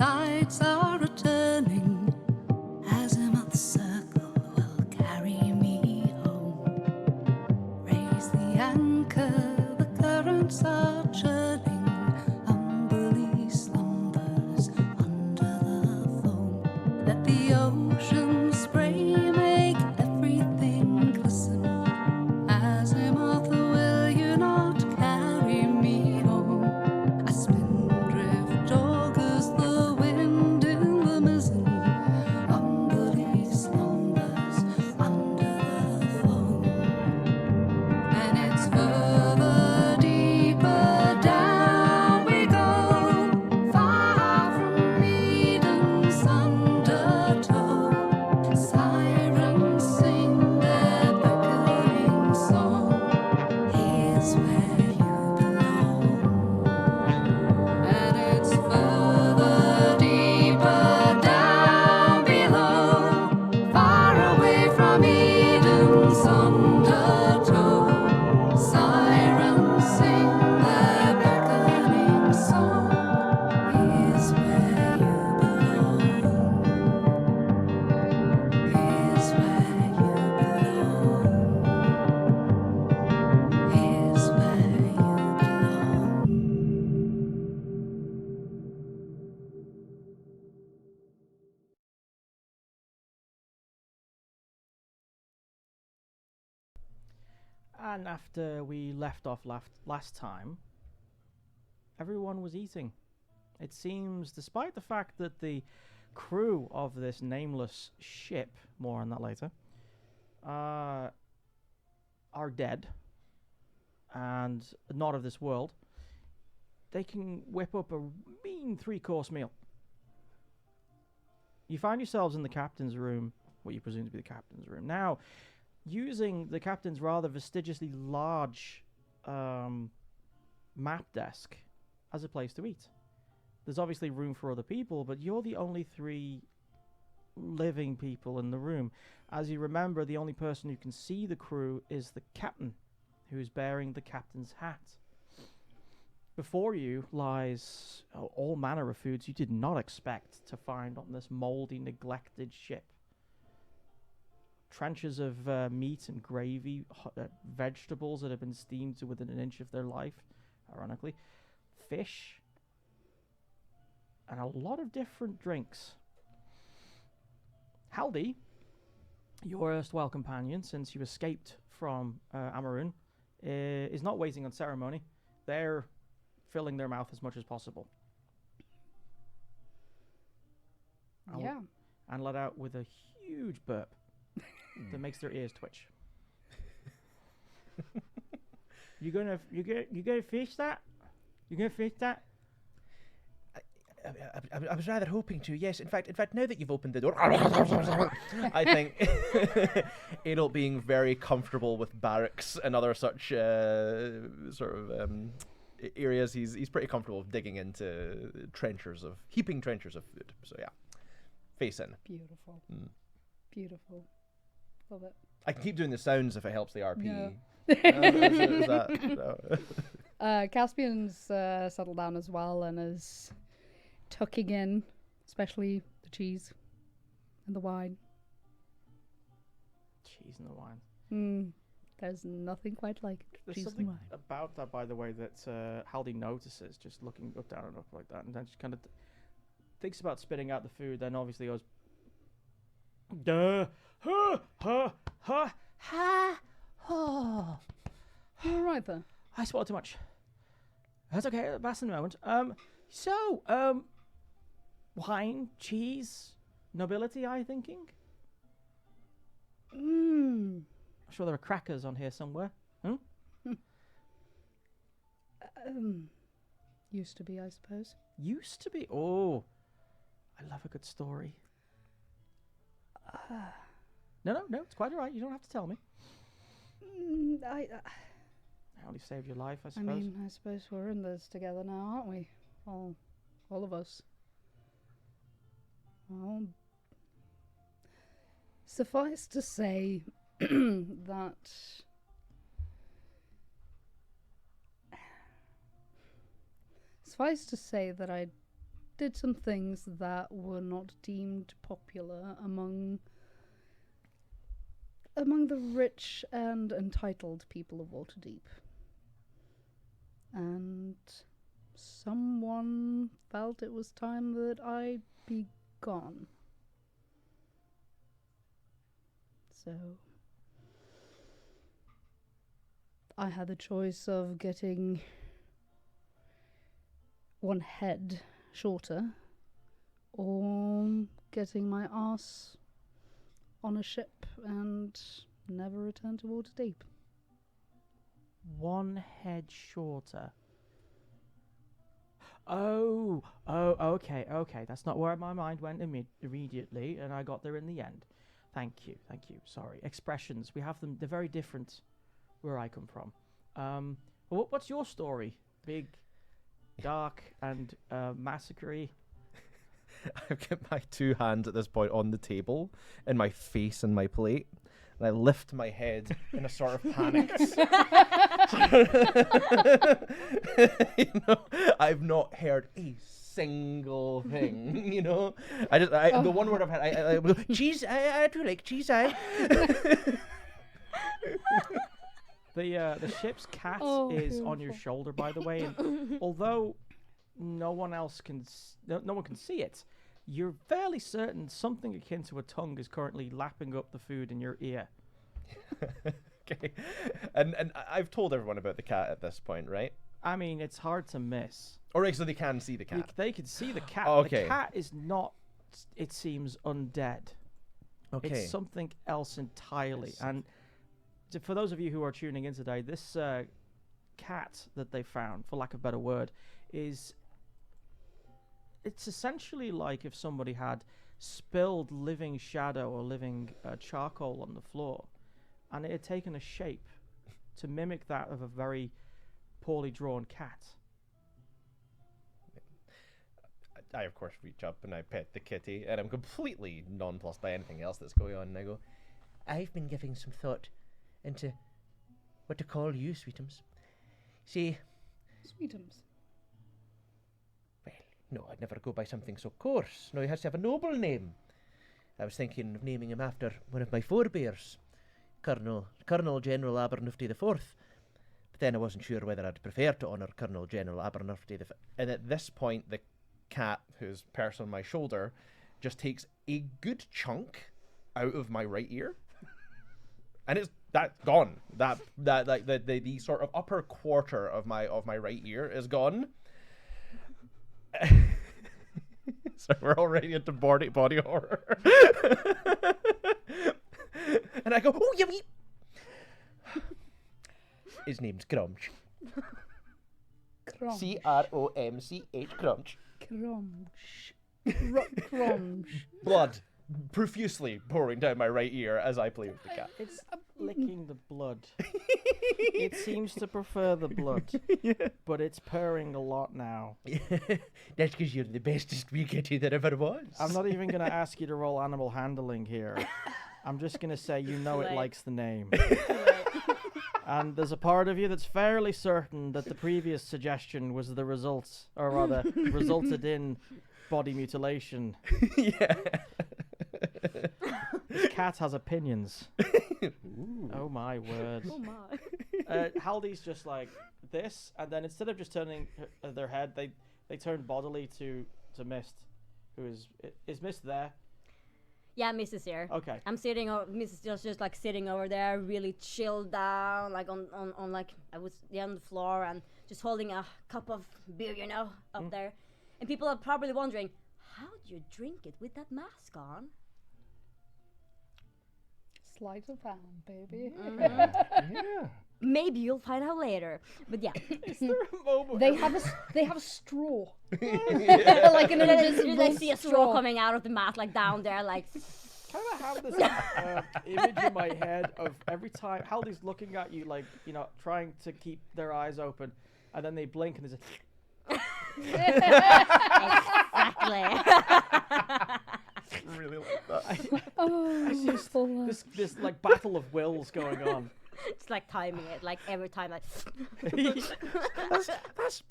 tides are returning. Azimuth circle will carry me home. Raise the anchor, the currents are churning. Humbly slumbers under the foam. Let the ocean spray make everything glisten. Azimuth, will you not carry me home? A spindrift augurs the wind in the mizzen. Humbly slumbers under the foam. And it's further, deeper down we go, far from Eden's undertow. Sirens sing their beckoning song. Here's where you belong. And it's further, deeper down below, far away from Eden's undertow. Sirens sing their beckoning song. Here's where you belong. Here's where you belong. Here's where you belong. And after we left off last time, everyone was eating. It seems, despite the fact that the crew of this nameless ship, more on that later, are dead and not of this world, they can whip up a mean 3-course meal. You find yourselves in the captain's room, what you presume to be the captain's room. Now, using the captain's rather vastagiously large map desk as a place to eat. There's obviously room for other people, but you're the only 3 living people in the room. As you remember, the only person who can see the crew is the captain, who's bearing the captain's hat. Before you lies all manner of foods you did not expect to find on this mouldy, neglected ship. Trenches of meat and gravy, vegetables that have been steamed to within an inch of their life, ironically, fish, and a lot of different drinks. Haldi, your erstwhile companion since you escaped from Amarun, is not waiting on ceremony. They're filling their mouth as much as possible. And let out with a huge burp that makes their ears twitch. You gonna fish that? You gonna fish that? I was rather hoping to. Yes, in fact, now that you've opened the door, I think Adel, being very comfortable with barracks and other such sort of areas, he's pretty comfortable digging into heaping trenchers of food. So yeah, face in. Beautiful. Beautiful. Love it. I can keep doing the sounds if it helps the RP. No. Is that, no. Caspian's settled down as well and is tucking in, especially the cheese and the wine. Cheese and the wine. There's nothing quite like There's cheese and something wine. about that, by the way, that Haldi notices, just looking up, down, and up like that, and then she kind of thinks about spitting out the food, then obviously goes, duh, ha, ha, ha, ha, ha. You all right there? I swallowed too much. That's okay, that's in the moment. Wine, cheese, nobility, I thinking? I'm sure there are crackers on here somewhere. Used to be, I suppose. Used to be. Oh, I love a good story. No, it's quite all right. You don't have to tell me. I only saved your life, I suppose. I suppose we're in this together now, aren't we? All of us. Well, suffice to say that I did some things that were not deemed popular among the rich and entitled people of Waterdeep. And someone felt it was time that I be gone. So I had the choice of getting one head shorter or getting my ass on a ship and never return to Waterdeep. One head shorter. Oh, okay. That's not where my mind went immediately, and I got there in the end. Thank you. Sorry. Expressions, we have them, they're very different where I come from. What's your story? Big, dark, and massacre-y? I've got my two hands at this point on the table, and my face and my plate, and I lift my head in a sort of panic. I've not heard a single thing. The one word I've had, I was, cheese. I do like cheese. The ship's cat is on your shoulder, by the way, and although no one can see it, you're fairly certain something akin to a tongue is currently lapping up the food in your ear. Okay, and I've told everyone about the cat at this point, right? I mean, it's hard to miss. All right, so they can see the cat. They can see the cat. Okay. The cat is not, it seems, undead. Okay. It's something else entirely. And for those of you who are tuning in today, this cat that they found, for lack of a better word, it's essentially like if somebody had spilled living shadow or living charcoal on the floor, and it had taken a shape to mimic that of a very poorly drawn cat. I, of course, reach up and I pet the kitty, and I'm completely nonplussed by anything else that's going on, and I go, I've been giving some thought into what to call you, Sweetums. See... Sweetums? Well, no, I'd never go by something so coarse. No, he has to have a noble name. I was thinking of naming him after one of my forebears, Colonel General Abernethy IV. But then I wasn't sure whether I'd prefer to honour Colonel General Abernethy IV. And at this point, the cat, who's perched on my shoulder, just takes a good chunk out of my right ear. And that's gone. The sort of upper quarter of my right ear is gone. So we're already into body horror. And I go, oh, yummy. His name's Crumch. Crumch. Cromch. Crumch. Crumch. Blood profusely pouring down my right ear as I play with the cat. It's licking the blood. It seems to prefer the blood, but it's purring a lot now. That's because you're the bestest wee kitty there ever was. I'm not even going to ask you to roll animal handling here. I'm just going to say it likes the name. And there's a part of you that's fairly certain that the previous suggestion was the results, or rather, resulted in body mutilation. Yeah. This cat has opinions. Oh my word. Oh my. Haldy's just like this, and then instead of just turning their head, they turn bodily to Mist, who is Mist there? Yeah, Miss is here. Okay. I'm sitting. Miss is just like sitting over there, really chilled down, like on like I was on the floor and just holding a cup of beer, up there. And people are probably wondering, how do you drink it with that mask on? Sleight of hand, baby. Yeah. Maybe you'll find out later. But yeah. Is there a moment? They have a straw. Yeah. Like an invisible I see a straw coming out of the mask, like down there, like. Kind of have this image in my head of every time Haldy's looking at you, like, trying to keep their eyes open, and then they blink and there's Exactly. Really like that. Oh, this like battle of wills going on. Just like timing it, like every time, like.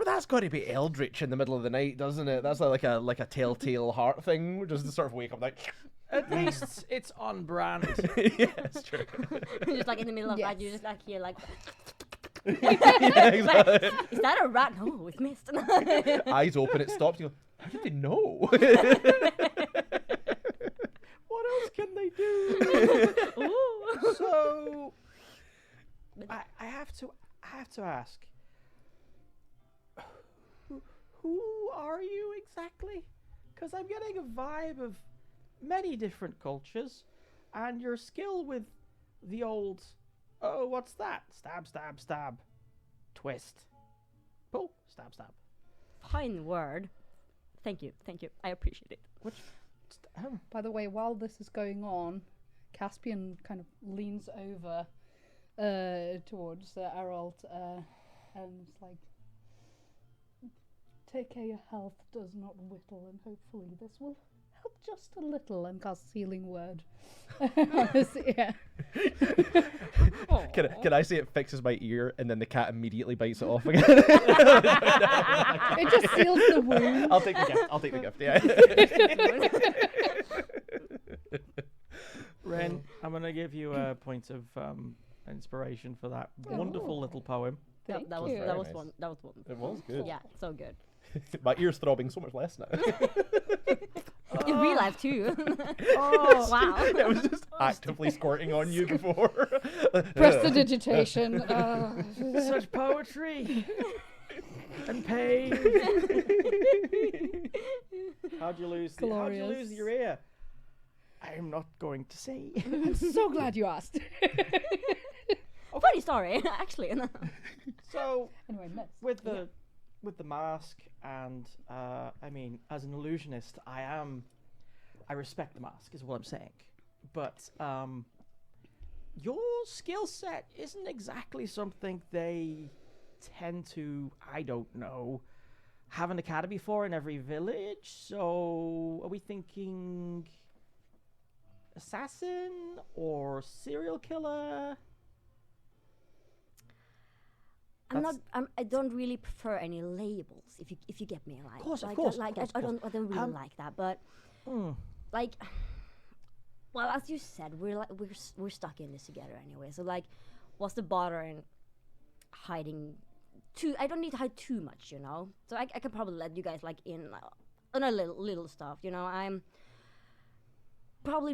That's got to be eldritch in the middle of the night, doesn't it? That's like a telltale heart thing, just to sort of wake up like. At least it's on brand. Yeah, it's true. Just like in the middle of that, you Yes. just like hear like. Yeah, exactly. Is that a rat? No, it's missed. Eyes open, it stops. You go, how did they know? What else can they do? Ooh. So, I have to ask. Who are you exactly? Because I'm getting a vibe of many different cultures, and your skill with the old, oh, what's that? Stab, stab, stab, twist, pull, stab, stab. Fine word. Thank you. I appreciate it. Which, By the way, while this is going on, Caspian kind of leans over towards Aralt and it's like, take care your health does not whittle, and hopefully this will help just a little, and casts healing word. Yeah. Can I say it fixes my ear and then the cat immediately bites it off again? It just seals the wound. I'll take the gift. Yeah. Ren, I'm gonna give you a point of inspiration for that wonderful Oh. little poem. Thank That was you. that Very was nice. one. That was one. It was good. Yeah, so good. My ear's throbbing so much less now. In real life too. Oh, Wow. It was just actively squirting on you before. Prestidigitation. such poetry and pain. How'd you lose Glorious. your ear? I'm not going to say. I'm so glad you asked. Funny story, actually. So Anyway, miss. with the mask and I mean, as an illusionist, I respect the mask is what I'm saying, but your skill set isn't exactly something they tend to, I don't know, have an academy for in every village. So are we thinking assassin or serial killer? I don't really prefer any labels. If you get me, like, Course, of like, course, like of course, I don't really Um, like that. But Mm. like, well, as you said, we're stuck in this together anyway. So like, what's the bother in hiding? I don't need to hide too much, you know. So I can probably let you guys like in on a little stuff, you know. I'm probably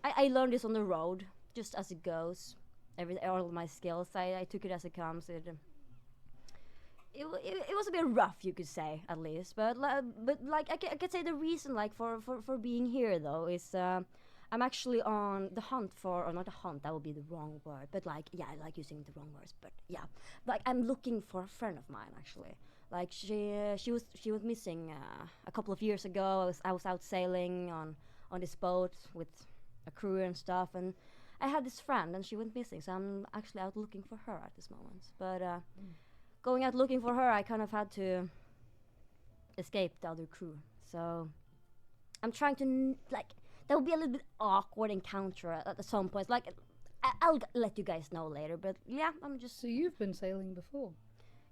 I learned this on the road, just as it goes. All of my skills, I took it as it comes. It was a bit rough, you could say, at least. But like I could say the reason like for being here though is I'm actually on the hunt for, or not a hunt, that would be the wrong word. But like, yeah, I like using the wrong words. But yeah, like I'm looking for a friend of mine actually. Like she was missing a couple of years ago. I was out sailing on this boat with a crew and stuff, and I had this friend and she went missing, so I'm actually out looking for her at this moment. But going out looking for her, I kind of had to escape the other crew. So I'm trying to like, that would be a little bit awkward encounter at some point. Like I'll let you guys know later, but yeah, I'm just So you've been sailing before?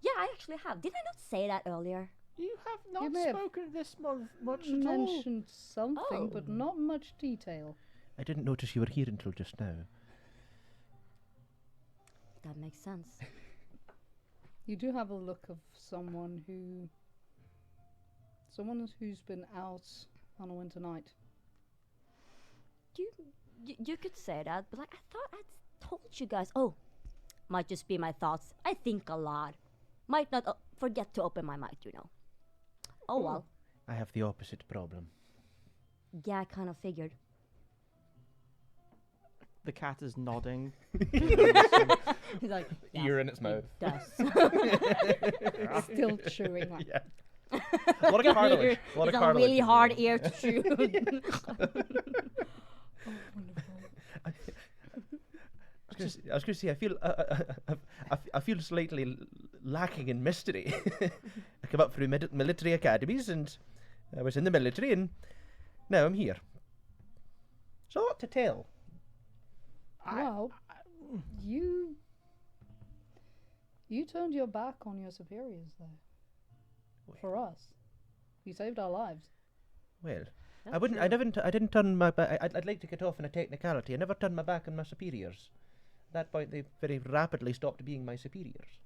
yeah, I actually have. Did I not say that earlier? You have You not may have spoken this month much You at all. mentioned something, but Oh. not much detail. I didn't notice you were here until just now. That makes sense. You do have a look of someone who's been out on a winter night. You could say that, but like I thought I told you guys. Oh, might just be my thoughts. I think a lot. Might not forget to open my mic, you know. Oh well. I have the opposite problem. Yeah, I kind of figured. The cat is nodding. He's like, Ear in its mouth. does. Still chewing. Like, Yeah. A lot of cartilage. A lot It's of a cartilage. really hard ear to chew. I was going to say, I feel slightly lacking in mystery. I came up through military academies, and I was in the military, and now I'm here. So what to tell? well, You turned your back on your superiors, though. For us. You saved our lives. Well, That's I wouldn't. true. I didn't turn my back. I'd like to get off on a technicality. I never turned my back on my superiors. At that point, they very rapidly stopped being my superiors.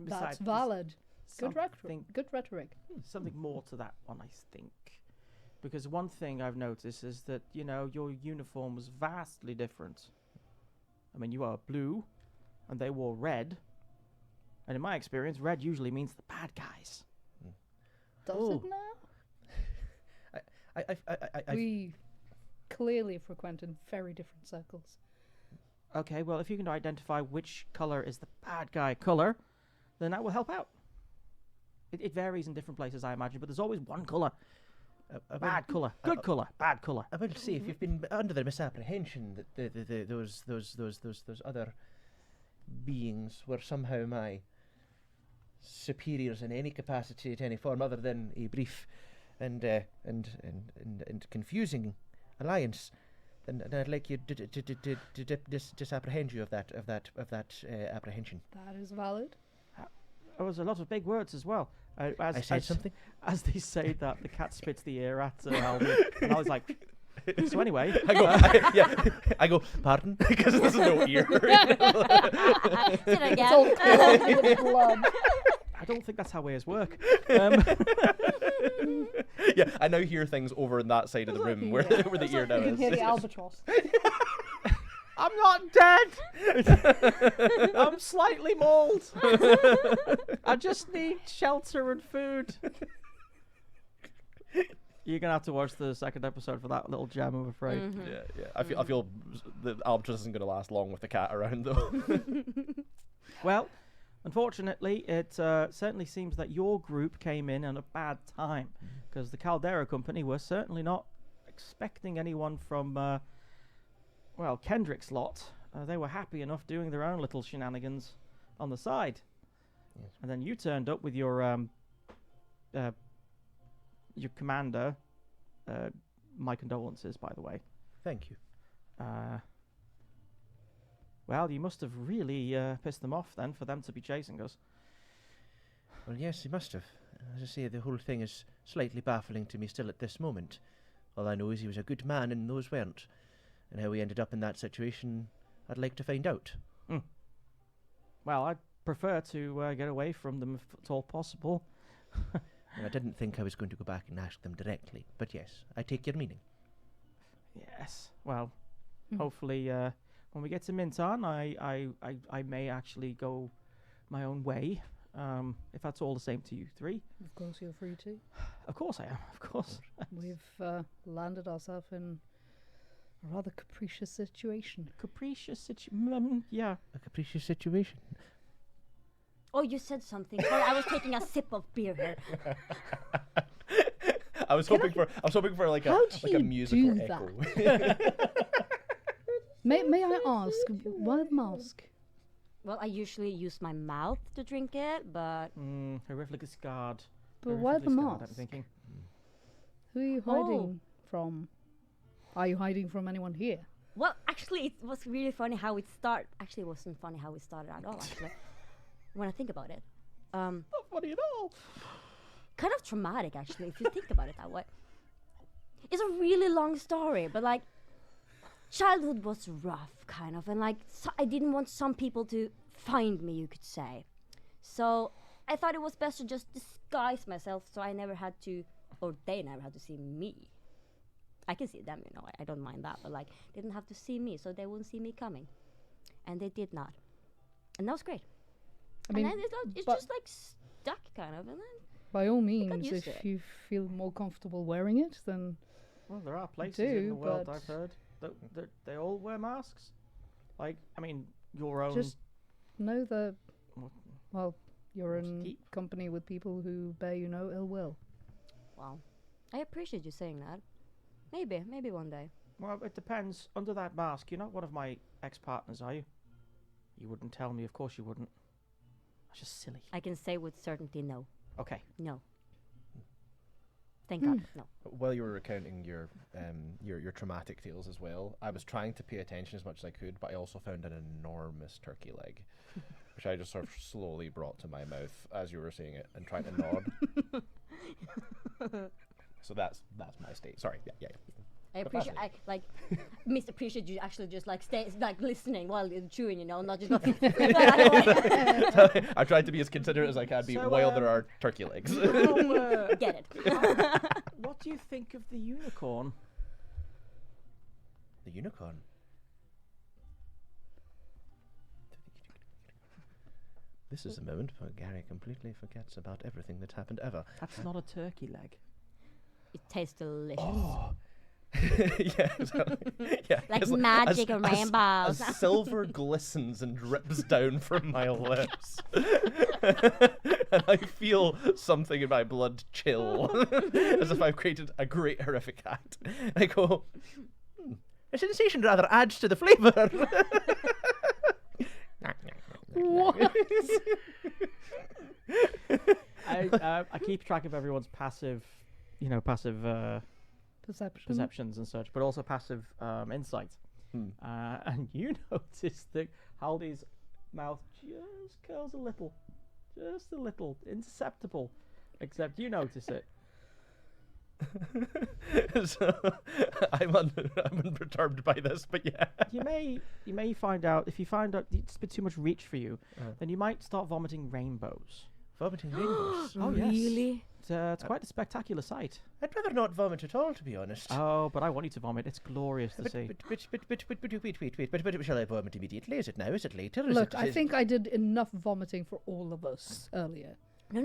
That's Besides, valid. Good something- rhetoric. Good rhetoric. Something more to that one, I think. Because one thing I've noticed is that, your uniform was vastly different. I mean, you are blue, and they wore red. And in my experience, red usually means the bad guys. Does Oh. it now? I We clearly frequented very different circles. Okay, well, if you can identify which color is the bad guy color, then that will help out. It varies in different places, I imagine, but there's always one color. Bad color, good color, bad color. I will say, if you've been under the misapprehension that those other beings were somehow my superiors in any capacity, at any form, other than a brief and confusing alliance, then I'd like you to disapprehend you of that apprehension. That is valid. There was a lot of big words as well. I said something. As they say that, the cat spits the ear at Alvin, and I was like, so anyway. I go, pardon? Because there's no ear. Say it It's all again. filled with blood. I don't think that's how ears work. Yeah, I now hear things over in that side of the room where the ear now You can is. hear the albatross. I'm not dead! I'm slightly mauled. I just need shelter and food. You're going to have to watch the second episode for that little gem, I'm afraid. Mhm. Yeah. I feel the albatross isn't going to last long with the cat around, though. Well, unfortunately, it certainly seems that your group came in at a bad time, because the Caldera Company were certainly not expecting anyone from, Kendrick's lot. They were happy enough doing their own little shenanigans on the side. Yes. And then you turned up with your commander. My condolences, by the way. Thank you. Well, you must have really pissed them off then for them to be chasing us. Well, yes, he must have. As I say, the whole thing is slightly baffling to me still at this moment. All I know is he was a good man and those weren't. And how we ended up in that situation, I'd like to find out. Well, I'd prefer to get away from them if at all possible. And I didn't think I was going to go back and ask them directly. But yes, I take your meaning. Yes. Well, Hmm. hopefully, when we get to Mintharn, I may actually go my own way. If that's all the same to you three. Of course, you're free to. Of course I am. Of course. We've landed ourselves in a rather capricious situation. Capricious situation. Yeah. A capricious situation. Oh, you said something. Sorry, I was taking a sip of beer here. I was hoping for like How a do like a you musical do echo. May I ask, why the mask? Well, I usually use my mouth to drink it, but Horrifically scarred. But why the Horrifically scarred, I'm mask? thinking. Who are you hiding from? Are you hiding from anyone here? well, actually, it was really funny how it started. Actually, it wasn't funny how it started at all. Actually, when I think about it, Not funny at all. kind of traumatic. Actually, if you think about it that way, it's a really long story. But like, childhood was rough, kind of, and like, I didn't want some people to find me, you could say. So I thought it was best to just disguise myself, so I never had to, or they never had to see me. I can see them, I don't mind that, but like, they didn't have to see me, so they wouldn't see me coming. And they did not. And that was great. I mean, and then it's but- just like stuck, kind of, and then, by all got means, used if to it. you feel more comfortable wearing it, then Well, there are places in do, the world but- I've heard that they all wear masks. Like, I mean, your own. just know that, What- well, you're what's in keep? company with people who bear you no ill will. wow. I appreciate you saying that. Maybe one day. Well, it depends. Under that mask, you're not one of my ex-partners, are you? You wouldn't tell me. Of course you wouldn't. That's just silly. I can say with certainty, no. Okay. No. Thank God, no. While you were recounting your traumatic tales as well, I was trying to pay attention as much as I could, but I also found an enormous turkey leg. which I just sort of slowly brought to my mouth as you were saying it and trying to nod. So that's my state. Sorry. Yeah. I appreciate, appreciate you actually just like stay like listening while you're chewing, not just go. I tried to be as considerate as I can be So, while there are turkey legs. Get it? What do you think of the unicorn? The unicorn. This is a moment where Gary completely forgets about everything that happened ever. That's not a turkey leg. It tastes delicious. Oh. Yeah, exactly. Yeah, Like 'cause magic and rainbows. As silver glistens and drips down from my lips. And I feel something in my blood chill. As if I've created a great horrific act. I go, a sensation rather adds to the flavour. What? I keep track of everyone's passive Perception. perceptions and such, but also passive insight. And you notice that Haldy's mouth just curls a little, imperceptible, except you notice it. So I'm unperturbed by this, but yeah. You may find out, if you find out it's a bit too much reach for you, then you might start vomiting rainbows. Vomiting rainbows. Oh yes. Really? It's quite a spectacular sight. I'd rather not vomit at all, to be honest. Oh, but I want you to vomit. It's glorious to see. But shall I vomit immediately? Is it now? Is it later? Look, I think I did enough vomiting for all of us earlier. No.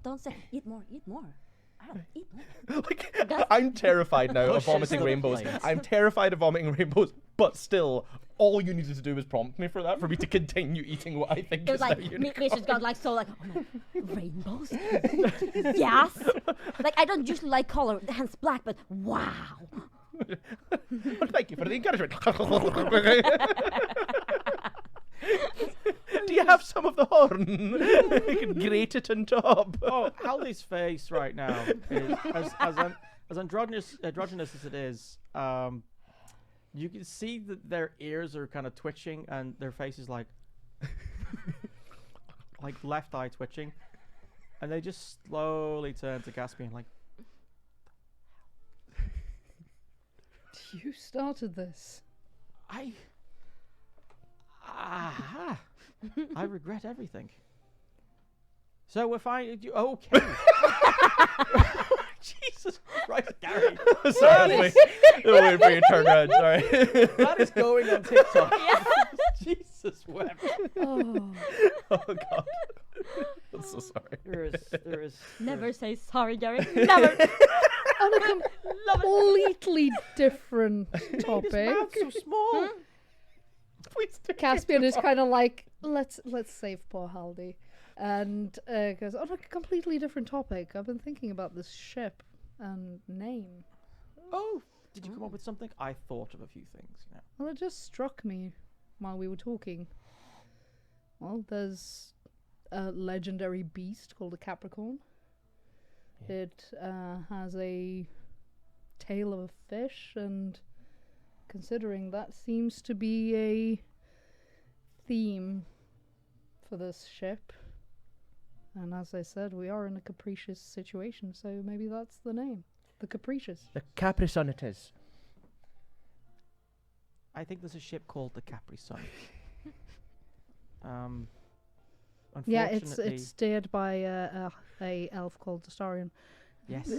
Don't say. Eat more. I don't eat more. Like, I'm terrified now of Pushes vomiting the rainbows. plate. I'm terrified of vomiting rainbows, but still, all you needed to do was prompt me for that, for me to continue eating what I think It was is like now unicorn. Misha's got like so like, oh no, rainbows. Yes. Like I don't usually like color, hence black, but wow. Well, thank you for the encouragement. Do you have some of the horn? I can grate it on top. Oh, Haldy's face right now is as androgynous as it is. You can see that their ears are kind of twitching and their face is like left eye twitching, and they just slowly turn to Caspian like, You started this. I regret everything. So we're fine. Okay. Jesus Christ, Gary. Sorry, wait for your turn around. Sorry. That is going on TikTok. Jesus wept. Oh. Oh God. I'm so sorry. There is. Never say sorry, Gary. Never. On a completely different topic. So small. Please do. Caspian is kind of like, let's save poor Haldy, and goes on a completely different topic. I've been thinking about this ship and name. Oh, did you come up with something? I thought of a few things. Well, it just struck me while we were talking. Well, there's a legendary beast called a Capricorn. Yeah. It has a tail of a fish, and considering that seems to be a theme for this ship. And as I said, we are in a capricious situation, so maybe that's the name. The Capricious. The Capri Sun it is. I think there's a ship called the Capri Sun. Yeah, Unfortunately, it's steered by a elf called Dastarian. yes.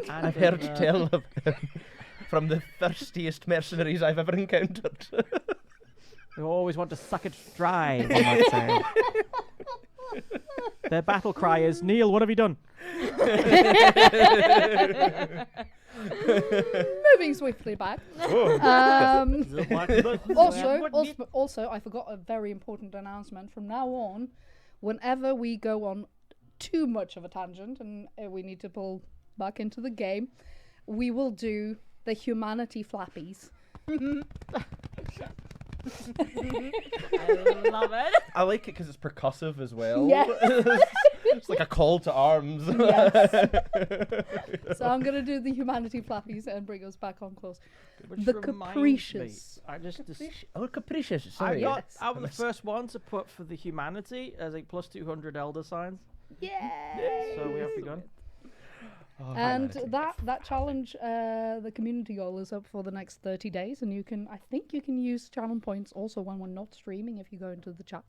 I've heard tell of him from the thirstiest mercenaries I've ever encountered. They always want to suck it dry, one might say. Their battle cry is, Neil, what have you done? Moving swiftly back. Also, I forgot a very important announcement. From now on, whenever we go on too much of a tangent and we need to pull back into the game, we will do the humanity flappies. I love it. I like it because it's percussive as well. Yeah. It's like a call to arms. So I'm gonna do the humanity flappies and bring us back on close. Which The reminds capricious. Me, I just Oh, capricious. I Sorry. got Yes. I was the first one to put for the humanity as a plus 200 elder signs. Yeah. So we have begun. Oh, And humanity. that challenge, the community goal is up for the next 30 days, and I think you can use channel points also when we're not streaming if you go into the chat.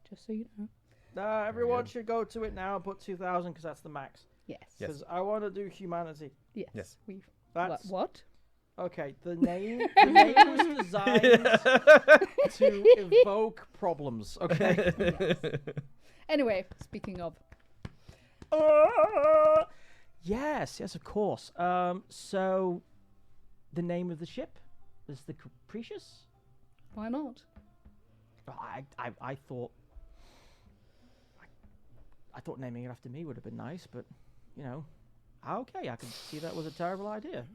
Just so you know. Everyone should go to it now and put 2,000 because that's the max. Yes. Yes. Because I want to do humanity. Yes. Yes. We've. That's What? okay. The name was designed to evoke problems. Okay. Anyway, speaking of. Yes, of course. So the name of the ship is the Capricious. Why not? I thought I thought naming it after me would have been nice, but you know, okay, I can see that was a terrible idea.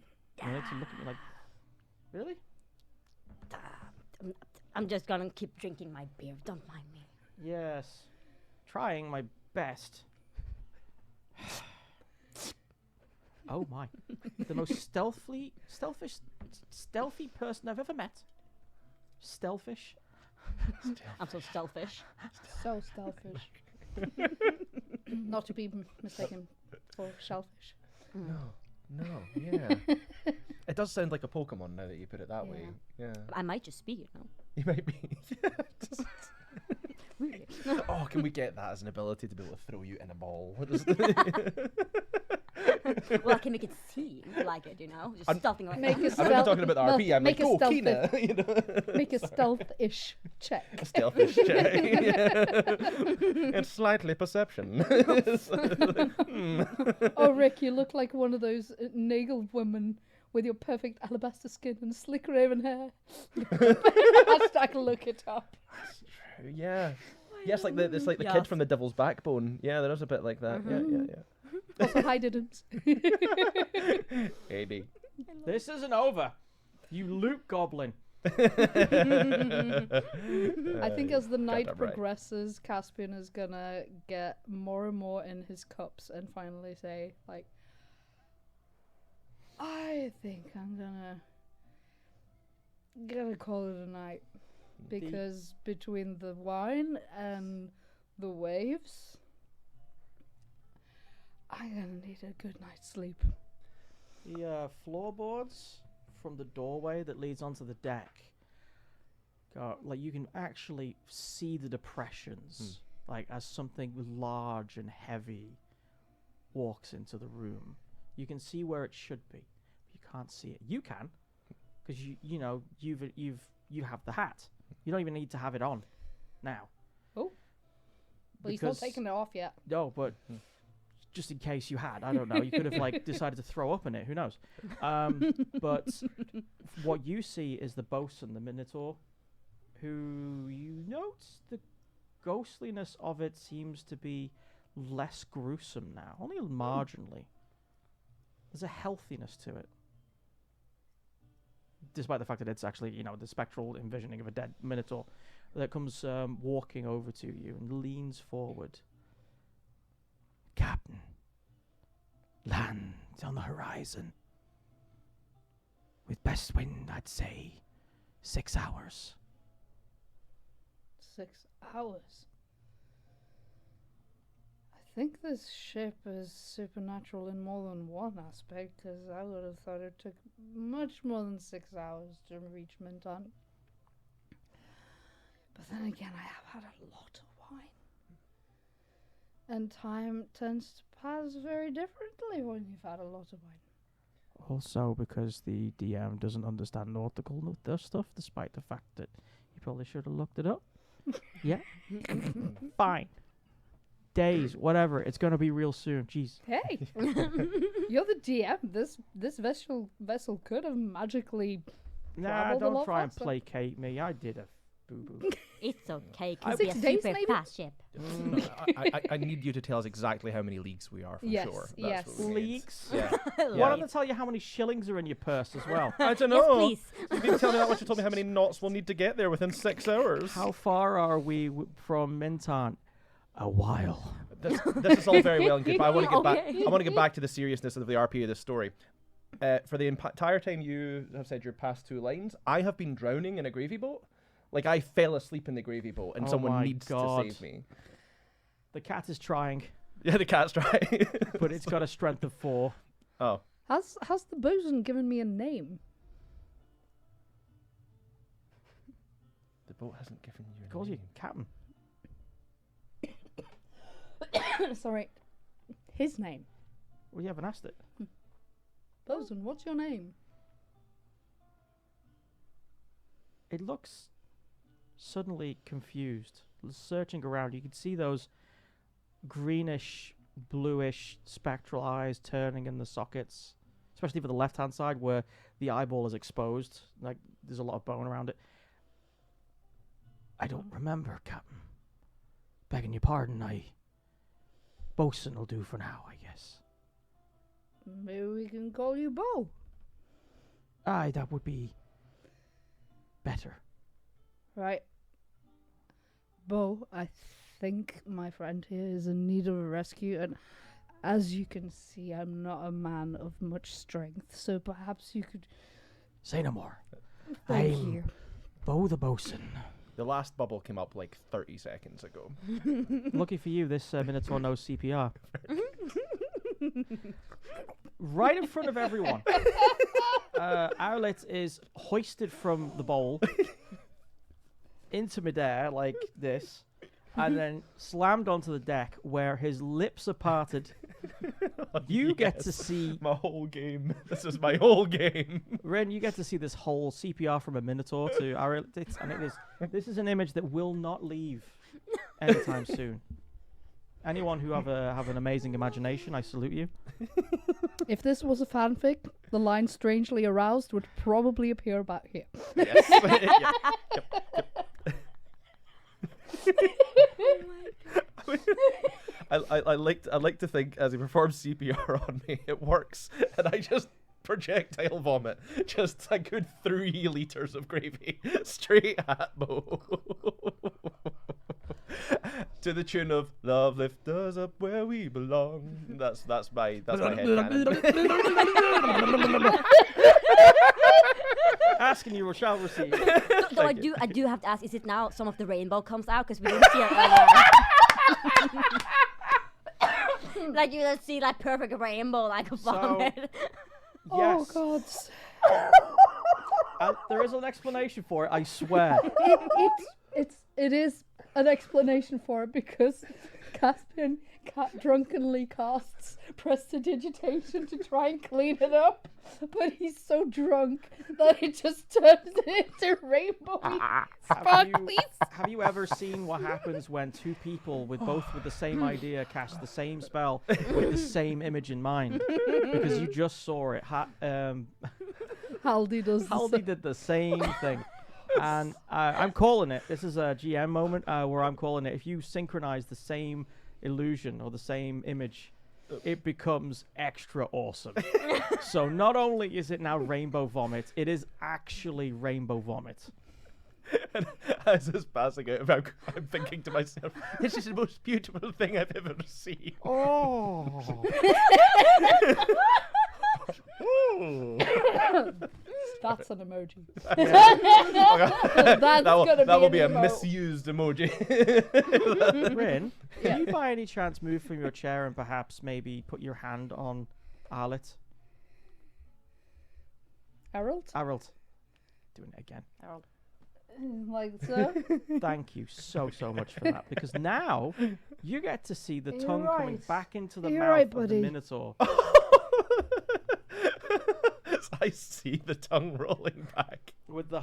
You know, to look at me like, really? I'm just gonna keep drinking my beer. Don't mind me. Yes, trying my best. Oh my, the most stealthy person I've ever met. Stealthish. I'm so selfish. So selfish. Not to be mistaken for shellfish. No, yeah. It does sound like a Pokemon now that you put it that way. Yeah. I might just be, you know. You might be. Really. Oh, can we get that as an ability to be able to throw you in a ball? Well, I can make it seem like it, you know, just stealthing like Make that. a I'm stealth. not talking about the well, RP. I'm make like, a oh, stealth Kina, you know. Make a stealth-ish check. A stealthish check. It's slightly perception. Oh, Rick, you look like one of those Nagel women with your perfect alabaster skin and slick raven hair. Hashtag look it up. Yeah. Yes, like it's like the kid Yes. from the Devil's Backbone. Yeah, there is a bit like that. Yeah. Also, hi, didn't. AD. This isn't over. You Luke Goblin. I think as the night that right. progresses, Caspian is gonna get more and more in his cups and finally say, like, I think I'm gonna call it a night. Because between the wine and the waves, I'm gonna need a good night's sleep. The floorboards from the doorway that leads onto the deck, like you can actually see the depressions, like as something large and heavy walks into the room. You can see where it should be, but you can't see it. You can, because you know you have the hat. You don't even need to have it on now. Oh. Well, he's not taking it off yet. No, but just in case you had, I don't know. You could have like decided to throw up in it. Who knows? But what you see is the bosun, the Minotaur, who you note the ghostliness of it seems to be less gruesome now, only marginally. There's a healthiness to it. Despite the fact that it's actually, you know, the spectral envisioning of a dead Minotaur that comes walking over to you and leans forward. Captain, land on the horizon. With best wind, I'd say 6 hours. 6 hours. I think this ship is supernatural in more than one aspect, because I would have thought it took much more than 6 hours to reach Mintharn. But then again, I have had a lot of wine. And time tends to pass very differently when you've had a lot of wine. Also, because the DM doesn't understand nautical stuff, despite the fact that you probably should have looked it up. Yeah? Fine. Days, whatever. It's going to be real soon. Jeez. Hey! You're the DM. This vessel could have magically Nah, traveled a don't lot try and faster. placate me. I did a boo-boo. It's okay, it I- could be a 6 days, super maybe? fast ship. I need you to tell us exactly how many leagues we are from Yes, shore. yes. That's what we need. Leagues? Yeah. Why don't I tell you how many shillings are in your purse as well? I don't Yes, know. please. You didn't tell me that much. You told me how many knots we'll need to get there within 6 hours. How far are we from Mintharn? A while. this is all very well and good, but I want to get back. Okay. I want to get back to the seriousness of the RP of this story. For the entire time you have said your past 2 lines, I have been drowning in a gravy boat. Like I fell asleep in the gravy boat, and Oh someone my needs God. to save me. The cat is trying, Yeah, the cat's trying. but it's got a strength of 4. Oh, Has the bosun given me a name? the boat hasn't given you. It A calls you name. Captain. Sorry, his name. Well, you haven't asked it. Bosun, what's your name? It looks suddenly confused, searching around. You can see those greenish, bluish, spectral eyes turning in the sockets, especially for the left-hand side where the eyeball is exposed. Like there's a lot of bone around it. I don't remember, Captain. Begging your pardon, Bosun will do for now, I guess. Maybe we can call you Bo. Aye, that would be better. Right. Bo, I think my friend here is in need of a rescue, and as you can see, I'm not a man of much strength, so perhaps you could... Say no more. Thank I'm you. Bo the Bosun. The last bubble came up like 30 seconds ago. Lucky for you, this Minotaur knows CPR. Right in front of everyone. Owlet is hoisted from the bowl into midair like this, and then slammed onto the deck where his lips are parted. You get to Yes. see, My whole game. This is my whole game. Ren, you get to see this whole CPR from a Minotaur to Owlet, and this is an image that will not leave anytime soon. Anyone who have an amazing imagination, I salute you. If this was a fanfic, the line strangely aroused would probably appear back here. Yes. I like to think as he performs CPR on me, it works, and I just projectile vomit just a good 3 liters of gravy straight at Bo. To the tune of "Love lift us up where we belong." That's my headcanon. Asking you shall receive. So I do have to ask, is it now some of the rainbow comes out? Because we didn't see it earlier. Like you just see like perfect rainbow like a vomit. Yes. Oh God. There is an explanation for it, I swear. it is an explanation for it because Caspian drunkenly casts prestidigitation to try and clean it up, but he's so drunk that it just turns into rainbow sparklies. Have you ever seen what happens when 2 people with the same idea cast the same spell with the same image in mind? Because you just saw it. Haldy does. Haldy did the same thing. And I'm calling it. This is a GM moment where I'm calling it. If you synchronize the same illusion or the same image, it becomes extra awesome. So not only is it now rainbow vomit, it is actually rainbow vomit. And as it's passing out, I'm thinking to myself, "This is the most beautiful thing I've ever seen." Oh. That's an emoji. That will be a misused emoji. Rin, can you by any chance move from your chair and perhaps maybe put your hand on Arlet? Harold? Arlet. Doing it again. Like so? Thank you so much for that, because now you get to see the You're tongue coming right. back into the You're mouth right, of the buddy. Minotaur. I see the tongue rolling back. With the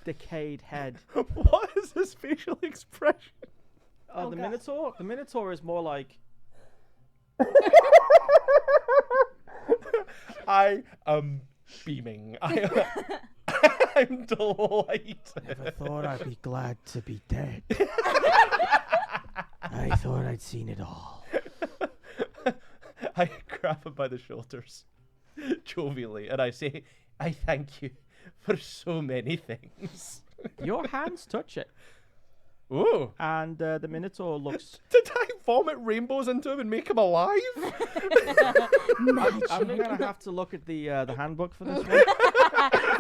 decayed head. What is this facial expression? Oh, the Minotaur? The Minotaur is more like... I am beaming. I'm delighted. Never thought I'd be glad to be dead. I thought I'd seen it all. I grab him by the shoulders jovially and I say, "I thank you for so many things." Your hands touch it. Ooh. and the Minotaur looks. Did I vomit rainbows into him and make him alive? I'm gonna have to look at the handbook for this one.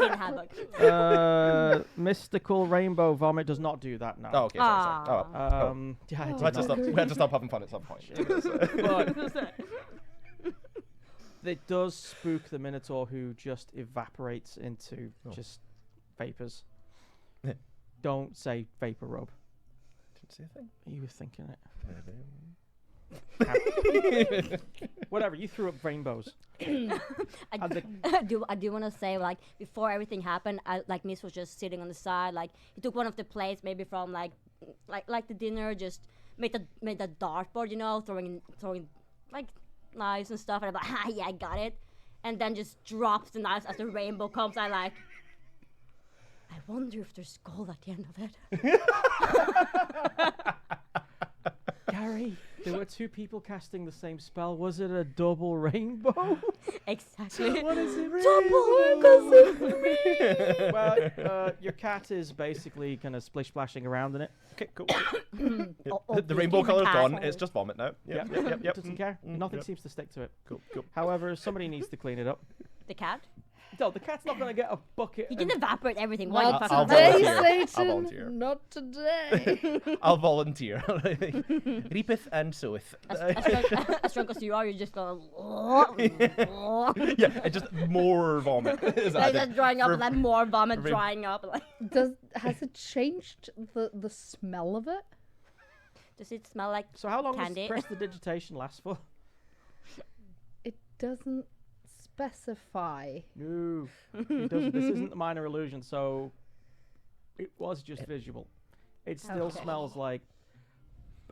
In handbook. Mystical rainbow vomit does not do that now. Oh, okay. Sorry. Oh, well. Yeah, I We did had, to not. stop, we had to stop having fun at some point. But it does spook the Minotaur, who just evaporates into just vapors. Yeah. Don't say vapor rub. Didn't say a thing. You were thinking it. Whatever. You threw up rainbows. I do want to say, like, before everything happened, like Miss was just sitting on the side, like he took one of the plates maybe from like the dinner, just made the dartboard, throwing like knives and stuff, and I'm like, yeah, I got it, and then just drops the knives as the rainbow comes. I wonder if there's gold at the end of it. Gary, there were two people casting the same spell. Was it a double rainbow? Exactly. What is it? Well, your cat is basically kind of splish splashing around in it. Okay, cool. Oh, The rainbow colour's gone. asshole. It's just vomit now. Yep. It doesn't care. Nothing seems to stick to it. Cool. However, somebody needs to clean it up. The cat? No, the cat's not going to get a bucket. You can and- evaporate everything. Not Why I'll today, volunteer. I'll Satan. volunteer. Not today. I'll volunteer. Reapeth and soweth. as drunk as you are, you're just going. Yeah, and just more vomit. is Like added just drying up, for- and then more vomit for- drying up. Like, Has it changed the smell of it? does it smell like? So how long Candy. does prestidigitation last for? It doesn't specify. No, it doesn't. This isn't the minor illusion, so it was just visual. It still Okay. smells like.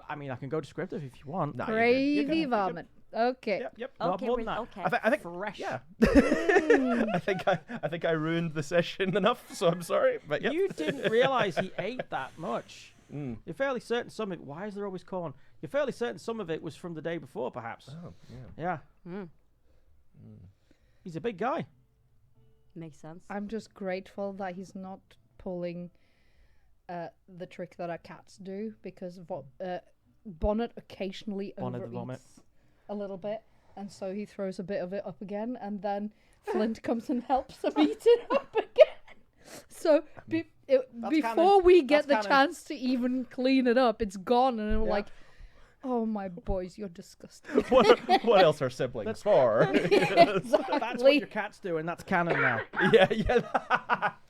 I mean, I can go descriptive if you want. Nah, you're good. You're Gravy good. vomit. Okay. Yep. Not Okay, more than that. okay. I think Fresh. yeah. I think I ruined the session enough, so I'm sorry. But yep. You didn't realize he ate that much. Mm. You're fairly certain some of it. Why is there always corn? You're fairly certain some of it was from the day before, perhaps. Oh, yeah. Yeah. Mm, He's a big guy. makes sense. I'm just grateful that he's not pulling the trick that our cats do, because Bonnet occasionally Bonnet the vomit. overeats a little bit, and so he throws a bit of it up again, and then Flint comes and helps him eat it up again. So before we get the That's canon. chance to even clean it up, it's gone, and we're Yeah. like, "Oh my boys, you're disgusting." what else are siblings for? That's what Exactly. your cat's doing. That's canon now. yeah.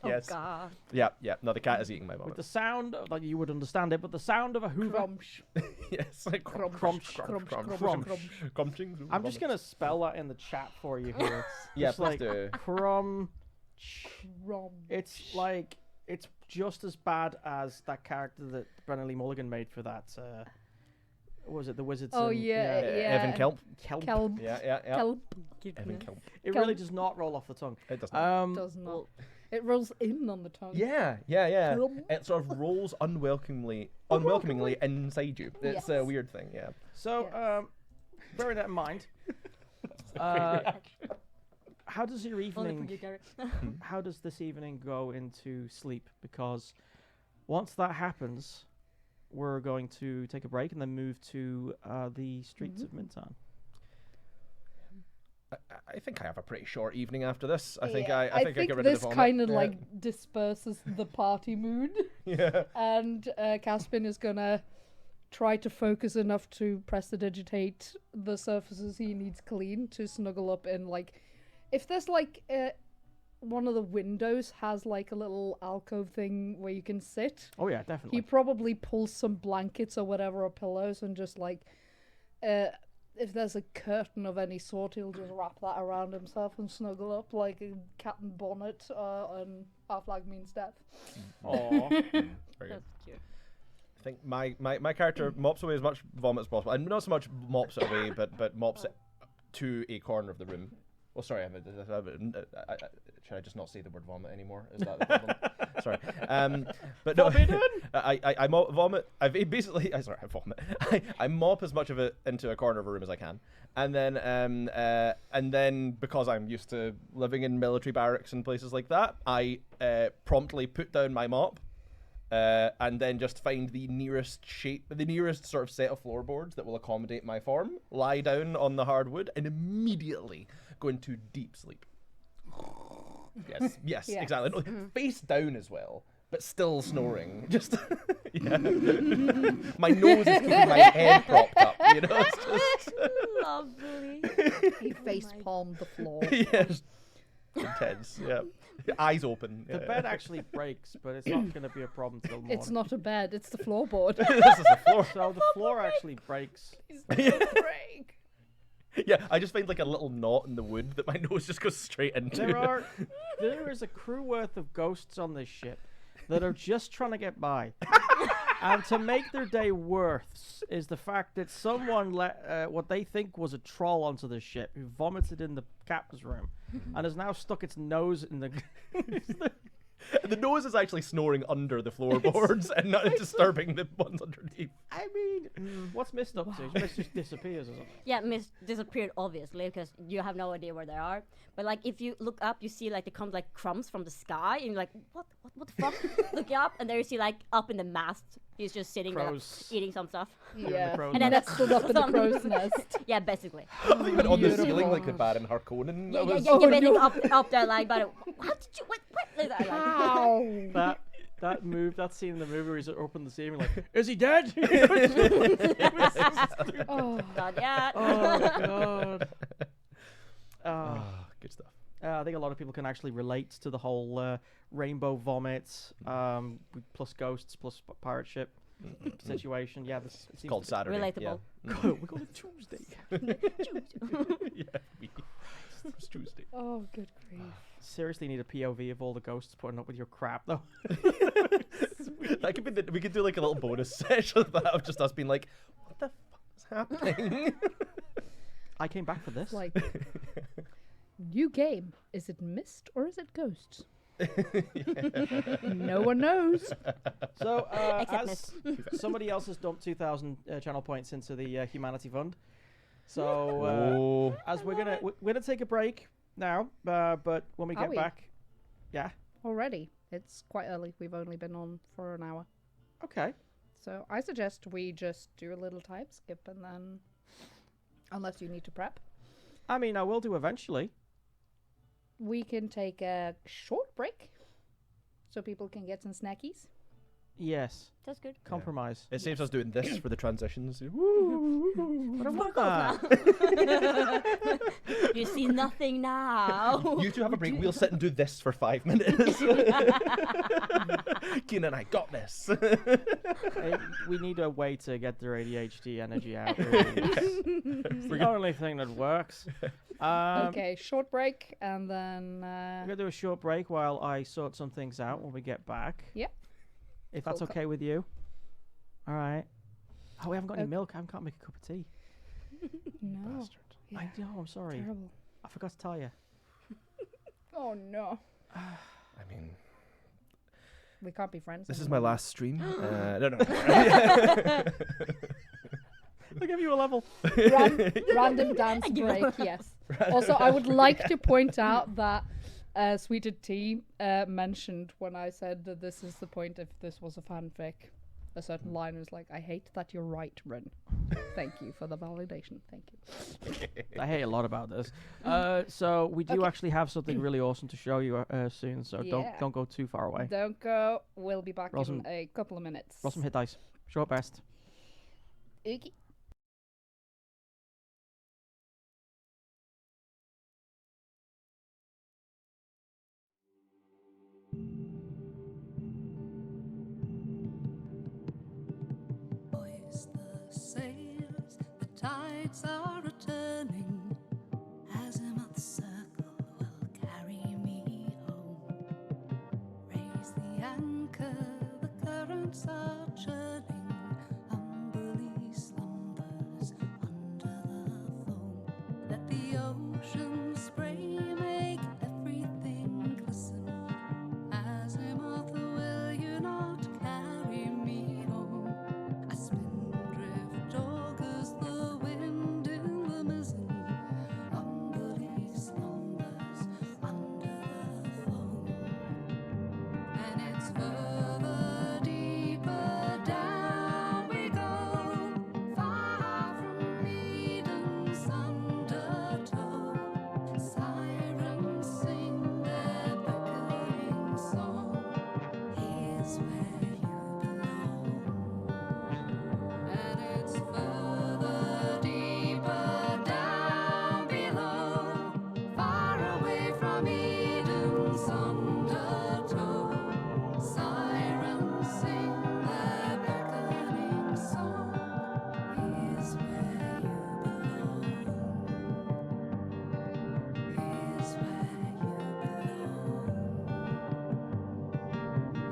Oh Yes. God. Yeah. No, the cat is eating my With vomit. the sound, like you would understand it, but the sound of a Hoover. Crumsh. Yes. Like Crumsh, crunch, crumsh, crunch, crumsh, crunch. crunching. I'm just gonna spell that in the chat for you here. Yeah, Just please like do. crumb. Crumsh. It's like it's just as bad as that character that Brennan Lee Mulligan made for that. What was it the Wizards? Oh, and- yeah, Evan Kelp. Kelp. Kelp. Yeah. Kelp Evan Kelp. It really does not roll off the tongue. It does not. does not. It rolls in on the tongue. Yeah. Kelp. It sort of rolls unwelcomingly inside you. It's a Yes. weird thing. Yeah. So, Yes. bearing that in mind, how does your Only for you, evening? Gary. How does this evening go into sleep? Because once that happens, we're going to take a break and then move to the streets of Mintharn. I think I have a pretty short evening after this. I think Yeah, I think I get rid of this the vomit. kind of Yeah. like disperses the party mood, Yeah. and Caspian is gonna try to focus enough to prestidigitate the surfaces he needs clean to snuggle up in. Like, if there's like one of the windows has like a little alcove thing where you can sit, Oh yeah, he definitely. probably pulls some blankets or whatever or pillows and just like if there's a curtain of any sort, he'll just wrap that around himself and snuggle up like a Captain Bonnet on Our Flag Means Death. Aw. Very good. That's cute. I think my character mops away as much vomit as possible, and not so much mops it away, but mops it to a corner of the room. Well, sorry, should I just not say the word vomit anymore? Is that the problem? Sorry. But no, I vomit. I vomit. I mop as much of it into a corner of a room as I can, and then because I'm used to living in military barracks and places like that, I promptly put down my mop and then just find the nearest sort of set of floorboards that will accommodate my form, lie down on the hardwood, and immediately go into deep sleep. Yes, yes, Yes. exactly. No, face down as well, but still snoring. Just, yeah. My nose is keeping my head propped up, you know? It's just... Lovely. He face palmed the floor. yes. Intense, yeah. Eyes open. The bed actually breaks, but it's not going to be a problem till morning. It's not a bed, it's the floorboard. this is the floor. So the floor actually breaks. Break. Yeah, I just find like a little knot in the wood that my nose just goes straight into. There is a crew worth of ghosts on this ship that are just trying to get by. And to make their day worse is the fact that someone let what they think was a troll onto the ship who vomited in the captain's room and has now stuck its nose in the... The nose is actually snoring under the floorboards and not disturbing the ones underneath. I mean, what's Mist up to? Mist just disappears or something. Yeah, Mist disappeared obviously because you have no idea where they are. But like if you look up, you see like they come like crumbs from the sky, and you're like, what the fuck? Look up, and there you see like up in the mast, he's just sitting there like, Crows. eating some stuff. Yeah. crow's And then nest. that's Stood up in the crow's nest. Yeah, basically. Even on the Beautiful. ceiling like the Baron Harkonnen. Yeah, That yeah, was... yeah, Oh, yeah, no. up there like, but how did you what? Like that, like, Ow. That scene in the movie where he's up in the ceiling like, is he dead? Oh. not yet. Oh god. Good stuff. I think a lot of people can actually relate to the whole rainbow vomits, plus ghosts, plus pirate ship situation. Yeah, this It's called Saturday. Relatable. We got a Tuesday. Yeah, it's Tuesday. Oh, good grief. Seriously, need a POV of all the ghosts putting up with your crap though. That could be. We could do like a little bonus session of that of just us being like, "What the fuck is happening?" I came back for this. Like, new game. Is it Mist or is it Ghosts? No one knows. So, Except as somebody else has dumped 2,000 channel points into the Humanity Fund, so as we're gonna take a break now, but when we Are get we? back, yeah, Already. It's quite early. We've only been on for an hour. okay, So I suggest we just do a little time skip and then, unless you need to prep, I mean, I will do eventually. we can take a short break so people can get some snackies. Yes, That's good. compromise. It saves us doing this for the transitions. I don't want that. You see nothing now. You two have a break. We'll sit and do this for 5 minutes. Keenan and I got this. We need a way to get their ADHD energy out. Really. It's the only thing that works. Okay, short break and then. We're gonna do a short break while I sort some things out when we get back. Yep. If that's Cool. okay with you. All right. Oh, we haven't got any Okay. milk. I can't make a cup of tea. No. Bastard. Yeah, I'm sorry. terrible. I forgot to tell you. Oh no. I mean, We can't be friends. this is my anymore. last stream. No. I'll give you a level. Random dance Give break, yes. Also, I would like to point out that Sweeted Tea mentioned when I said that this is the point if this was a fanfic. A certain line was like, I hate that you're right, Rin. Thank you for the validation. Thank you. I hate a lot about this. So we do Okay. actually have something really awesome to show you soon. So Yeah. don't go too far away. Don't go. We'll be back Roll in some- a couple of minutes. Roll some hit dice. Short best. Okay. Hoist the sails, the tides are returning. Azimuth circle will carry me home. Raise the anchor, the currents are churning. Umberly slumbers under the foam. Let the ocean spray make everything glisten. Azimuth, will you not carry me home? A spindrift augurs the wind in the mizzen. Umberly slumbers under the foam. And it's further deep is where you belong. And it's further, deeper down below, far away from Eden's undertow. Sirens sing their beckoning song. Here's where you belong. Here's where you belong.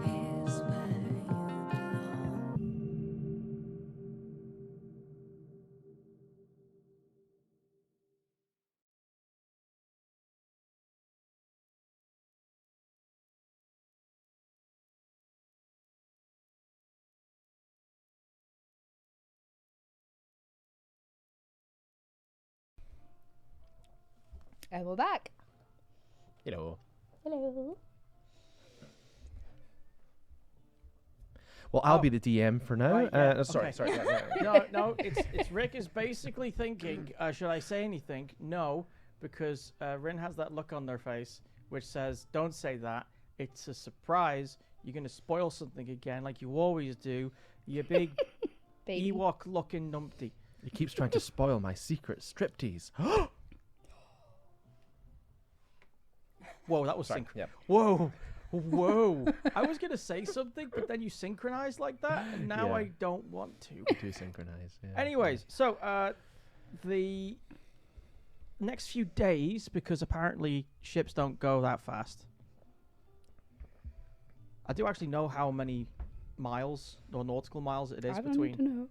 Here's where you belong. And we're back. Hello. Hello. Well, I'll Oh. be the DM for now. Right, yeah, Sorry, okay. sorry. Yeah. No, it's Rick is basically thinking, should I say anything? No, because Rin has that look on their face which says, don't say that. It's a surprise. You're going to spoil something again like you always do. You big Baby. Ewok-looking numpty. He keeps trying to spoil my secret striptease. Whoa, that was Sorry. sync. Yeah. Whoa. Whoa. I was going to say something, but then you synchronized like that, and now Yeah. I don't want to. Do synchronize. Yeah. Anyways, so the next few days, because apparently ships don't go that fast. I do actually know how many miles or nautical miles it is I don't need to between. know.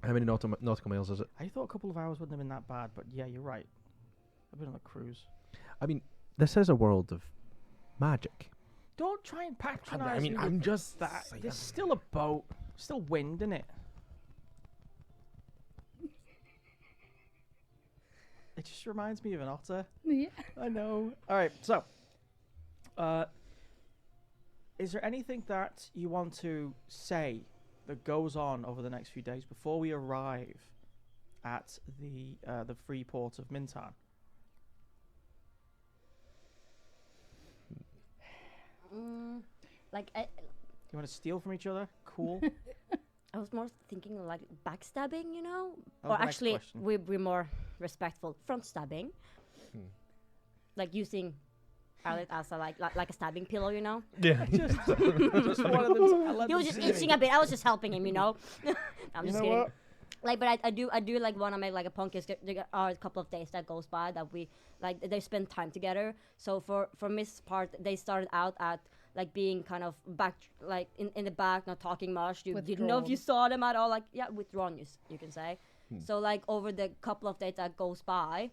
How many nautical miles is it? I thought a couple of hours wouldn't have been that bad, but yeah, you're right. I've been on a cruise. I mean, this is a world of magic. Don't try and patronize me I'm with just that. saying. There's still a boat, still wind in it. It just reminds me of an otter. Yeah. I know. All right, so, is there anything that you want to say that goes on over the next few days before we arrive at the free port of Mintharn? Like You want to steal from each other? Cool. I was more thinking like backstabbing, you know? That Or was the next actually, question. we're more respectful. Front stabbing. Like using Arlet as a like a stabbing pillow, you know? Yeah. just one of them. I let He was them just see itching me. a bit. I was just helping him, you know? I'm You just know kidding. what? Like, but I do like want to make like a point. 'Cause there are a couple of days that goes by that we like they spend time together. So for Miss part, they started out at like being kind of back, like in the back, not talking much. You didn't know if you saw them at all. Like withdrawn, you can say. So like over the couple of days that goes by,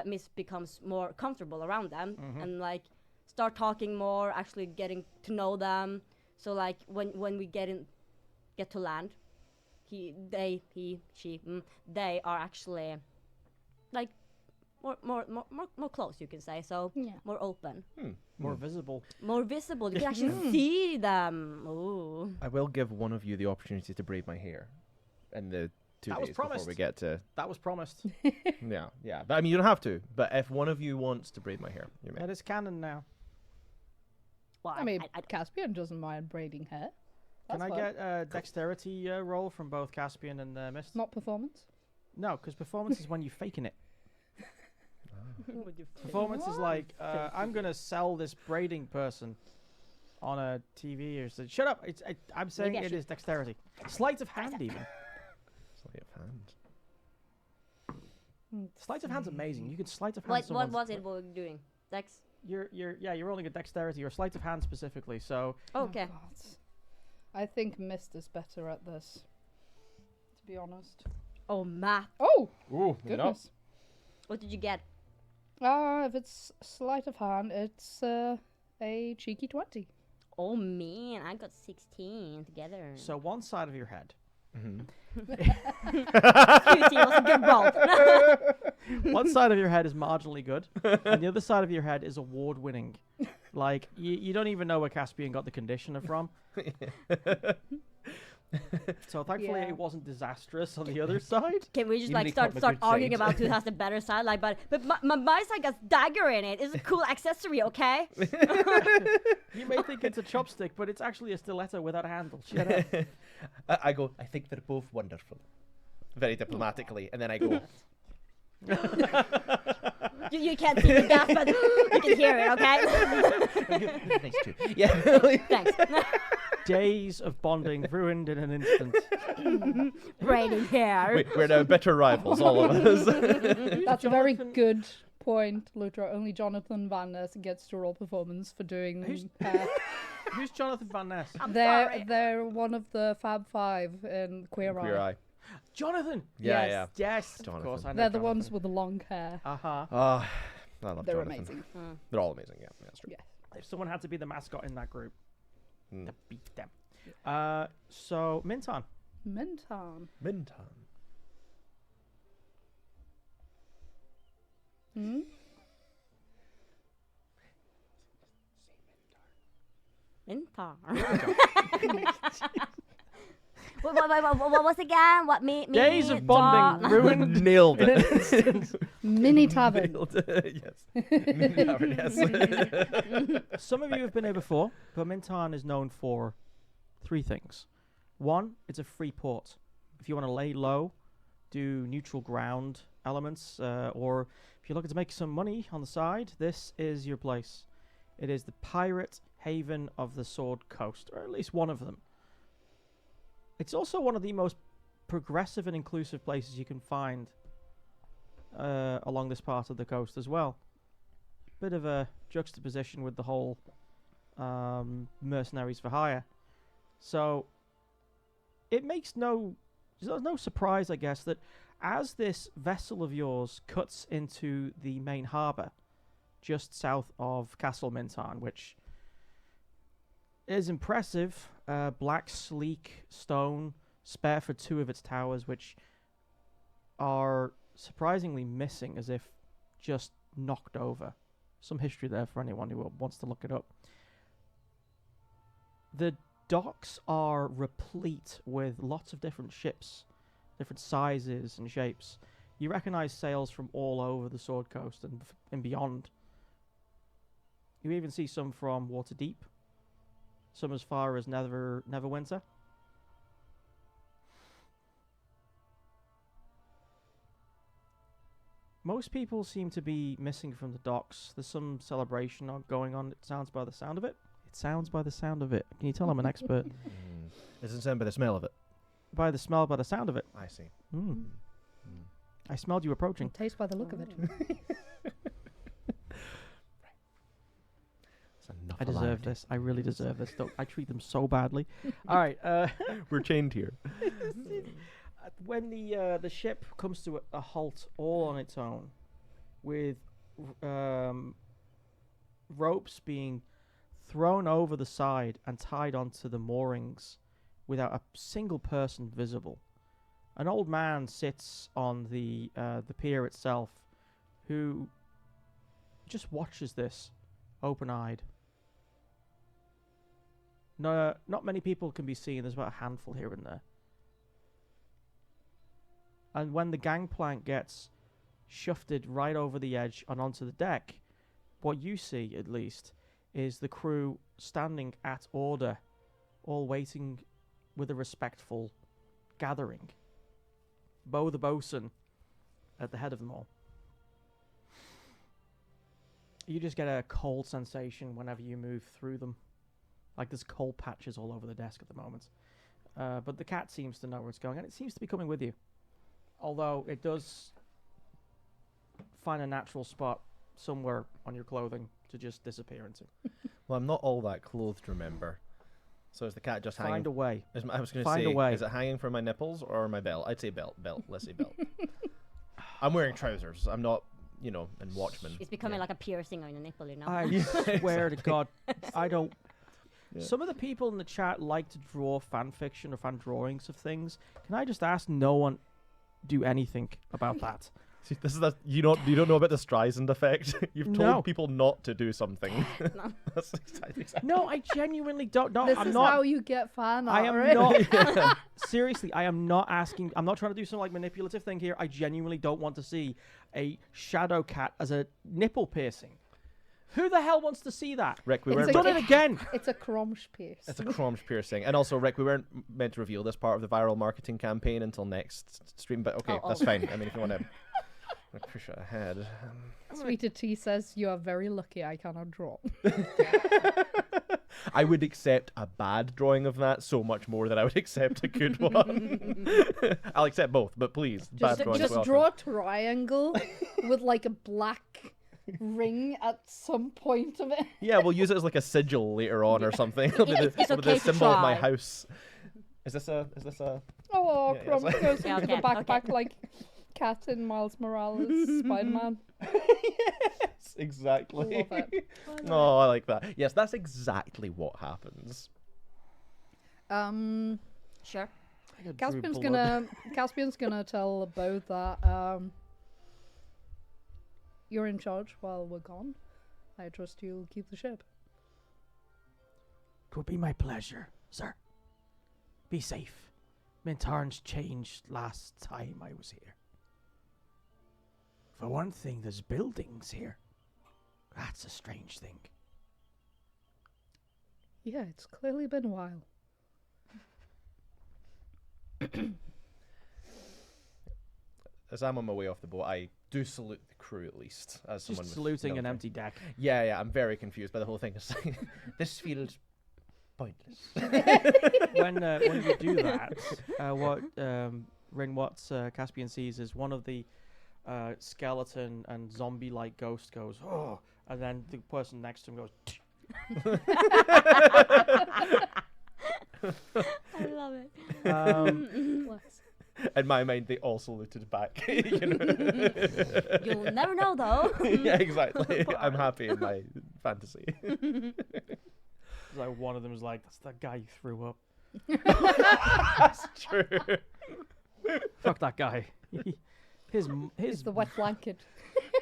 Miss becomes more comfortable around them and like start talking more, actually getting to know them. So like when we get to land. They are actually like more close, you can say. So Yeah. more open, More visible. more visible. You can actually see them. Ooh. I will give one of you the opportunity to braid my hair in the 2 That was days before promised. we get to. That was promised. Yeah. But I mean, you don't have to. But if one of you wants to braid my hair, you may. That is canon now. Well, I mean, Caspian doesn't mind braiding hair. Can That's I fine. get a dexterity roll from both Caspian and Mist? Not performance? No, because performance is when you're faking it. Performance is like, I'm going to sell this braiding person on a TV or so. Shut up. I'm saying Maybe I it should- is dexterity. Sleight of hand, even. Sleight of hand. Sleight of hand's amazing. You can sleight of hand what someone's- was it we were doing? Dex. You're rolling a dexterity or sleight of hand specifically. So Okay. Oh, God. I think Mist is better at this, to be honest. Oh, math. Oh, Ooh, goodness. What did you get? If it's sleight of hand, it's a cheeky 20. Oh man, I got 16 together. so one side of your head. Cutie was a good roll. One side of your head is marginally good, and the other side of your head is award-winning. Like you don't even know where Caspian got the conditioner from. So thankfully Yeah. it wasn't disastrous on the other side. Can we just You like need to come start a good arguing side. about who has the better side? Like, but my side got dagger in it. It's a cool accessory, okay? You may think it's a chopstick, but it's actually a stiletto without a handle. Shut up. I go, I think they're both wonderful. Very diplomatically. And then I go, You can't see the gas, but you can hear it, okay? thanks too. Yeah. Thanks. Days of bonding ruined in an instant. Braiding hair. We're now bitter rivals, all of us. That's a very Jonathan- good point, Lutra. Only Jonathan Van Ness gets to roll performance for doing Who's- hair. Who's Jonathan Van Ness? I'm they're sorry. they're one of the Fab Five in Queer Queer Eye. Eye. Jonathan. Yeah, Yes. yeah. Yes, of Jonathan. course. I know They're the Jonathan. ones with the long hair. Uh-huh. Ah, I love They're Jonathan. amazing. They're all amazing, yeah. That's true. Yes. If someone had to be the mascot in that group, Mm. to beat them. So Mintharn. Mintharn. Mintharn. Hmm? Mintharn. What was again? What me? Days of bonding ruined. Nailed it. Mini Tavern. Nailed it. Yes. Mintharn, yes. Some of you have been here before, but Mintharn is known for three things. One, it's a free port. If you want to lay low, do neutral ground elements, or if you're looking to make some money on the side, this is your place. It is the pirate haven of the Sword Coast, or at least one of them. It's also one of the most progressive and inclusive places you can find along this part of the coast as well. Bit of a juxtaposition with the whole mercenaries for hire. So it makes there's no surprise, I guess, that as this vessel of yours cuts into the main harbour, just south of Castle Mintharn, which is impressive, black, sleek stone, spare for two of its towers, which are surprisingly missing, as if just knocked over. Some history there for anyone who wants to look it up. The docks are replete with lots of different ships, different sizes and shapes. You recognize sails from all over the Sword Coast and beyond. You even see some from Waterdeep, some as far as Neverwinter. Most people seem to be missing from the docks. There's some celebration going on. It sounds by the sound of it. It sounds by the sound of it. Can you tell I'm an expert? Doesn't sound by the smell of it. By the smell, by the sound of it. I see. Mm. I smelled you approaching. Taste by the look of it. I deserve this. I really deserve this. I treat them so badly. All right. We're chained here. When the ship comes to a halt all on its own, with ropes being thrown over the side and tied onto the moorings without a single person visible, an old man sits on the pier itself, who just watches this, open-eyed. No, not many people can be seen. There's about a handful here and there. And when the gangplank gets shifted right over the edge and onto the deck, what you see, at least, is the crew standing at order, all waiting with a respectful gathering. Bo the bosun at the head of them all. You just get a cold sensation whenever you move through them. Like there's cold patches all over the desk at the moment. But the cat seems to know where it's going, and it seems to be coming with you. Although it does find a natural spot somewhere on your clothing to just disappear into. Well, I'm not all that clothed, remember. So is the cat just hanging? Find a way. I was going to Find say, a way. is it hanging from my nipples or my belt? I'd say belt. Belt. Let's say belt. I'm wearing trousers. I'm not, in Watchmen. It's becoming Yeah. like a piercing on your nipple, you know? I swear to God, I don't. Yeah. Some of the people in the chat like to draw fan fiction or fan drawings of things. Can I just ask no one do anything about that? See, this is you don't know about the Streisand effect. You've told No. people not to do something. No. That's exactly. No, I genuinely don't. No, This I'm is not. how you get fan art, I am right? not. Seriously, I am not asking. I'm not trying to do some like manipulative thing here. I genuinely don't want to see a shadow cat as a nipple piercing. Who the hell wants to see that? Rick, we It's weren't. a Done it again. It's a cromch pierce. It's a cromch piercing, and also, Rick, we weren't meant to reveal this part of the viral marketing campaign until next stream. But okay, Oh, that's oh. fine. I mean, if you want to push it ahead. Sweeter T says, "You are very lucky I cannot draw." I would accept a bad drawing of that so much more than I would accept a good one. I'll accept both, but please, bad drawings. Just welcome. draw a triangle with like a black ring at some point of it. Yeah, we'll use it as like a sigil later on or something. It'll be It's the okay to symbol of my try. house. Is this a? Oh, Yeah, yeah, cromch it's like- goes Yeah, into the okay, backpack okay. like Cat in Miles Morales Spider-Man. Yes, exactly. Love it. Oh, I like that. Yes, that's exactly what happens. Sure. Caspian's gonna tell about that. You're in charge while we're gone. I trust you'll keep the ship. It would be my pleasure, sir. Be safe. Mintharn's changed last time I was here. For one thing, there's buildings here. That's a strange thing. Yeah, it's clearly been a while. As I'm on my way off the boat, I do salute the crew at least. As someone Just with saluting an military. empty deck. Yeah, I'm very confused by the whole thing. It's like, this feels pointless. When you do that, what Caspian sees is one of the skeleton and zombie-like ghosts goes, oh, and then the person next to him goes, I love it. Bless. In my mind, they all saluted back. You know? You'll never know, though. Yeah, exactly. I'm happy in my fantasy. like one of them is like, that's that guy you threw up. That's true. Fuck that guy. His It's the wet blanket.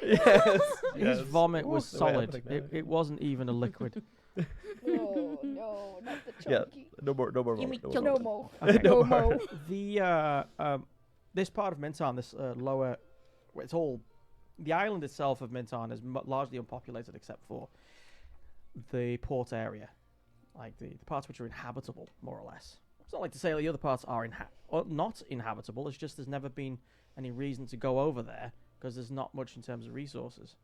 Yes. his vomit was What's the way I'm solid. putting that? It wasn't even a liquid. No, not the Yeah. chunky. No more. Give me No chunky. more. No more. Okay. No more. The this part of Mintharn, this lower, it's all the island itself of Mintharn is largely unpopulated except for the port area, like the parts which are inhabitable, more or less. It's not like to say the other parts are not inhabitable. It's just there's never been any reason to go over there because there's not much in terms of resources.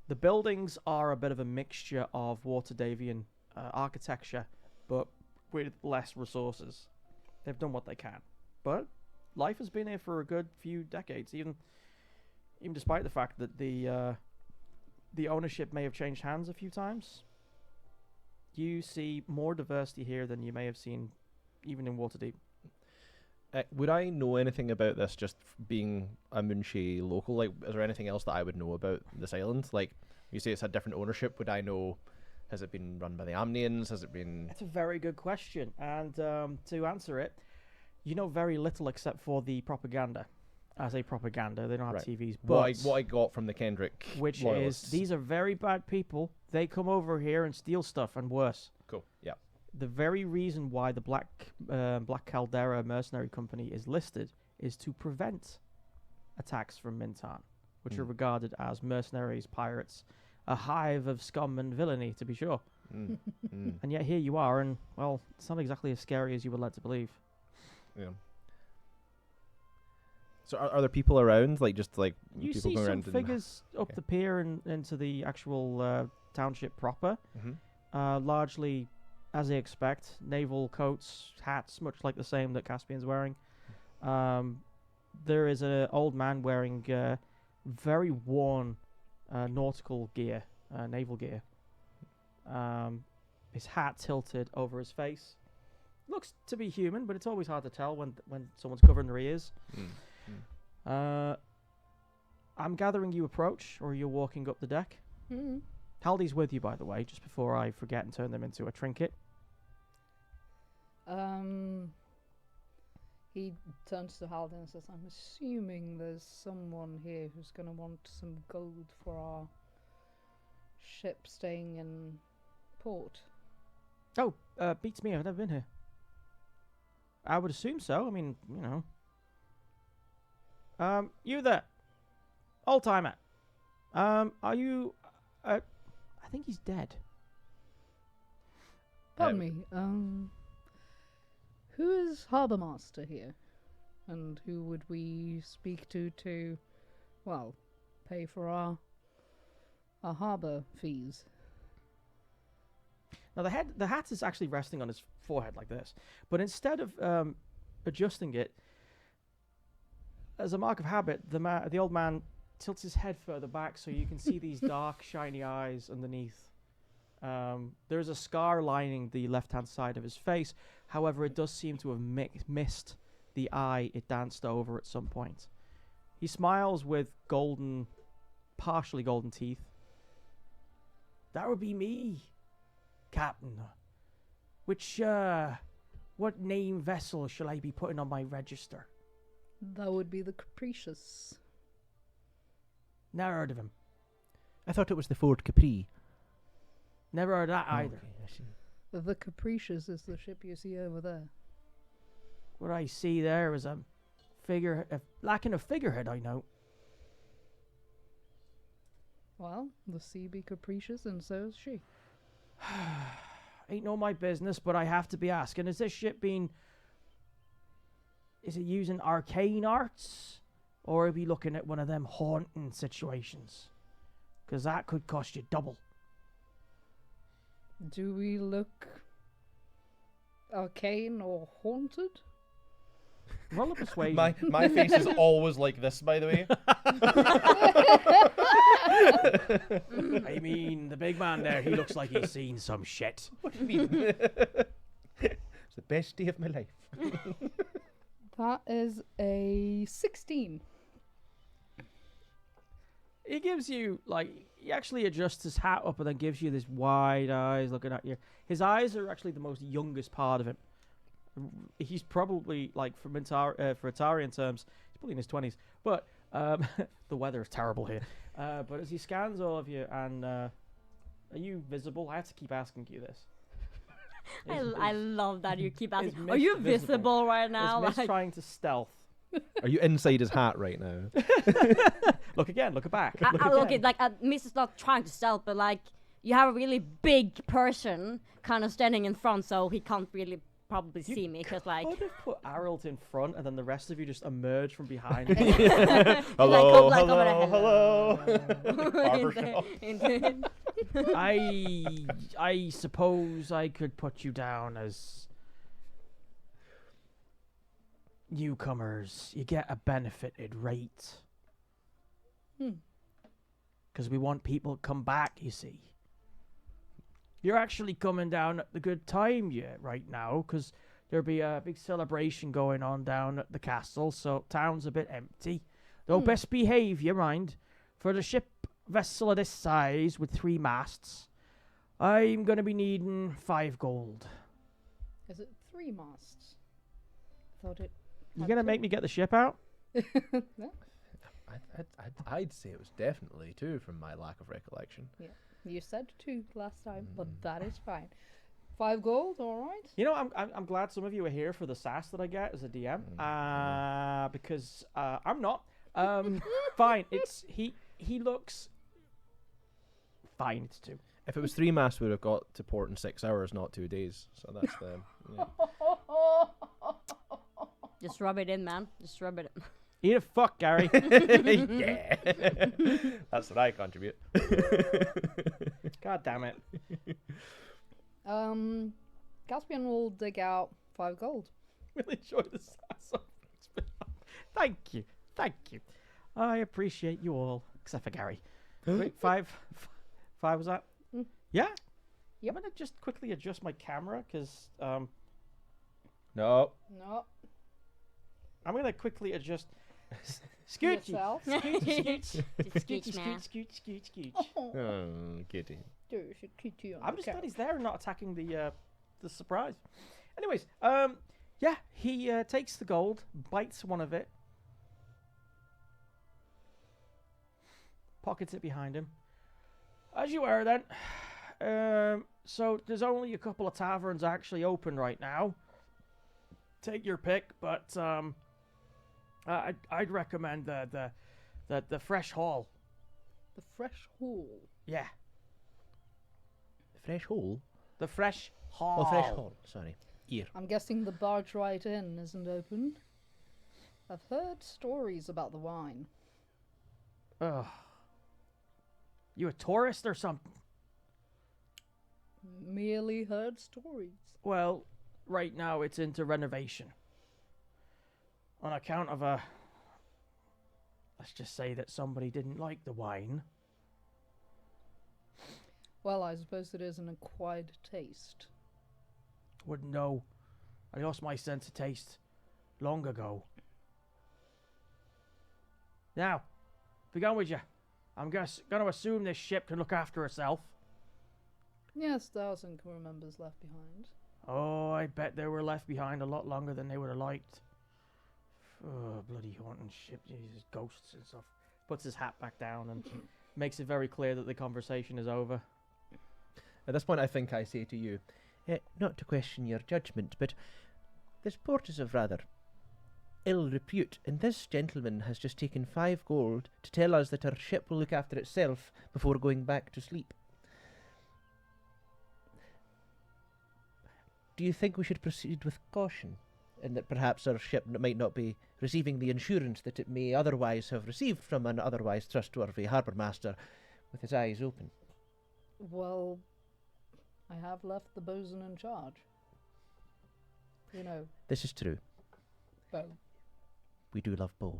The buildings are a bit of a mixture of Waterdavian architecture, but with less resources. They've done what they can, but life has been here for a good few decades, even despite the fact that the ownership may have changed hands a few times. You see more diversity here than you may have seen even in Waterdeep. Would I know anything about this just being a Munshi local? Like, is there anything else that I would know about this island? Like, you say it's had different ownership. Would I know? Has it been run by the Amnians? Has it been? That's a very good question, and to answer it, you know very little except for the propaganda. As a propaganda, they don't have Right. TVs, but What I got from the Kendrick, which loyalists. is these are very bad people. They come over here and steal stuff, and worse. Cool. Yeah. The very reason why the Black Caldera Mercenary Company is listed is to prevent attacks from Mintharn, which are regarded as mercenaries, pirates, a hive of scum and villainy, to be sure. Mm. Mm. And yet here you are, and, well, it's not exactly as scary as you were led to believe. Yeah. So are there people around, like just like You people see going some around? figures up Okay. the pier and into the actual township proper, Mm-hmm. largely, as they expect, naval coats, hats, much like the same that Caspian's wearing. There is an old man wearing very worn nautical gear, naval gear. His hat tilted over his face. Looks to be human, but it's always hard to tell when someone's covering their ears. I'm gathering you approach, or you're walking up the deck. Mm. Haldy's with you, by the way, just before I forget and turn them into a trinket. He turns to Halden and says, I'm assuming there's someone here who's going to want some gold for our ship staying in port. Oh, beats me. I've never been here. I would assume so. I mean, you know. You there, old timer. Are you? I think he's dead. Pardon me, who is harbour master here? And who would we speak to, well, pay for our harbour fees? Now the hat is actually resting on his forehead like this, but instead of adjusting it as a mark of habit, the old man tilts his head further back so you can see these dark, shiny eyes underneath. There's a scar lining the left-hand side of his face. However, it does seem to have missed the eye it danced over at some point. He smiles with partially golden teeth. That would be me, Captain. What name vessel shall I be putting on my register? That would be the Capricious. Never heard of him. I thought it was the Ford Capri. Never heard of that Oh, either. okay, I see. The Capricious is the ship you see over there. What I see there is a lacking a figurehead, I know. Well, the sea be capricious and so is she. Ain't no my business, but I have to be asking, is this ship is it using arcane arts? Or are we looking at one of them haunting situations? Because that could cost you double. Do we look arcane or haunted? Roll a persuasion. My face is always like this, by the way. I mean, the big man there, he looks like he's seen some shit. What do you mean? It's the best day of my life. That is a 16. He gives you, he actually adjusts his hat up and then gives you this wide eyes looking at you. His eyes are actually the most youngest part of him. He's probably, for Atarian terms, he's probably in his 20s. But the weather is terrible here. But as he scans all of you, and are you visible? I have to keep asking you this. I love that you keep asking. is Are you Mist visible? visible right now? Is Mist trying to stealth? Are you inside his hat right now? Look again, look back. Look, Miss is not trying to stealth, but you have a really big person kind of standing in front, so he can't really probably see me because could have put Aralt in front, and then the rest of you just emerge from behind. Hello, Like, over hello, there, hello. Barbershop. I suppose I could put you down as newcomers. You get a benefited rate. Because we want people to come back, you see. You're actually coming down at the good time right now, because there'll be a big celebration going on down at the castle, so town's a bit empty. Though best behave, you mind. For the ship vessel of this size with 3 masts, I'm going to be needing 5 gold. Is it 3 masts? Thought it. You going to make me get the ship out? No? I'd say it was definitely 2 from my lack of recollection. Yeah. You said 2 last time, but that is fine. 5 gold, all right. You know, I'm glad some of you are here for the sass that I get as a DM, because I'm not. Fine. He looks fine. It's 2. If it was 3 masts, we would have got to port in 6 hours, not 2 days. So that's the. Yeah. Just rub it in, man. Just rub it in. Eat a fuck, Gary. Yeah. That's what I contribute. God damn it. Caspian will dig out 5 gold. Really enjoy the sass. Thank you. I appreciate you all, except for Gary. Wait, 5 was that? Yeah. Yep. I'm gonna just quickly adjust my camera because No. No. I'm gonna quickly adjust. Scooch, Yourself. scooch. Oh, kitty. There's a kitty on I'm the just couch. glad he's there and not attacking the surprise. Anyways, Yeah, he takes the gold, bites one of it, pockets it behind him. As you were then. So there's only a couple of taverns actually open right now. Take your pick, but I'd recommend the Fresh Hall. The Fresh Hall. Yeah, Fresh hole? the Fresh Hall. Oh, fresh hole. Sorry. Ear. I'm guessing the barge right in isn't open. I've heard stories about the wine. Ugh. You a tourist or something? Merely heard stories. Well, right now it's into renovation. On account of let's just say that somebody didn't like the wine. Well, I suppose it is an acquired taste. Wouldn't know. I lost my sense of taste long ago. Now, be gone with you. I'm gonna assume this ship can look after herself. Yes, there are some crew members left behind. Oh, I bet they were left behind a lot longer than they would have liked. Oh, bloody haunting ship, Jesus, ghosts and stuff. Puts his hat back down and makes it very clear that the conversation is over. At this point, I think I say to you, not to question your judgment, but this port is of rather ill repute, and this gentleman has just taken 5 gold to tell us that our ship will look after itself before going back to sleep. Do you think we should proceed with caution, and that perhaps our ship might not be receiving the insurance that it may otherwise have received from an otherwise trustworthy harbour master with his eyes open? Well, I have left the bosun in charge. You know, This is true. Bo. We do love Bo.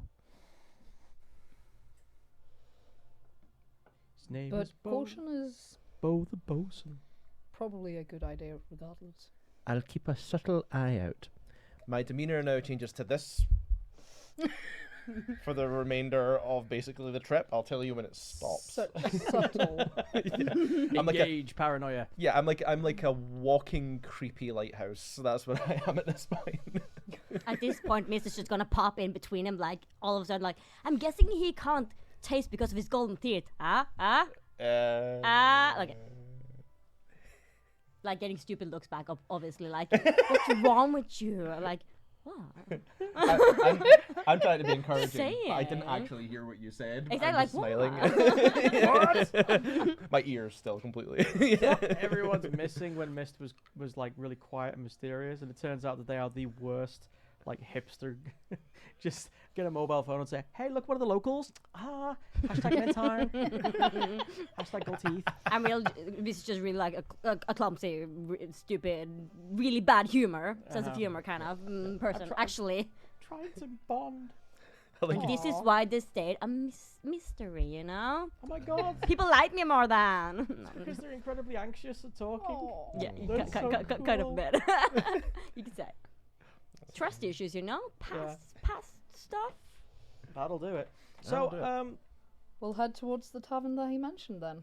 His name But is Bo. caution is Bo the bosun. probably a good idea regardless. I'll keep a subtle eye out. My demeanour now changes to this for the remainder of basically the trip. I'll tell you when it stops. Such subtle. I'm like a, Engage paranoia. yeah, I'm like a walking creepy lighthouse. So that's what I am at this point. At this point, Mist is just gonna pop in between him, like all of a sudden, like I'm guessing he can't taste because of his golden teeth. Okay. Like getting stupid looks back up, obviously. Like, what's wrong with you? Like, what? I'm trying to be encouraging. saying. But I didn't actually hear what you said. Exactly, I'm like, just smiling. What? My ears still completely. Everyone's missing when Mist was like really quiet and mysterious, and it turns out that they are the worst, like hipster. Just get a mobile phone and say, "Hey, look, one of the locals. Hashtag Mintharn. Hashtag gold teeth." I'm real. This is just really like a clumsy, stupid, really bad humor, sense of humor kind of person. Actually, Trying to bond. Like, this is why they stayed a mystery. You know, Oh my god. people like me more than. Because they're incredibly anxious and talking. Yeah, That's so kind of cool. bad. You could say. Trust issues, you know, past stuff. That'll do it. That'll So, do it. We'll head towards the tavern that he mentioned then.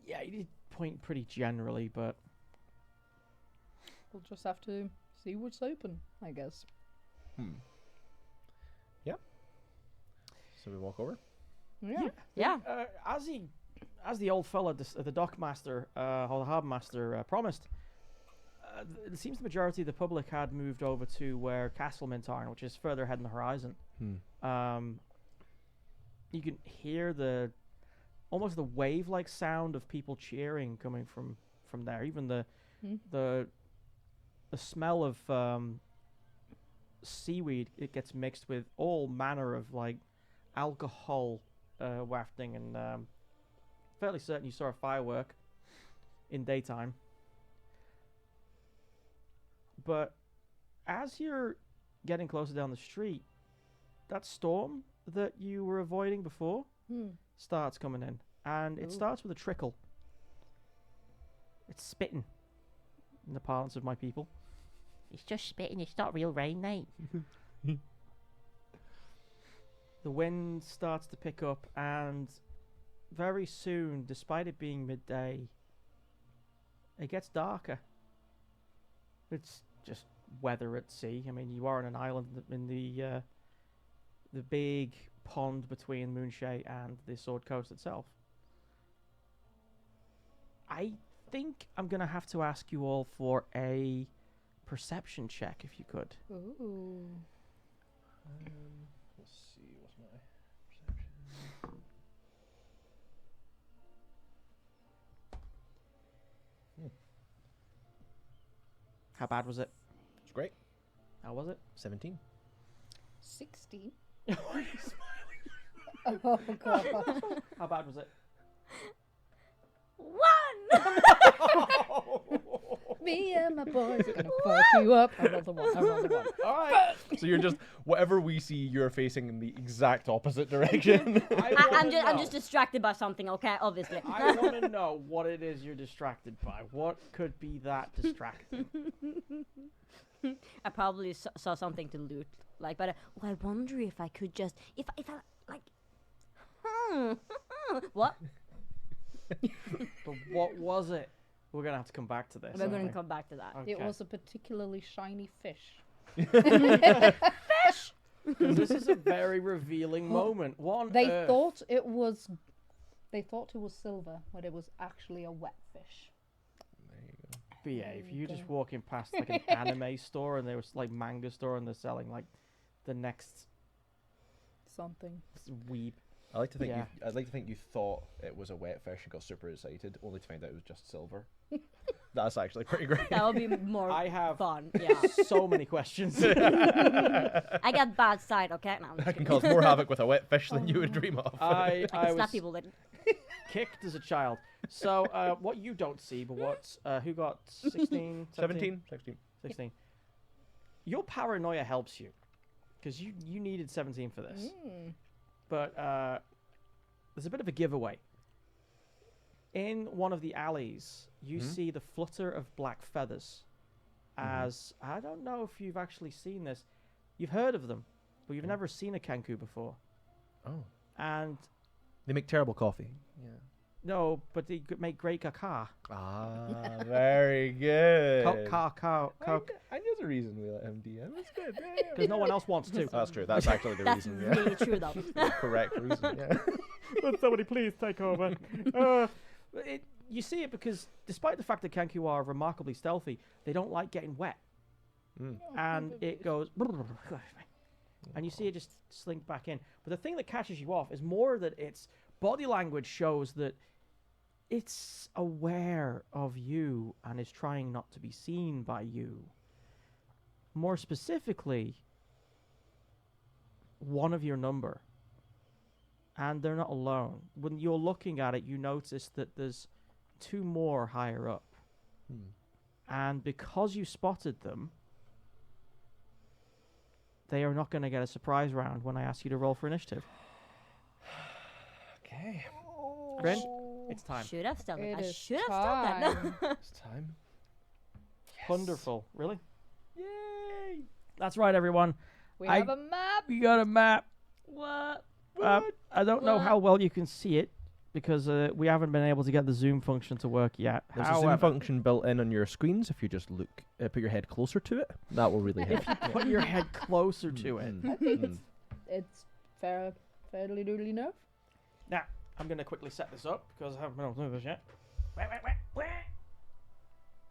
yeah, you did point pretty generally, but We'll just have to see what's open, I guess. Yeah. So we walk over. Yeah. as the old fella, the dockmaster, or the harbour master promised, it seems the majority of the public had moved over to where Castle Mintharn, which is further ahead in the horizon. You can hear almost the wave-like sound of people cheering coming from there. Even the smell of seaweed, it gets mixed with all manner of like alcohol wafting, and fairly certain you saw a firework in daytime. But as you're getting closer down the street, that storm that you were avoiding before starts coming in, and it Ooh. starts with a trickle. It's spitting, in the parlance of my people. It's just spitting, it's not real rain, mate. The wind starts to pick up, and very soon, despite it being midday, it gets darker. It's just weather at sea. I mean, you are on an island in the big pond between Moonshay and the Sword Coast itself. I think I'm gonna have to ask you all for a perception check, if you could. Ooh. Let's see. What's my perception? How bad was it? It's great. How was it? 17. 60. Oh god. How bad was it? 1. Me and my boys are gonna fuck you up. I rolled a 1. I rolled a 1. All right. So you're just whatever we see, you're facing in the exact opposite direction. I'm just distracted by something. Okay, obviously. I want to know what it is you're distracted by. What could be that distracting? I probably saw something to loot. Like, but I wonder if I could just if I like. What? But what was it? We're gonna have to come back to this. We're aren't going we? to come back to that. Okay. It was a particularly shiny fish. 'Cause this is a very revealing moment. What on They earth? thought it was silver, but it was actually a wet fish. Behave. You're just walking past like an anime store, and there was like manga store, and they're selling like the next Something. weeb. I like to think Yeah. I'd like to think you thought it was a wet fish and got super excited, only to find out it was just silver. That's actually pretty great. That would be more I have fun. Yeah. so many questions. I got bad side. Okay, no, I'm just I can kidding. cause more havoc with a wet fish than you would dream of. I I can slap was people. Then. kicked as a child. So what you don't see, but what who got 16, 17? 16. 16. Your paranoia helps you, because you needed 17 for this. But there's a bit of a giveaway. In one of the alleys, you see the flutter of black feathers. As I don't know if you've actually seen this. You've heard of them, but you've never seen a kanku before. Oh. And They make terrible coffee. Yeah. no, but they make great caca. Ah, very good. I knew the reason we let him DM. That's good. Because no one else wants to. That's true. That's actually the That's reason. Yeah. really true, though. The correct reason. Yeah. Would somebody please take over? You see it because despite the fact that kanku are remarkably stealthy, they don't like getting wet. And it goes... And you see it just slink back in. But the thing that catches you off is more that its body language shows that it's aware of you and is trying not to be seen by you. More specifically, one of your number. And they're not alone. When you're looking at it, you notice that there's 2 more higher up. And because you spotted them, they are not going to get a surprise round when I ask you to roll for initiative. Okay. Bryn, it's time. Should have done it. It I is should have done that. time. It's time. Wonderful. Really? Yay! That's right, everyone. We I- have a map. We got a map. What? I don't know What? how well you can see it because we haven't been able to get the zoom function to work yet. There's a zoom However, function built in on your screens. If you just look, put your head closer to it, that will really help. put your head closer to it. It's fairly doodly enough. Now, I'm going to quickly set this up because I haven't been able to do this yet.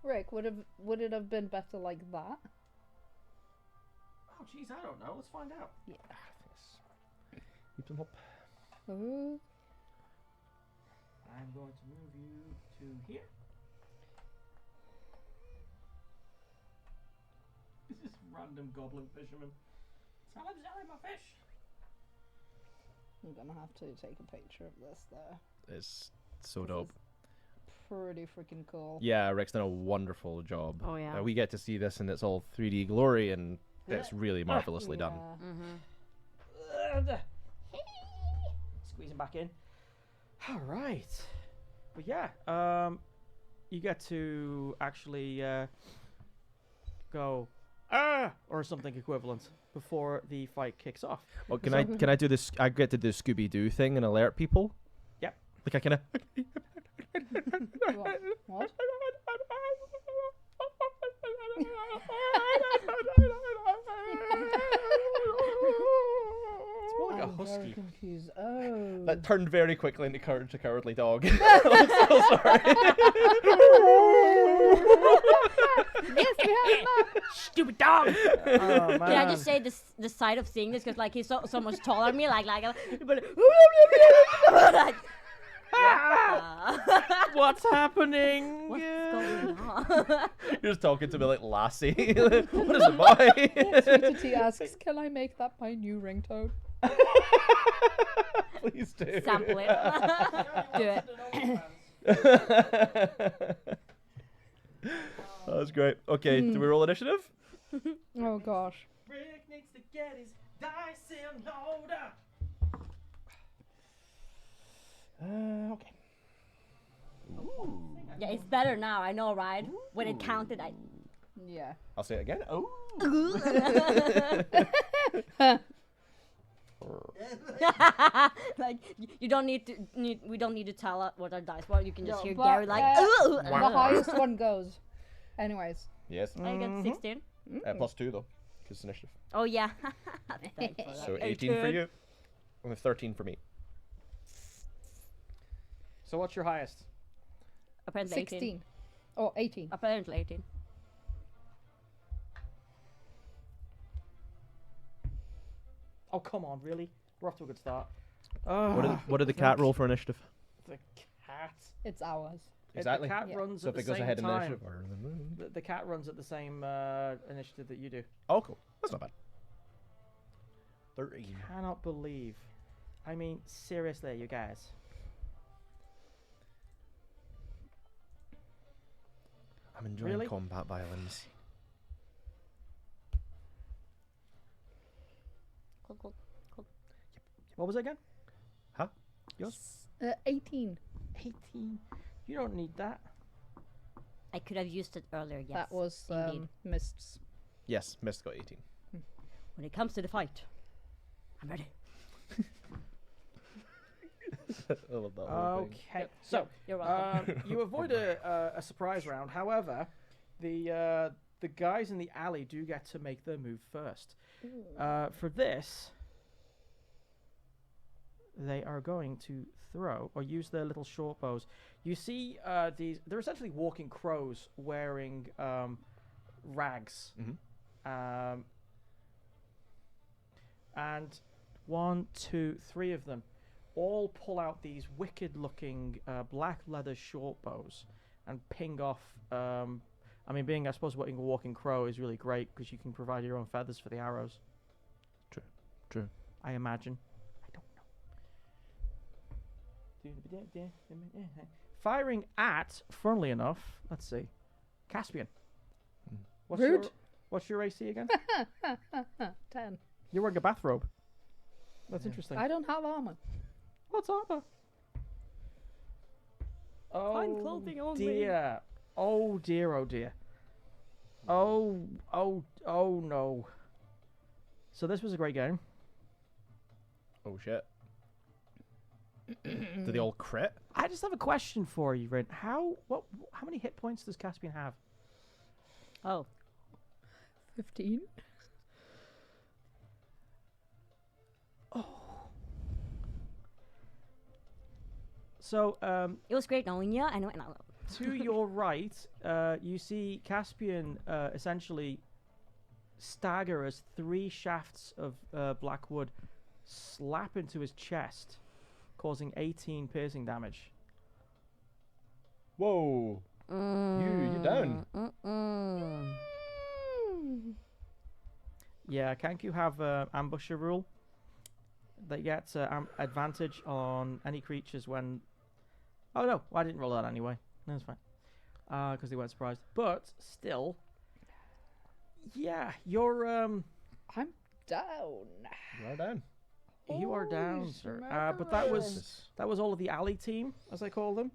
Rick, would it have been better like that? Oh, jeez, I don't know. Let's find out. Keep them up. Oh. I'm going to move you to here. This is random goblin fisherman. Sell my fish. I'm gonna have to take a picture of this there. It's so This dope. is pretty freaking cool. Yeah, Rick's done a wonderful job. Oh, yeah. We get to see this in its all 3D glory, and it's really marvelously done. Mm-hmm. Squeeze him back in. All right. But yeah, you get to actually go or something equivalent before the fight kicks off. Well, can I do this? I get to do Scooby Doo thing and alert people. Yep. Like I kind of. What? That turned very quickly into Courage the Cowardly Dog. I'm so sorry. Yes, we have that. Stupid dog! Oh, man. Can I just say the sight of seeing this because like he's so much taller than me, like but like, What's happening? what's going on? You're just talking to me like Lassie. What is it, boy? Sweetie T asks, "Can I make that my new ringtone?" Please do. Sample it. Do it. That was great. Okay, do we roll initiative? Oh gosh. Rick needs to get his dice in order. Okay. Yeah, it's better now. I know, right? When it counted, I. Yeah. I'll say it again. Oh. Like you don't need to. We don't need to tell what our dice were. You can just No, hear but, Gary like. the highest one goes. Anyways. Yes. I get 16. +2 though, because initiative. Oh yeah. Thanks for that. So 18 for you, and 13 for me. So what's your highest? Apparently 18. 16. Oh, 18. Apparently 18. Oh, come on, really? We're off to a good start. What did the cat roll for initiative? The cat. It's ours. Exactly. The cat Yeah. runs So at if the it goes same ahead in time. initiative, or The cat runs at the same initiative that you do. oh, cool. That's not bad. 13. Cannot believe. I mean, seriously, you guys. I'm enjoying Really? combat violence. Cool. What was it again? Huh? Yours? 18. 18. You don't need that. I could have used it earlier. Yes. That was indeed. Mist's. Yes, Mist got 18. When it comes to the fight, I'm ready. I love that whole thing. Okay. So, You're welcome. you avoid a surprise round. However, the guys in the alley do get to make their move first. For this, they are going to throw or use their little short bows. You see these, they're essentially walking crows wearing rags. And 1, 2, 3 of them all pull out these wicked looking black leather short bows and ping off. I mean, being, I suppose, a walking crow is really great because you can provide your own feathers for the arrows. True. I imagine. I don't know. Firing at, funnily enough, let's see, Caspian. Rude. What's your AC again? 10. You're wearing a bathrobe. That's interesting. I don't have armor. What's armor? Oh, Fine clothing only. dear. Oh dear, oh dear. Oh no. So this was a great game. Oh shit. Did they all crit? I just have a question for you, Rin. How many hit points does Caspian have? Oh, 15. So, it was great knowing you. I know. to your right, you see Caspian essentially stagger as 3 shafts of black wood slap into his chest, causing 18 piercing damage. Whoa. You down. Yeah, can't you have ambusher rule that gets advantage on any creatures when... Oh no, I didn't roll that anyway. No, it's fine. Because they weren't surprised. But still, yeah, you're I'm down. You are down. you are down, Holy sir. But that was all of the alley team, as I call them.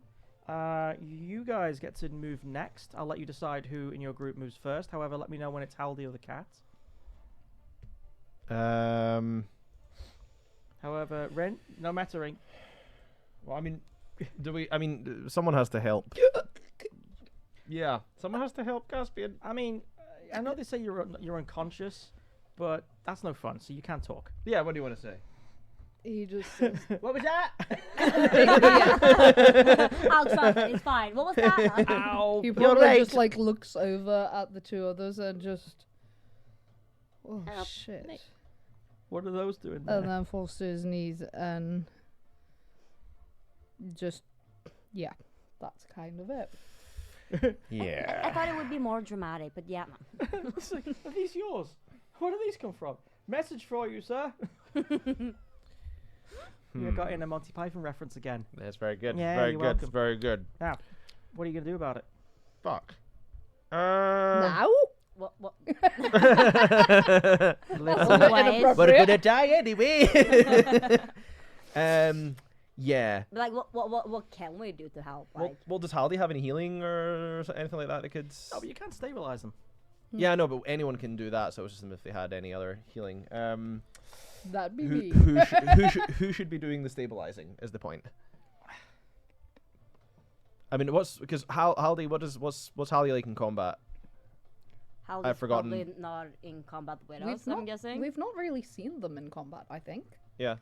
You guys get to move next. I'll let you decide who in your group moves first. However, let me know when it's Haldy or the cat. However, Ren, no mattering. Well, I mean, someone has to help. Yeah, someone has to help Caspian. I mean, I know they say you're unconscious, but that's no fun, so you can't talk. Yeah, what do you want to say? He just says, What was that? I'll trust it. It's fine. What was that? Ow! he You're probably right. just like looks over at the two others and just, oh Uh, shit, What are those doing and there? then falls to his knees and just, yeah, that's kind of it. I Yeah. thought it would be more dramatic, but yeah. It's like, are these yours? Where do these come from? Message for you, sir. You got in a Monty Python reference again. That's very good. Yeah, very you're good. welcome. Very good. Now, what are you gonna do about it? Fuck. Now? What? That's Oh, a bit why is- We're inappropriate. gonna die anyway. Yeah. Like, what can we do to help? Like, Well, does Haldy have any healing or anything like that that could? Oh, but you can't stabilize them. Yeah, no, but anyone can do that. So it was just if they had any other healing. That'd be Who me. who should be doing the stabilizing? Is the point. I mean, because Haldy? What's Haldy like in combat? how I've is forgotten. probably not in combat with us, I'm guessing. We've not really seen them in combat, I think. Yeah.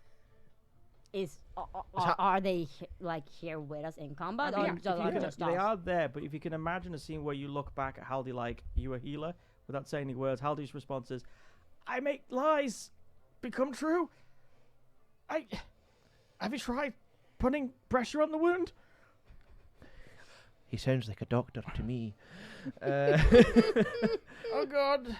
Are they like here with us in combat, I or mean, just, if you like, can- just they us? are there, but if you can imagine a scene where you look back at Haldy like you a healer without saying any words, Haldy's response is, "I make lies become true. Have you tried putting pressure on the wound?" He sounds like a doctor to me. Oh God!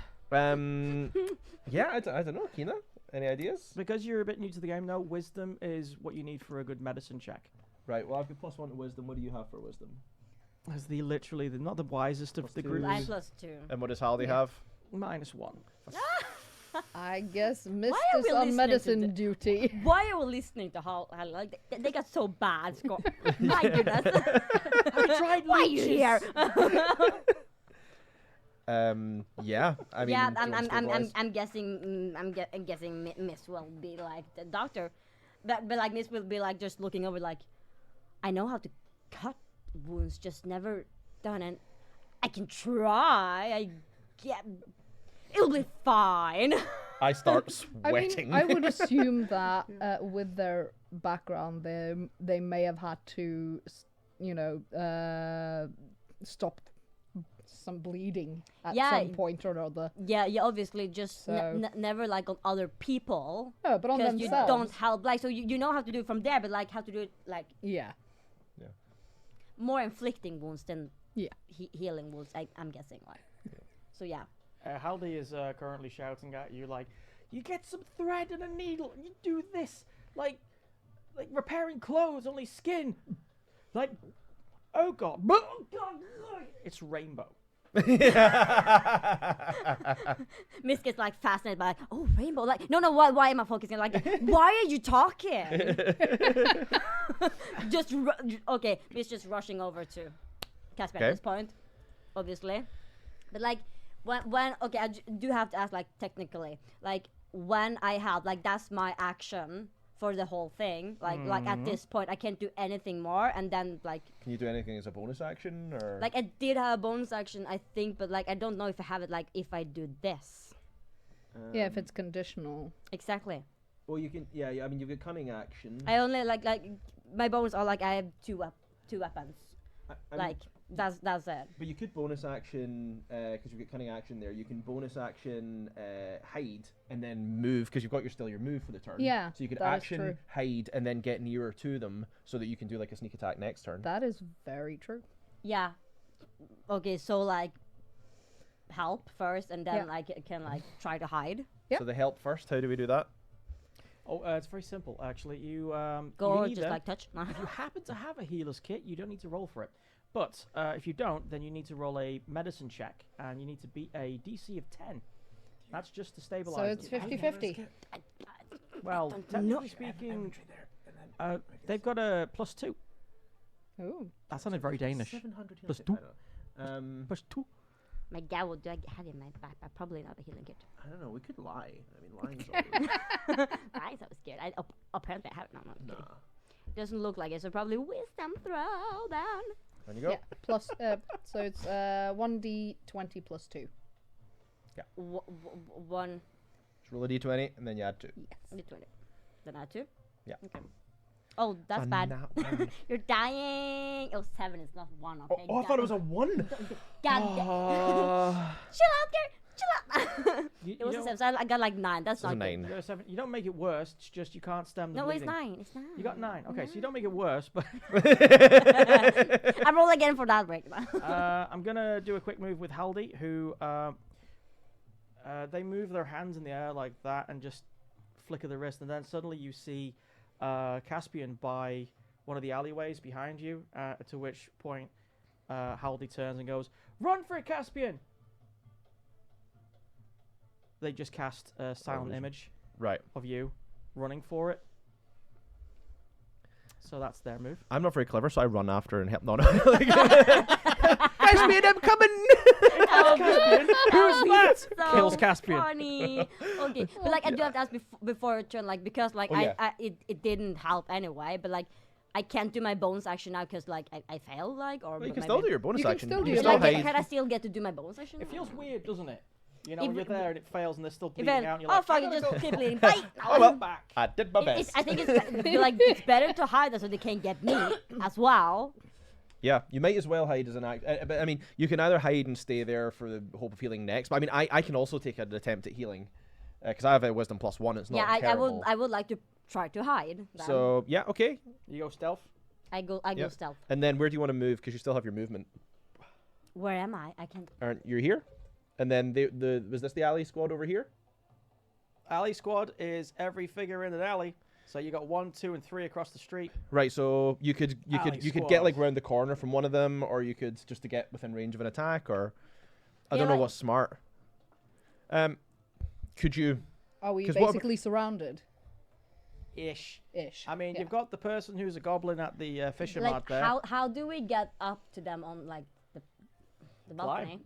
Yeah, I don't know, Kina. Any ideas? Because you're a bit new to the game, though, wisdom is what you need for a good medicine check. Right. Well, I've got +1 to wisdom. What do you have for wisdom? As the not the wisest of Plus the two. group. I +2. And what does Haldy Yeah. have? -1. I guess are Mistress we on listening to medicine duty. Why are we listening to how like they got so bad score? My goodness. Have you tried Why are you here? Yeah. I mean, yeah, do you want to stabilize? I'm guessing I'm guessing Miss will be like the doctor, but like Miss will be like just looking over like, I know how to cut wounds, just never done it. I can try. I get. It'll be fine. I start I sweating. mean, I would assume that with their background, they may have had to, stop some bleeding at Yeah. some point or another. Yeah, you obviously just So- never like on other people No, but on because you themselves. don't help. Like, so you know how to do it from there, but like how to do it like Yeah. more inflicting wounds than Yeah. healing wounds. I'm guessing like. So yeah. Haldy is currently shouting at you like, "You get some thread and a needle, and you do this, like repairing clothes, only skin, like, oh God, oh God, it's rainbow." Miss gets like fascinated by like, oh, rainbow. Like, no, why am I focusing? Like, why are you talking? Okay, Miss just rushing over to Casper Okay. at this point, obviously. But like, when okay, I do have to ask like technically, like when I have like that's my action for the whole thing. Like at this point, I can't do anything more, and then like. Can you do anything as a bonus action, or? Like I did have a bonus action, I think, but like I don't know if I have it. Like if I do this, Yeah, if it's conditional. exactly. Well, you can. Yeah. I mean, you've got cunning action. I only like my bonus are like I have two weapons. I Like that's it. But you could bonus action because you've got cunning action there. You can bonus action hide and then move because you've got still your move for the turn. Yeah, So you could that is action true. hide and then get nearer to them so that you can do like a sneak attack next turn. That is very true. Yeah. Okay, so like help first, and then Yeah. like I can like try to hide. Yep. So the help first. How do we do that? Oh, it's very simple actually. You Go you or either, just like touch. if you happen to have a healer's kit, you don't need to roll for it. But if you don't, then you need to roll a medicine check, and you need to beat a DC of 10. That's just to So stabilize. it's them. 50-50. Well, don't technically speaking, they've got a +2. Ooh. That sounded very Danish. 700 Plus hit two. points. +2. My dad will do. I have it in my backpack. Probably not a healing kit. I don't know. We could lie. I mean, lying's always. I'm so scared. Apparently I have it. No, I'm kidding. Nah. Doesn't look like it. So probably wisdom throw then. There you go. Yeah. Plus. So it's 1d20 plus 2. One. Just roll a d20 and then you add 2. Yes. D20. Then add 2. Oh, that's A bad. nat one. You're dying. Oh, 7 is not 1. Okay. Oh, I thought it was a 1. God damn. Oh. Chill out, Gary. Chill out. You It was a don't- 7, so I got like 9. That's It's a not good. 9. you got a 7. You don't make it worse. It's just you can't stem the No, it's bleeding. 9. It's 9. You got 9. Okay, so you don't make it worse, but I'm rolling again for that break. I'm gonna do a quick move with Haldy, who they move their hands in the air like that and just flicker the wrist, and then suddenly you see Caspian by one of the alleyways behind you. To which point Haldy turns and goes, "Run for it, Caspian!" They just cast a silent image Right. of you running for it. So that's their move. I'm not very clever, so I run after and help. No, no. Caspian, I'm coming! Who's that? So Kills Caspian. Funny. Okay, but like I do have to ask before a turn, like because like Oh, yeah. it didn't help anyway, but like I can't do my bonus action now because like I failed like or Well, you but can still maybe- do your bonus You can action. still do you your can still bonus hide. Can I still get to do my bonus action? It feels weird, doesn't it? You know, It when you're w- there and it fails and they're still If bleeding it- out, and you're oh like, fuck, "I you gotta just go." keep bleeding. Bite. Oh, well. Back. I did my best. I think it's better to hide that so they can't get me as well. Yeah, you might as well hide as an act. But I mean, you can either hide and stay there for the hope of healing next. But I mean, I can also take an attempt at healing because I have a wisdom +1. It's not Yeah, I terrible. would like to try to hide. Then. So yeah, okay. You go stealth. I go Yeah. stealth. And then where do you want to move? Because you still have your movement. Where am I? I can't. Aren't you're here? And then the was this the alley squad over here? Alley squad is every figure in an alley. So you got 1, 2, and 3 across the street. Right. So you could Alley get squad. like round the corner from one of them, or you could just to get within range of an attack, or I Yeah, don't know like- what's smart. Could you? Are we 'Cause what ab- basically surrounded? Ish. Ish. I mean, yeah. you've got the person who's a goblin at the fisher mart Like there. how do we get up to them on like the balcony?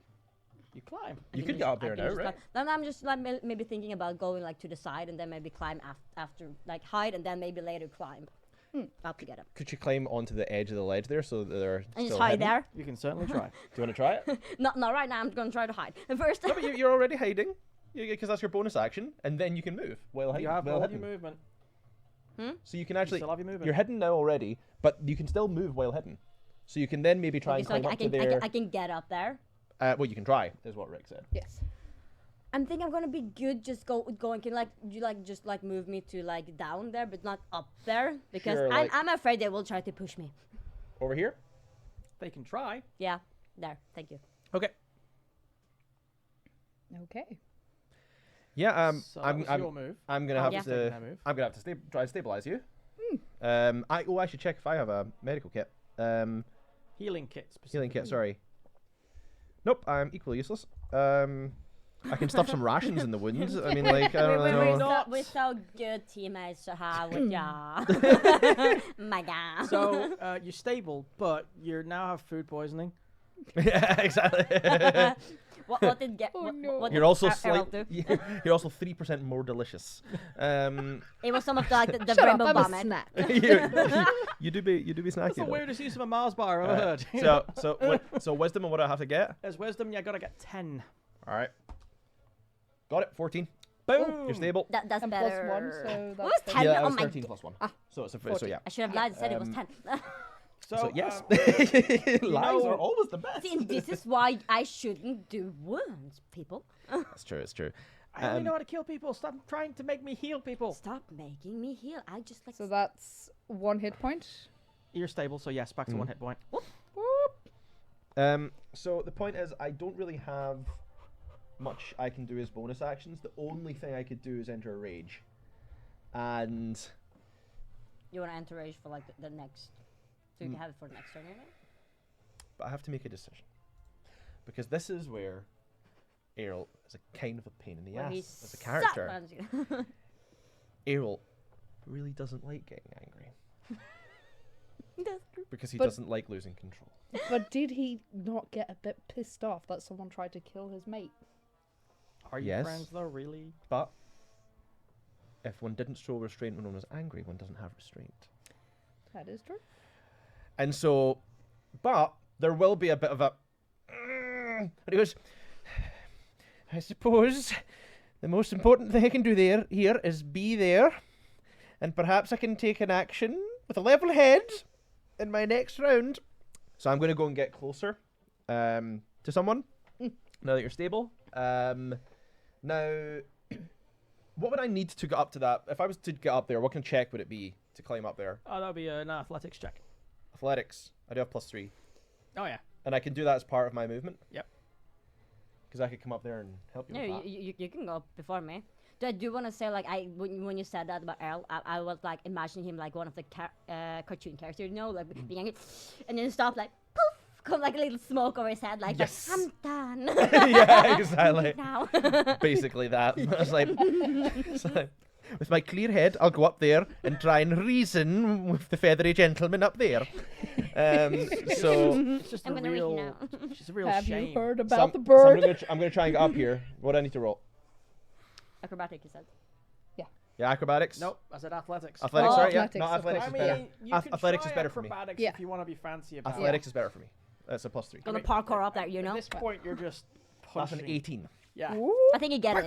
You climb. I You can could get just- up there I can now, just right? climb. Then I'm just like maybe thinking about going like to the side and then maybe climb after like hide and then maybe later climb up to get up Could you climb onto the edge of the ledge there so that they're and still just hide hidden? there. You can certainly try. Do you want to try it? Not right now. I'm gonna try to hide first. No, but you're already hiding. Because that's your bonus action, and then you can move while hiding. You have while all hidden. your movement. So you can You actually. still have your movement. You're hidden now already, but you can still move while hidden. So you can then maybe try Okay, and so climb I up can, to I their. can I can get up there. Well, you can try, is what Rick said. Yes. I'm thinking I'm gonna be good. Just going. Can you just move me to like down there, but not up there because Sure, like- I'm afraid they will try to push me. Over here. They can try. Yeah, there. Thank you. Okay. Okay. Yeah. So that was your move. I'm gonna Oh, have yeah. to. Taking that move. I'm gonna have to try to stabilize you. I should check if I have a medical kit. Healing kit. Healing kit. specifically. Sorry. Nope. I'm equally useless. I can stuff some rations in the wounds. I mean, like I don't really We're know. so good teammates to have with ya. My God. So you're stable, but you now have food poisoning. Yeah, exactly. what did get? Oh, what, no. what You're did also Errol do? you're also 3% more delicious. It was some of the, like the Shut up, rainbow I'm a vomit. snack. you do be That's snacky. the though. weirdest use of a Mars bar I've ever heard. So wisdom and what do I have to get? There's wisdom. You gotta get 10. All right. Got it. 14. Boom. You're stable. That's And better. +1, so What was that's 10? Yeah, that Oh was my 13 God. plus 1. Ah, So it's a so 14. yeah. I should have lied and said it was 10. So yes, you lies know- are always the best. See, this is why I shouldn't do wounds, people. That's true. It's true. I only know how to kill people. Stop trying to make me heal people. Stop making me heal. I just like. So that's 1 hit point. You're stable, so yes, back to 1 hit point. So the point is, I don't really have much I can do as bonus actions. The only thing I could do is enter a rage, and You want to enter rage for like the next. So you can have it for the next turn, right? but I have to make a decision because this is where Errol is a kind of a pain in the Where he ass as a character. sucks. Errol really doesn't like getting angry That's true. because he But- doesn't like losing control. But did he not get a bit pissed off that someone tried to kill his mate? Are you Yes. friends though, really? But if one didn't show restraint when one was angry, one doesn't have restraint. That is true. And so, but there will be a bit of a. And he goes, I suppose the most important thing I can do here is be there and perhaps I can take an action with a level head in my next round. So I'm going to go and get closer to someone now that you're stable. Now, what would I need to get up to that? If I was to get up there, what kind of check would it be to climb up there? Oh, that would be an athletics check. Athletics. I do have +3. Oh, yeah. And I can do that as part of my movement? Yep. Because I could come up there and help you No, with that. you can go before me. I do want to say, like, when you said that about Earl, I was like imagining him like one of the cartoon characters, you know, like being angry, and then stop, like poof, come like a little smoke over his head, like, Yes. I'm done. Yeah, exactly. Now. Basically that. I was like, with my clear head, I'll go up there and try and reason with the feathery gentleman up there. So It's just I'm a gonna read real, now. it's just a real Have shame. you heard so about the I'm bird? gonna try and get up here. What do I need to roll? Acrobatic, you said. Yeah, acrobatics. Nope, I said athletics. Athletics. Oh, Sorry, athletics, yeah. No, of athletics I is mean, better. you can Athletics try is better for me. acrobatics Yeah. if you want to be fancy about it. Athletics is better for me. That's a +3. Gonna mean, parkour up there, you At know. this point, you're just That's punching. an 18. Yeah. I think you get it.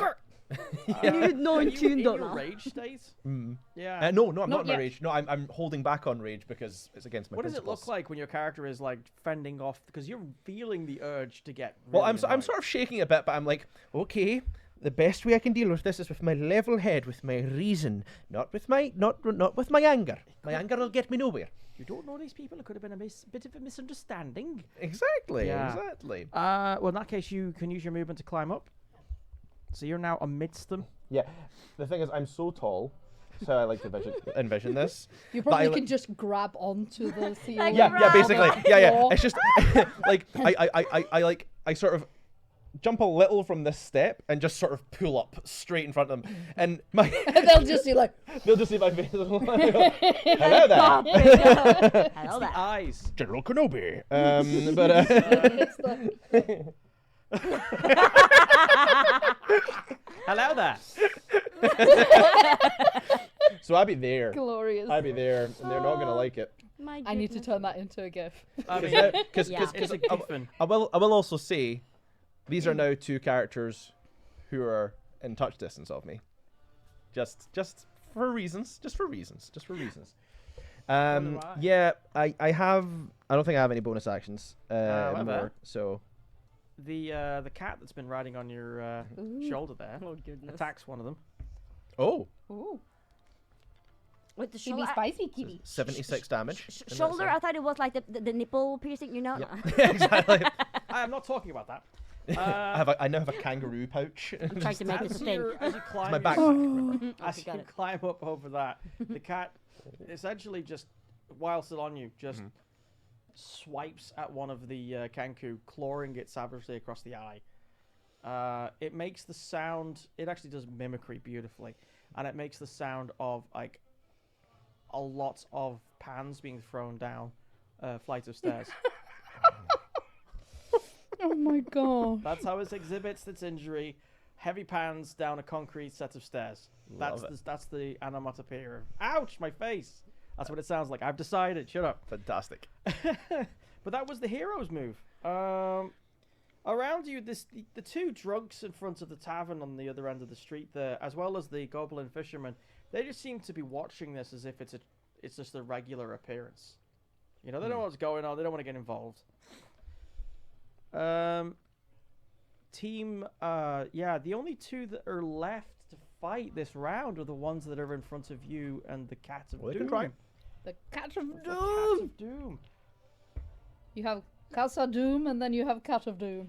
You know in tune, in don't your know. rage state? Mm. Yeah. No, I'm Not not in my yet. rage. No, I'm holding back on rage because it's against my What does it principles. look like when your character is like fending off? Because you're feeling the urge to get. Well, really I'm annoyed. sort of shaking a bit, but I'm like, okay, the best way I can deal with this is with my level head, with my reason, not with my anger. My anger will get me nowhere. You don't know these people. It could have been a bit of a misunderstanding. Exactly. Yeah. Exactly. Well, in that case, you can use your movement to climb up. So you're now amidst them. Yeah. The thing is, I'm so tall. So I like to envision this. You But I probably li- can just grab onto the ceiling. Like Yeah, yeah, basically. Yeah. Floor. It's just I sort of jump a little from this step and just sort of pull up straight in front of them, and my They'll just see like, they'll just see my face. Hello there, Hello there. Eyes. General Kenobi. it's the, Hello there. So I'd be there. glorious. I'd be there, and they're not gonna like it. My I need to goodness. turn that into a gif. I mean, Because Yeah. it's a giffen. I will also say, these are now two characters who are in touch distance of me. Just for reasons. Just for reasons. do I. Yeah, I don't think I have any bonus actions whatever. more. So The cat that's been riding on your shoulder there Oh goodness. attacks one of them. oh, Ooh, With the kitty shoulder. spicy kitty. 76 damage. in that Shoulder. side. I thought it was like the nipple piercing. You know. Yeah, exactly. I am not talking about that. I now have a kangaroo pouch. I'm trying to make this a thing. As you climb, my your- backpack. remember? as Okay, you got it. climb up over that, the cat essentially just, while still on you, just swipes at one of the kanku, clawing it savagely across the eye. It makes the sound. It actually does mimicry beautifully, and it makes the sound of like a lot of pans being thrown down flights of stairs. Oh my god. That's how it exhibits its injury. Heavy pans down a concrete set of stairs. Love That's the onomatopoeia. Ouch, my face. That's what it sounds like. I've decided. Shut up. Fantastic. But that was the hero's move. Around you, the two drunks in front of the tavern on the other end of the street there, as well as the goblin fisherman, they just seem to be watching this as if it's just a regular appearance. You know, they don't know what's going on. They don't want to get involved. The only two that are left to fight this round are the ones that are in front of you and the Cat of Well, they Doom. can try. The Cat of The Cat Doom. of Doom. You have Casa Doom and then you have Cat of Doom.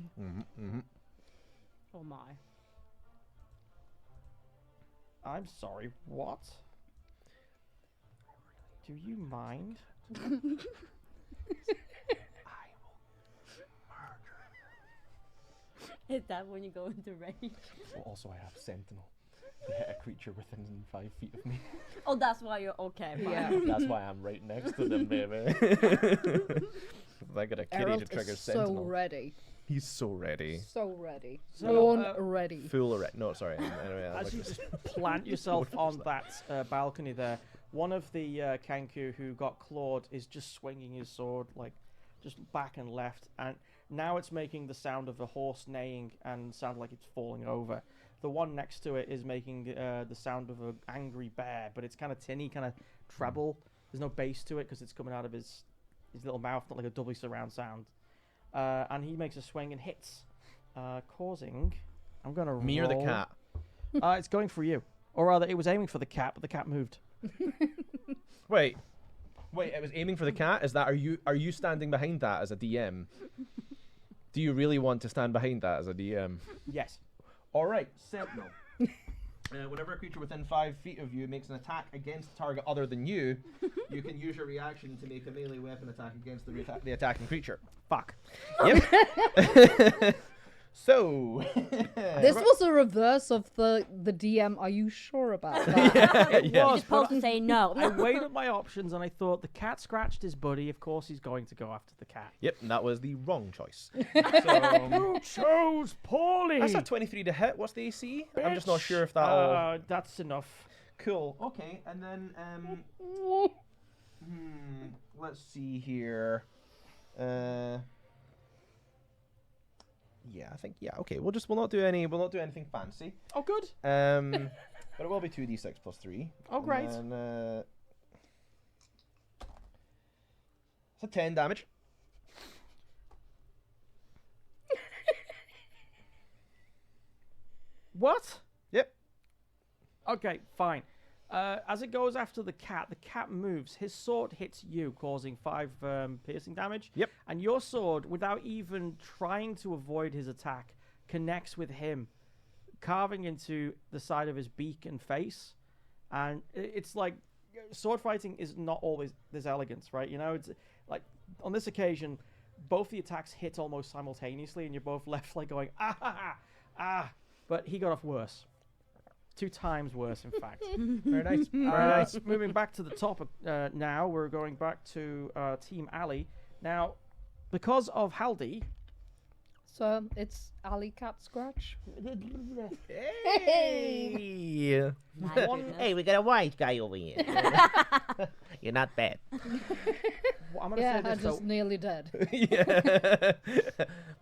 Oh my. I'm sorry, what? Do you mind? Is that when you go into rage? Also, I have Sentinel. To hit a creature within 5 feet of me. Oh, that's why you're okay. fine. Yeah. That's why I'm right next to them, baby. I got a kitty Errol to trigger is so Sentinel. ready. He's so ready. So ready. So, Born uh, ready. Full erect. No, sorry. Anyway, I As like you this. just plant yourself on that balcony there, one of the Kanku who got clawed is just swinging his sword like just back and left, and Now it's making the sound of a horse neighing and sound like it's falling over. The one next to it is making the sound of an angry bear, but it's kind of tinny, kind of treble. There's no bass to it because it's coming out of his little mouth, not like a doubly surround sound. And he makes a swing and hits, causing... I'm going to roll... Me or the cat? It's going for you. Or rather, it was aiming for the cat, but the cat moved. Wait, it was aiming for the cat? Are you standing behind that as a DM? Do you really want to stand behind that as a DM? Yes. Alright, Sentinel. Whenever a creature within 5 feet of you makes an attack against a target other than you, you can use your reaction to make a melee weapon attack against the attacking creature. Fuck. Yep. So... This was a reverse of the DM. Are you sure about that? yeah. You're just supposed to say no. I weighed up my options and I thought the cat scratched his buddy. Of course, he's going to go after the cat. Yep, and that was the wrong choice. You chose poorly. That's a 23 to hit. What's the AC? I'm just not sure if that'll... That's enough. Cool. Okay, and then let's see here. Yeah, I think okay. We'll not do anything fancy. Oh, good. But it will be 2d6 plus 3. Oh, great. And it's a 10 damage. What? Yep. Okay, fine. As it goes after the cat moves. His sword hits you, causing 5 piercing damage. Yep. And your sword, without even trying to avoid his attack, connects with him, carving into the side of his beak and face. And it's like, sword fighting is not always this elegance, right? You know, it's like, on this occasion, both the attacks hit almost simultaneously, and you're both left like going, ah, ah, ah, ah. But he got off worse. 2 times worse, in fact. Very nice. Very nice. Moving back to the top now, we're going back to Team Ali. Now, because of Haldy... So it's Alley Cat Scratch. Hey! My goodness. Hey, we got a white guy over here. You're not bad. Well, I'm going to Yeah, say I this, just though. nearly dead. Yeah.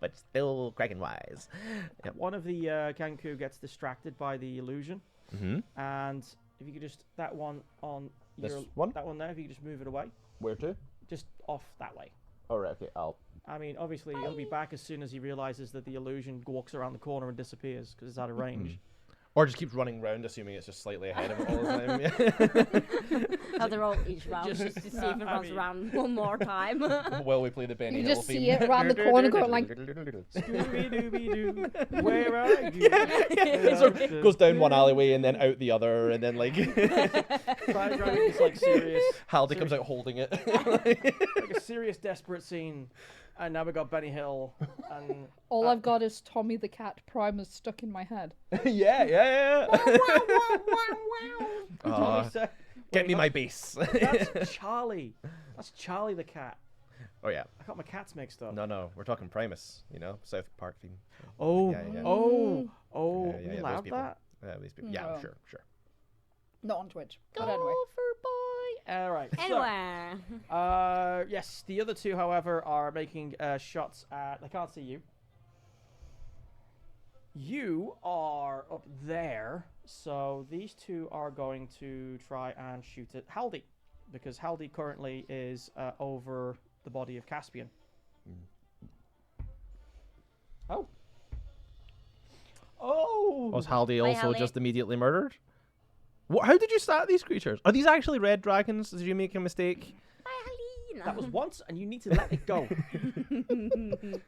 But still cracking wise. One of the Kanku gets distracted by the illusion. Mm-hmm. And if you could just... That one on... This your, one? That one there, if you could just move it away. Where to? Just off that way. All right. Okay. I'll. I mean, obviously, he'll be back as soon as he realizes that the illusion walks around the corner and disappears because it's out of range. Or just keeps running round, assuming it's just slightly ahead of it all the time. Have to roll each round Just- just to see if it I runs mean- around one more time. While we play the Benny You Hill just theme. see it around the corner going like... Scooby-Dooby-Doo, where are you? It sort of goes down one alleyway and then out the other, and then like Try driving this like serious, Haldy comes out holding it. like a serious, desperate scene, and now we got Benny Hill, and All I've got is Tommy the Cat primers stuck in my head. yeah. Tommy said, Get me my bass. That's Charlie. That's Charlie the cat. Oh yeah. I got my cats mixed up. No, we're talking Primus. You know, South Park theme. Oh, Yeah, yeah. oh, Yeah, we those allowed people. that? These people. Yeah, No. sure. Not on Twitch. But anyway. boy. All right. Anyway. Yes, the other two, however, are making shots at. They can't see you. You are up there, so these two are going to try and shoot at Haldy, because Haldy currently is over the body of Caspian. Oh. Oh. Was Haldy Bye, also Haldy. just immediately murdered? What? How did you start these creatures? Are these actually red dragons? Did you make a mistake? That was once, and you need to let it go. Do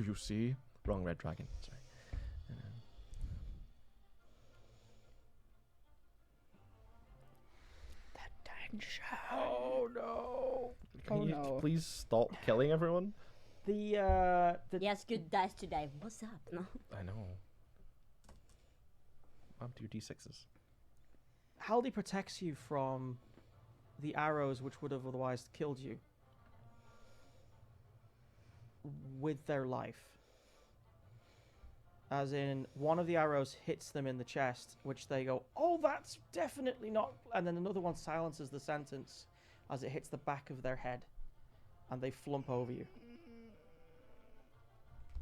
you see? Wrong red dragon. Sorry. Oh no. Can Oh, you no. please stop killing everyone? The Yes, good dice today. What's up? No. I know. Up to your d6s. Haldy protects you from the arrows which would have otherwise killed you with their life. As in, one of the arrows hits them in the chest, which they go, "Oh, that's definitely not," and then another one silences the sentence as it hits the back of their head, and they flump over you.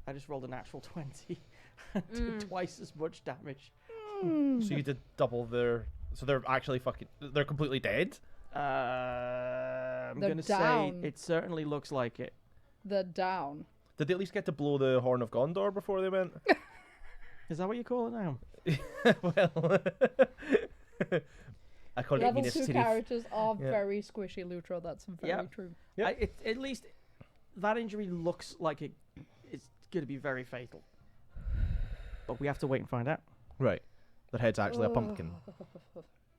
I just rolled a natural 20 and did twice as much damage. So you did double their. So they're actually fucking. They're completely dead. I'm They're gonna say down. it certainly looks like it. The down. Did they at least get to blow the horn of Gondor before they went? Is that what you call it now? Well, I call it Level Minas 2 Tirith. characters are Yeah. very squishy, Lutra. That's very Yep. true. Yep. At least that injury looks like it's going to be very fatal. But we have to wait and find out. Right. Their head's actually a pumpkin.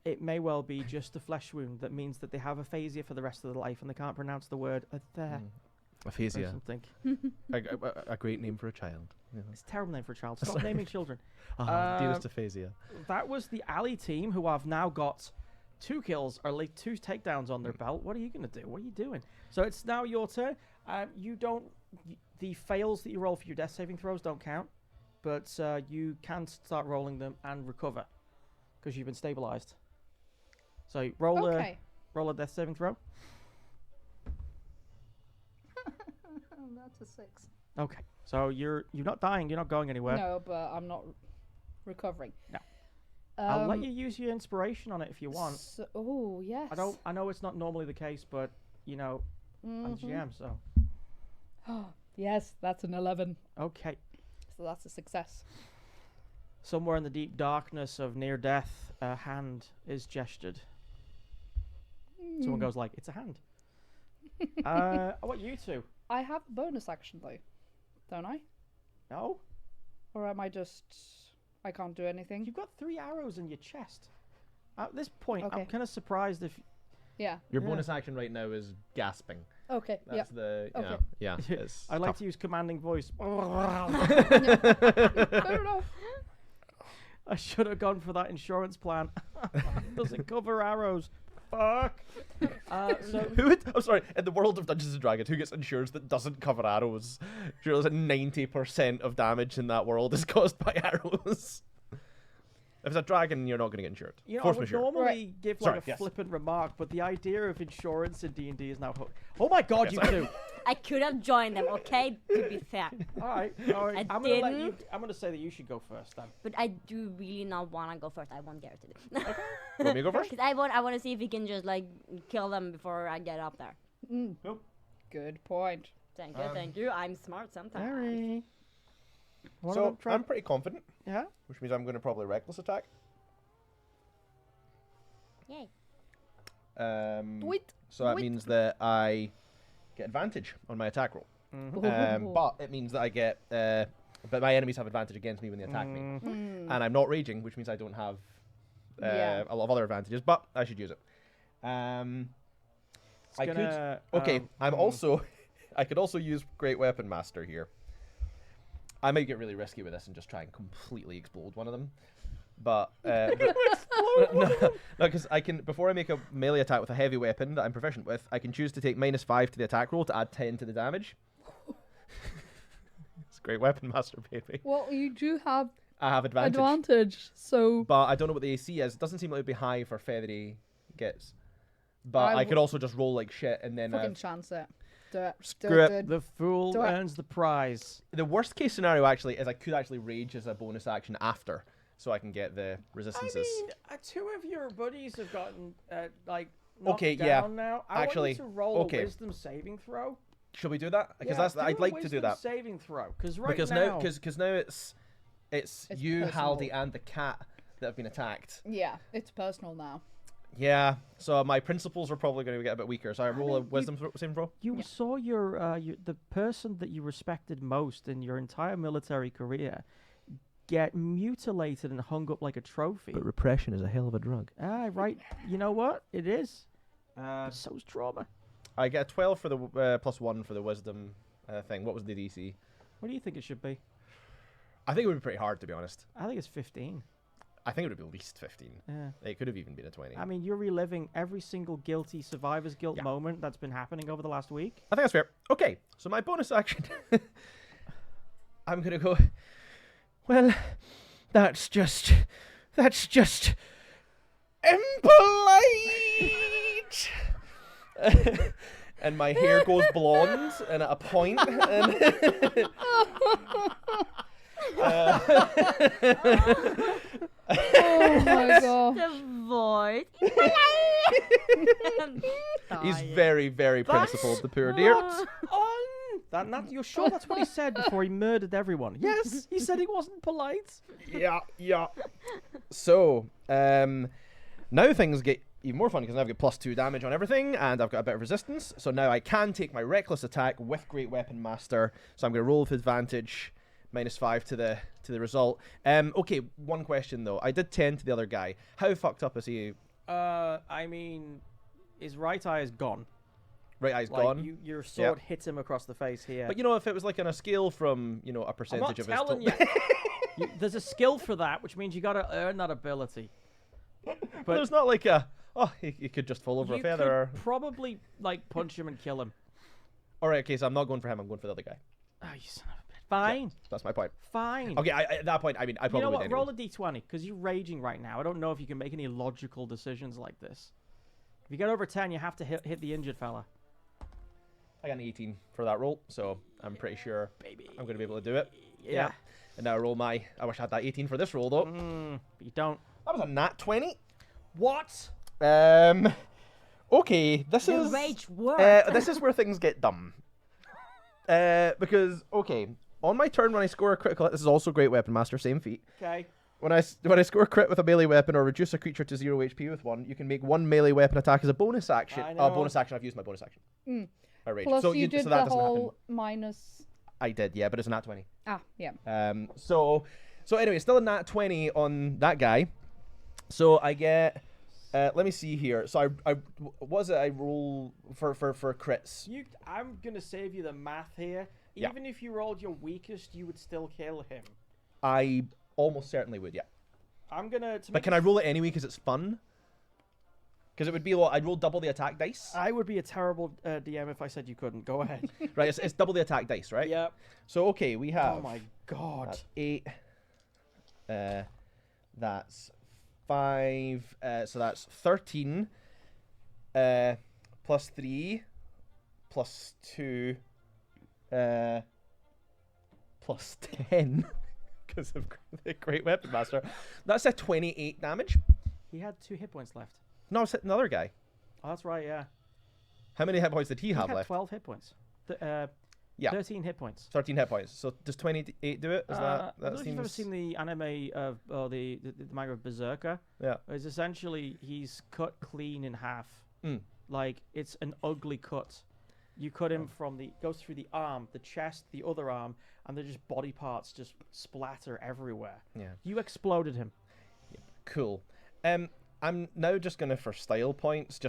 It may well be just a flesh wound that means that they have aphasia for the rest of their life and they can't pronounce the word there or Aphasia. something. A great name for a child. Yeah. It's a terrible name for a child. Stop naming children. Dearest aphasia. That was the alley team who have now got 2 kills or like 2 takedowns on their belt. What are you going to do? What are you doing? So it's now your turn. The fails that you roll for your death saving throws don't count, but you can start rolling them and recover because you've been stabilized. So roll Okay. a death saving throw. That's a 6. Okay. So you're not dying. You're not going anywhere. No, but I'm not recovering. No. I'll let you use your inspiration on it if you want. Oh, yes. I know it's not normally the case, but you know, I'm the GM, so Yes, that's an 11. okay. So that's a success. Somewhere in the deep darkness of near death, a hand is gestured. Someone goes like, "It's a hand." What you two? I have a bonus action, though. Don't I? No, Or am I just... I can't do anything? you've got 3 arrows in your chest. At this point, I'm Okay. kind of surprised if Yeah. Your Yeah. bonus action right now is gasping. Okay, yeah. That's the. You Okay. know, yeah. It's I'd like tough. to use commanding voice. Fair enough. I should have gone for that insurance plan. Doesn't cover arrows. Fuck. So I'm sorry. In the world of Dungeons and Dragons, who gets insurance that doesn't cover arrows? Sure, that 90% of damage in that world is caused by arrows. If it's a dragon, you're not going to get insured. you know, I Force would majeure. normally give like Sorry, a yes. flippant remark, but the idea of insurance in D&D is now. Oh my god, you two! I could have joined them, okay? To be fair. All right. I I'm gonna let you. didn't. I'm gonna say that you should go first then. But I do really not want to go first. I want Garrett to do. You want me to go first? Because I want to see if he can just like kill them before I get up there. Nope. Good point. Thank you. I'm smart sometimes. Harry. One of So them I'm pretty confident, yeah. which means I'm going to probably reckless attack. Yay. Wait. So that Wait. means that I get advantage on my attack roll. But it means that I get. But my enemies have advantage against me when they attack me, and I'm not raging, which means I don't have Yeah. a lot of other advantages. But I should use it. I gonna, could. Okay, I'm hmm. also. I could also use Great Weapon Master here. I might get really risky with this and just try and completely explode one of them. But no, because I can, before I make a melee attack with a heavy weapon that I'm proficient with, I can choose to take -5 to the attack roll to add 10 to the damage. It's Great Weapon Master, baby. Well, you do have I have advantage, so... but I don't know what the AC is. It doesn't seem like it'd be high for feathery gets. But I could also just roll like shit and then Fucking chance it. Do it. Screw it. The fool Do it. earns the prize. the worst case scenario actually is I could actually rage as a bonus action after, so I can get the resistances. I mean, 2 of your buddies have gotten like knocked Okay, yeah. down now. I Actually, want you to roll okay. a wisdom saving throw. Should we do that? Because Yeah, I'd a like to do wisdom that. Saving throw, because right Because now, now it's It's you, personal. Haldy, and the cat that have been attacked. Yeah, it's personal now. Yeah, so my principles are probably going to get a bit weaker. So I roll a wisdom saving throw. you saw your the person that you respected most in your entire military career get mutilated and hung up like a trophy. repression is a hell of a drug. Right. You know what? It is. But so's trauma. I get a 12 for the +1 for the wisdom thing. What was the DC? What do you think it should be? I think it would be pretty hard, to be honest. I think it's 15. I think it would be at least 15. Yeah. It could have even been a 20. I mean, you're reliving every single guilty survivor's guilt Yeah. moment that's been happening over the last week. I think that's fair. Okay, so my bonus action. I'm going to go. Well, that's just impolite. and my hair goes blonde and at a point. And Oh my god. The void. he's very, very principled, the poor dear. You're sure that's what he said before he murdered everyone? Yes, he said he wasn't polite. Yeah. So, now things get even more fun because now I've got +2 damage on everything and I've got a bit of resistance. So now I can take my reckless attack with Great Weapon Master. So I'm going to roll with advantage, -5 to the result. Okay, one question though. I did 10 to the other guy. How fucked up is he? I mean, his right eye is gone. Right eye's Like, gone. your sword hits him across the face here. But you know, if it was like on a scale from, you know, a I'm percentage not of his telling you. There's a skill for that, which means you got to earn that ability. But there's not like a, he could just fall over a You feather. could probably like punch him and kill him. Alright, okay, so I'm not going for him, I'm going for the other guy. Oh, you son of a bitch. Fine. That's my point. Fine. Okay, at that point, I mean, I You probably know would what? anyway. Roll a d20, because you're raging right now. I don't know if you can make any logical decisions like this. If you get over 10, you have to hit the injured fella. I got an 18 for that roll, so I'm pretty sure Baby. I'm going to be able to do it. Yeah. And now I roll my... I wish I had that 18 for this roll, though. But you don't. That was a nat 20. What? Okay, this The is... rage worked. this is where things get dumb. Because, okay, on my turn when I score a critical hit, this is also Great Weapon Master, same feat. Okay. When I score a crit with a melee weapon or reduce a creature to 0 HP with 1, you can make 1 melee weapon attack as a bonus action. I know. Bonus action, I've used my bonus action. I rage. Plus so you did so that the doesn't whole happen. minus. I did, yeah, but it's a nat 20. Ah, yeah. So anyway, still a nat 20 on that guy. So I get, let me see here. So I what is it I roll for crits? I'm going to save you the math here. Yeah. Even if you rolled your weakest, you would still kill him. I almost certainly would, yeah. I'm going to... But can I roll it anyway because it's fun? Because it would be, I'd roll double the attack dice. I would be a terrible DM if I said you couldn't. Go ahead. Right, it's double the attack dice, right? Yep. So, okay, we have... Oh my god. That's 8. That's 5. So that's 13. Plus 3. Plus 2. Plus 10. Because of the Great Weapon Master. That's a 28 damage. He had 2 hit points left. No, it's another guy. Oh, that's right, yeah. How many hit points did he He have had left? 12 hit points. Yeah. 13 hit points. 13 hit points. So does 28 do it? Is I don't that know if you've ever seen the anime of, or the manga of Berserker. Yeah. It's essentially, he's cut clean in half. Mm. Like, it's an ugly cut. You cut him from goes through the arm, the chest, the other arm, and they're just body parts just splatter everywhere. Yeah. You exploded him. Cool. I'm now just gonna, for style points,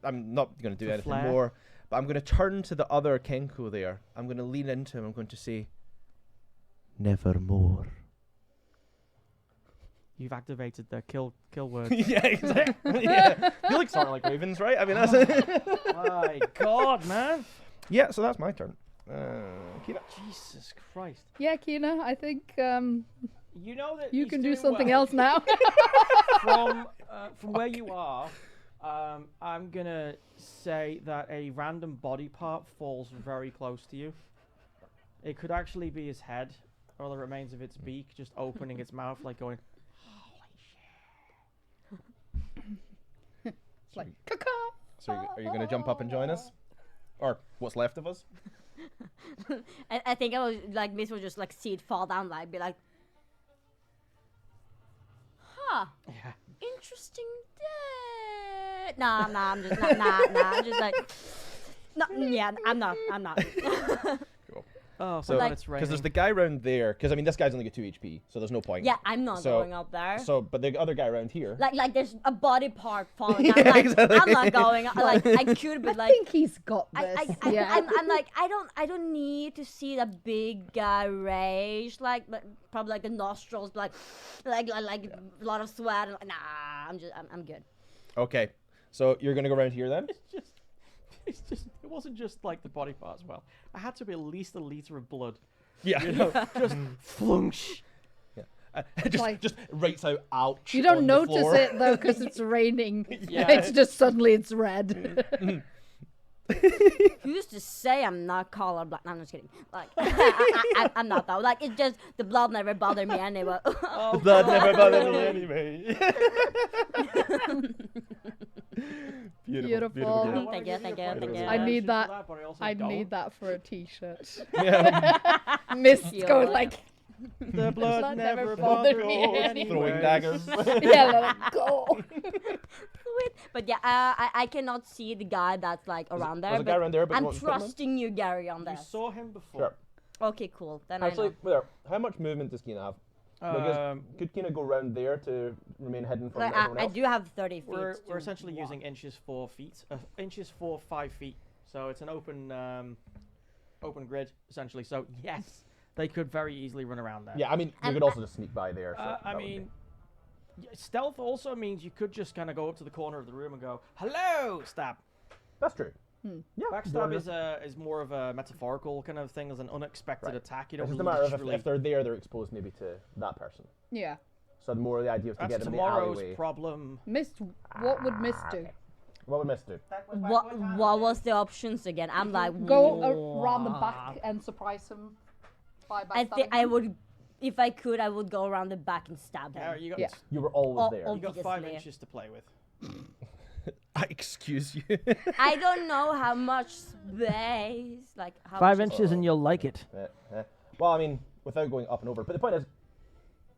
I'm not gonna do For anything flair? more, but I'm gonna turn to the other Kenko there. I'm gonna lean into him. I'm going to say, nevermore. You've activated the kill word. Yeah, exactly. Yeah. You look sort of like ravens, right? I mean, that's it. My god, man. Yeah, so that's my turn. Kira. Jesus Christ. Yeah, Kina, I think You know that you he's can do doing something well. else now. From where you are, I'm gonna say that a random body part falls very close to you. It could actually be his head, or the remains of its beak, just opening its mouth, like going, It's like, caca. So are you going to jump up and join us? Or what's left of us? I think I would like Miss would just like see it fall down, like be like, huh, yeah. interesting day. Nah, I'm just I'm just like, no, yeah, I'm not. Cool. Oh, So, like, Like- it's because there's raining. the guy around there, because I mean, this guy's only got 2 HP, so there's no point. Yeah, I'm not So- going up there. But the other guy around here. Like there's a body part falling Yeah, down. Like, exactly. I'm not going. Like I could, but I like think he's got this. Yeah. I'm like I don't need to see the big guy rage like probably like the nostrils like a lot of sweat and I'm good. Okay, so you're going to go around here then? It wasn't just like the body part as well. I had to be at least a liter of blood. Yeah. You know, just flunch. just writes out ouch. You don't on the notice floor. it though because it's raining. Yeah. It's just suddenly it's red. Who's to say I'm not colorblind? No, I'm just kidding. Like, I'm not though. Like, it's just the blood never bothered me anyway. Oh, Blood never bothered me God. anyway. Beautiful. I wanna Thank give you, a thank you, point thank of you. I need consideration that. for but I also I don't. need that for a t-shirt. Yeah. Mist You're goes right. like, The blood Blood never never bothered bothered me me anyway. Throwing daggers. yeah, let it go. Sweet. But yeah, I cannot see the guy that's like around there. There's a guy but around there, but you I'm want to put him in? trusting you, Gary, on You this. saw him before. Sure. Okay, cool. Then Actually, I know. there. How much movement does Kina have? Because could Kina go round there to remain hidden from Like, everyone I else? do have 30 feet. We're to essentially walk. using inches 4 feet, inches 4 5 feet. So it's an open grid essentially. So yes, they could very easily run around there. Yeah, I mean, you And could also just sneak by there. So I that would be- mean, stealth also means you could just kind of go up to the corner of the room and go, "Hello, stab." that's true. Yeah, Backstab is more of a metaphorical kind of thing, as an unexpected Right. attack. You It's don't just a matter of literally. if they're there, they're exposed maybe to that person. Yeah. So the more the idea of to That's get them in the tomorrow's alleyway. problem. Mist, what would Mist do? What would Mist do? What was the options again? I'm like, Go "Whoa." around the back and surprise him by I think I backstabbing him? would, if I could, I would go around the back and stab Yeah, him. you got Yeah. You were always Oh, there. oh. you got 5 Obviously. inches to play with. Excuse you. I don't know how much space, like how 5 much inches and you'll like it. Well, I mean, without going up and over. But the point is,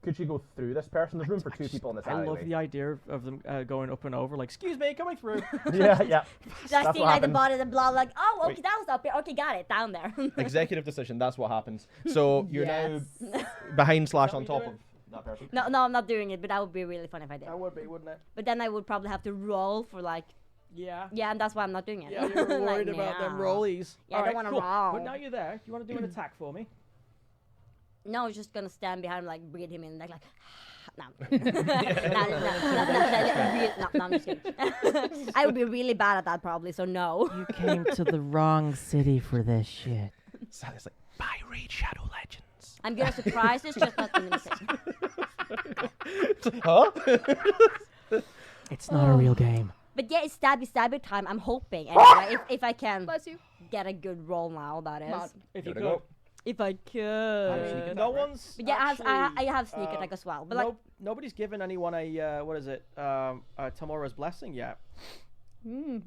could she go through this person? There's room for 2 people in this I love alleyway. the idea of them going up and over. Like, excuse me, coming through. Yeah, yeah. Just That's seeing what like the happens. body, the blood, like, oh, okay, Wait. that was up here. Okay, got it, down there. Executive decision. That's what happens. So you're Yes. now behind slash that on what top you're of that person. No, I'm not doing it, but that would be really fun if I did. That would be, wouldn't it? But then I would probably have to roll for like, Yeah. yeah, and that's why I'm not doing it. Yeah, you're Like, worried about them no. rollies. Yeah, I don't Alright, wanna cool. roll. But now you're there. Do you want to do an attack for me? No, I was just gonna stand behind him, like breathe him in, like, no. No, I'm just kidding. I would be really bad at that probably, so no. You came to the wrong city for this shit. Sally's like, buy Raid Shadow Legends. I'm good at surprises, just not imitation. Huh? It's not a real game. But yeah, it's stabby time. I'm hoping anyway, if I can Bless you. get a good roll now, that is. Come on. If Give you it a could. go. If I could. No one's. But yeah, I have sneak actually, attack as well. But like, nobody's given anyone a what is it? Tomorrow's blessing yet.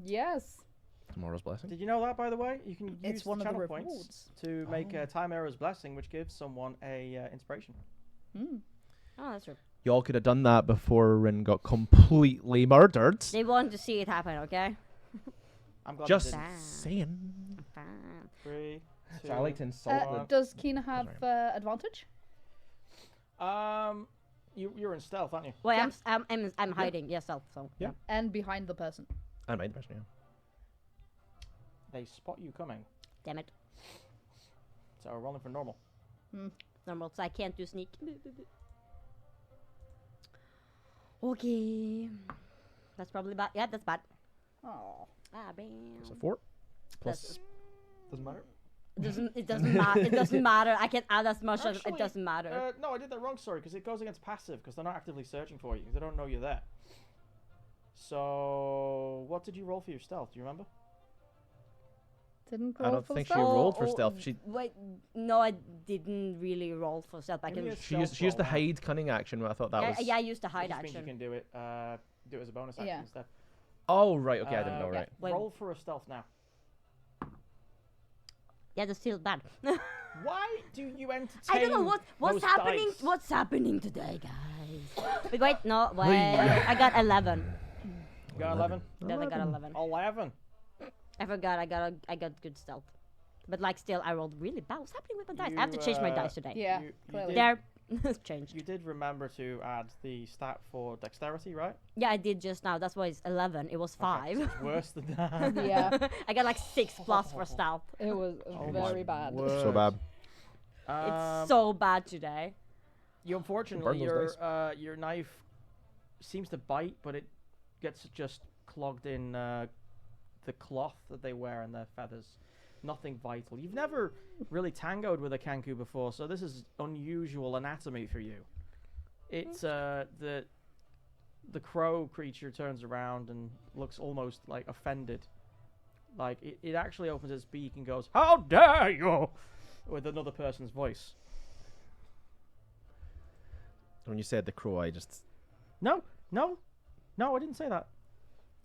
Yes. Tomorrow's blessing. Did you know that, by the way? You can use It's one the of the channel points rewards. to make a time error's blessing, which gives someone a inspiration. oh, that's true. Y'all could have done that before Rin got completely murdered. They want to see it happen, okay? I'm glad Just they didn't. Fine. saying. Fine. 3, 2. So I like to insult the Does Kina have advantage? You're in stealth, aren't you? Well, Yeah. I'm hiding yourself, so. Yeah. And behind the person. I mind the person, yeah. They spot you coming, Damn it. so we're rolling for normal. Normal, so I can't do sneak. Okay. That's probably bad. Yeah, that's bad. Oh. Ah, bam. It's a 4. Plus. That's- Doesn't matter. It doesn't matter. It doesn't matter. I can add as much as Actually, it doesn't matter. No, I did that wrong. Sorry, because it goes against passive because they're not actively searching for you because they don't know you're there. So, what did you roll for your stealth? Do you remember? Didn't I roll don't for think the she stealth? rolled for stealth. She Wait, no, I didn't really roll for stealth. I Give me can. a she used stealth the roll now. hide cunning action. But I thought that Yeah, was. yeah, I used the It hide just means you action. can do it. Do it as a bonus action Yeah. instead. Oh right, okay, I didn't know. Yeah, Right. Wait. Roll for a stealth now. Yeah, that's still bad. Why do you entertain? I don't know what's those happening. dice? What's happening today, guys? Wait, no, wait. I got 11. You got 11. Then I got 11. 11. I forgot. I got good stealth. But like, still, I rolled really bad. What's happening with my dice? I have to You, change my dice today. Yeah, You clearly. did, There, it's changed. you did remember to add the stat for dexterity, right? Yeah, I did just now. That's why it's 11. It was Okay, 5. so it's worse than that. Yeah, I got like 6 plus for stealth. it was Oh very my bad. word. So bad. It's so bad today. You unfortunately Burn those your knife seems to bite, but it gets just clogged in the cloth that they wear and their feathers. Nothing vital. You've never really tangoed with a kanku before, so this is unusual anatomy for you. It's the crow creature turns around and looks almost like offended Like it actually opens its beak and goes, "How dare you!" with another person's voice. When you said the crow, I just No, no, no, I didn't say that.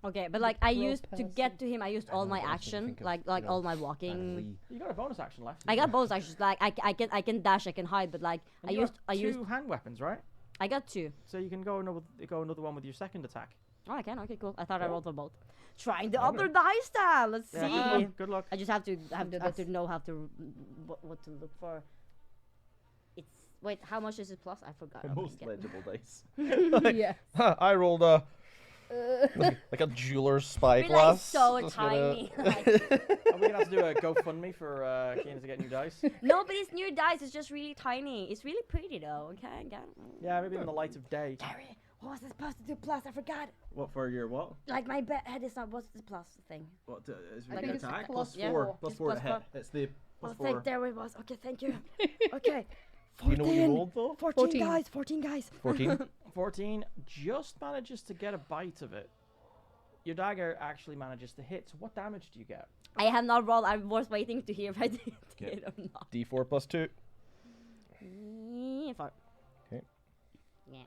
Okay, but like I crow used to get person. to him. I used all know, my but I was action, thinking of, like you know, all my walking. You got a bonus action left. I got both actions. Like I can dash, I can hide, but like And I you used have two hand weapons, right? I got two. So you can go another one with your second attack. Oh, I can. Okay, cool. I thought I Cool. rolled for both. Trying the Okay. other dice then. Let's Yeah, see. good luck. Good luck. I just have to have do to this. know how to what to look for. It's wait, how much is it plus? I forgot. Okay, most get- legible dice. Yeah. I rolled a like a jeweler's Be like spyglass. so Just gonna- tiny. Like, Are we gonna have to do a GoFundMe for Keenan to get new dice? no, but it's new dice. It's just really tiny. It's really pretty though. Okay, Yeah, maybe in the light of day. Gary, what was it supposed to do plus? I forgot. What for your what? Like my head is not. What's the plus thing? What is I your think it's attack? plus Yeah. Four. Plus It's four to plus hit. It's the plus Oh, four. thank there it was. Okay, thank you. Okay. Do you know what you rolled though? 14 guys. 14 guys. 14. 14 just manages to get a bite of it. Your dagger actually manages to hit. So what damage do you get? I have not rolled. I was waiting to hear if I did Okay. it or not. D4 plus 2. Yeah, 4. Okay. Yeah.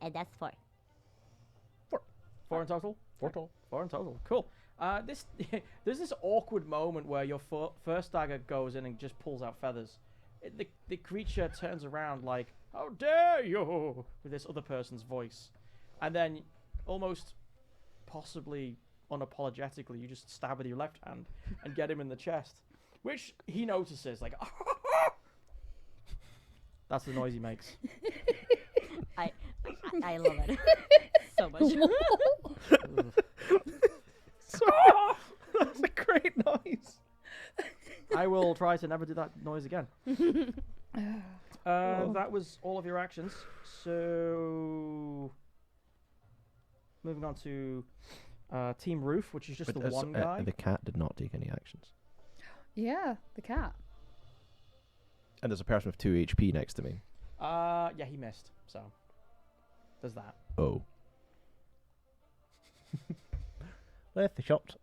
And that's 4. 4 in total? 4 total. 4 in total. Cool. This there's this awkward moment where your first dagger goes in and just pulls out feathers. The creature turns around like, "How dare you!" with this other person's voice, and then almost, possibly unapologetically, you just stab with your left hand and get him in the chest, which he notices. Like, that's the noise he makes. I love it so much. That's a great noise. I will try to never do that noise again. That was all of your actions. So, moving on to Team Roof, which is just the one guy. The cat did not take any actions. Yeah, the cat. And there's a person with 2 HP next to me. Yeah, he missed. So, there's that. Oh. Worth the shot.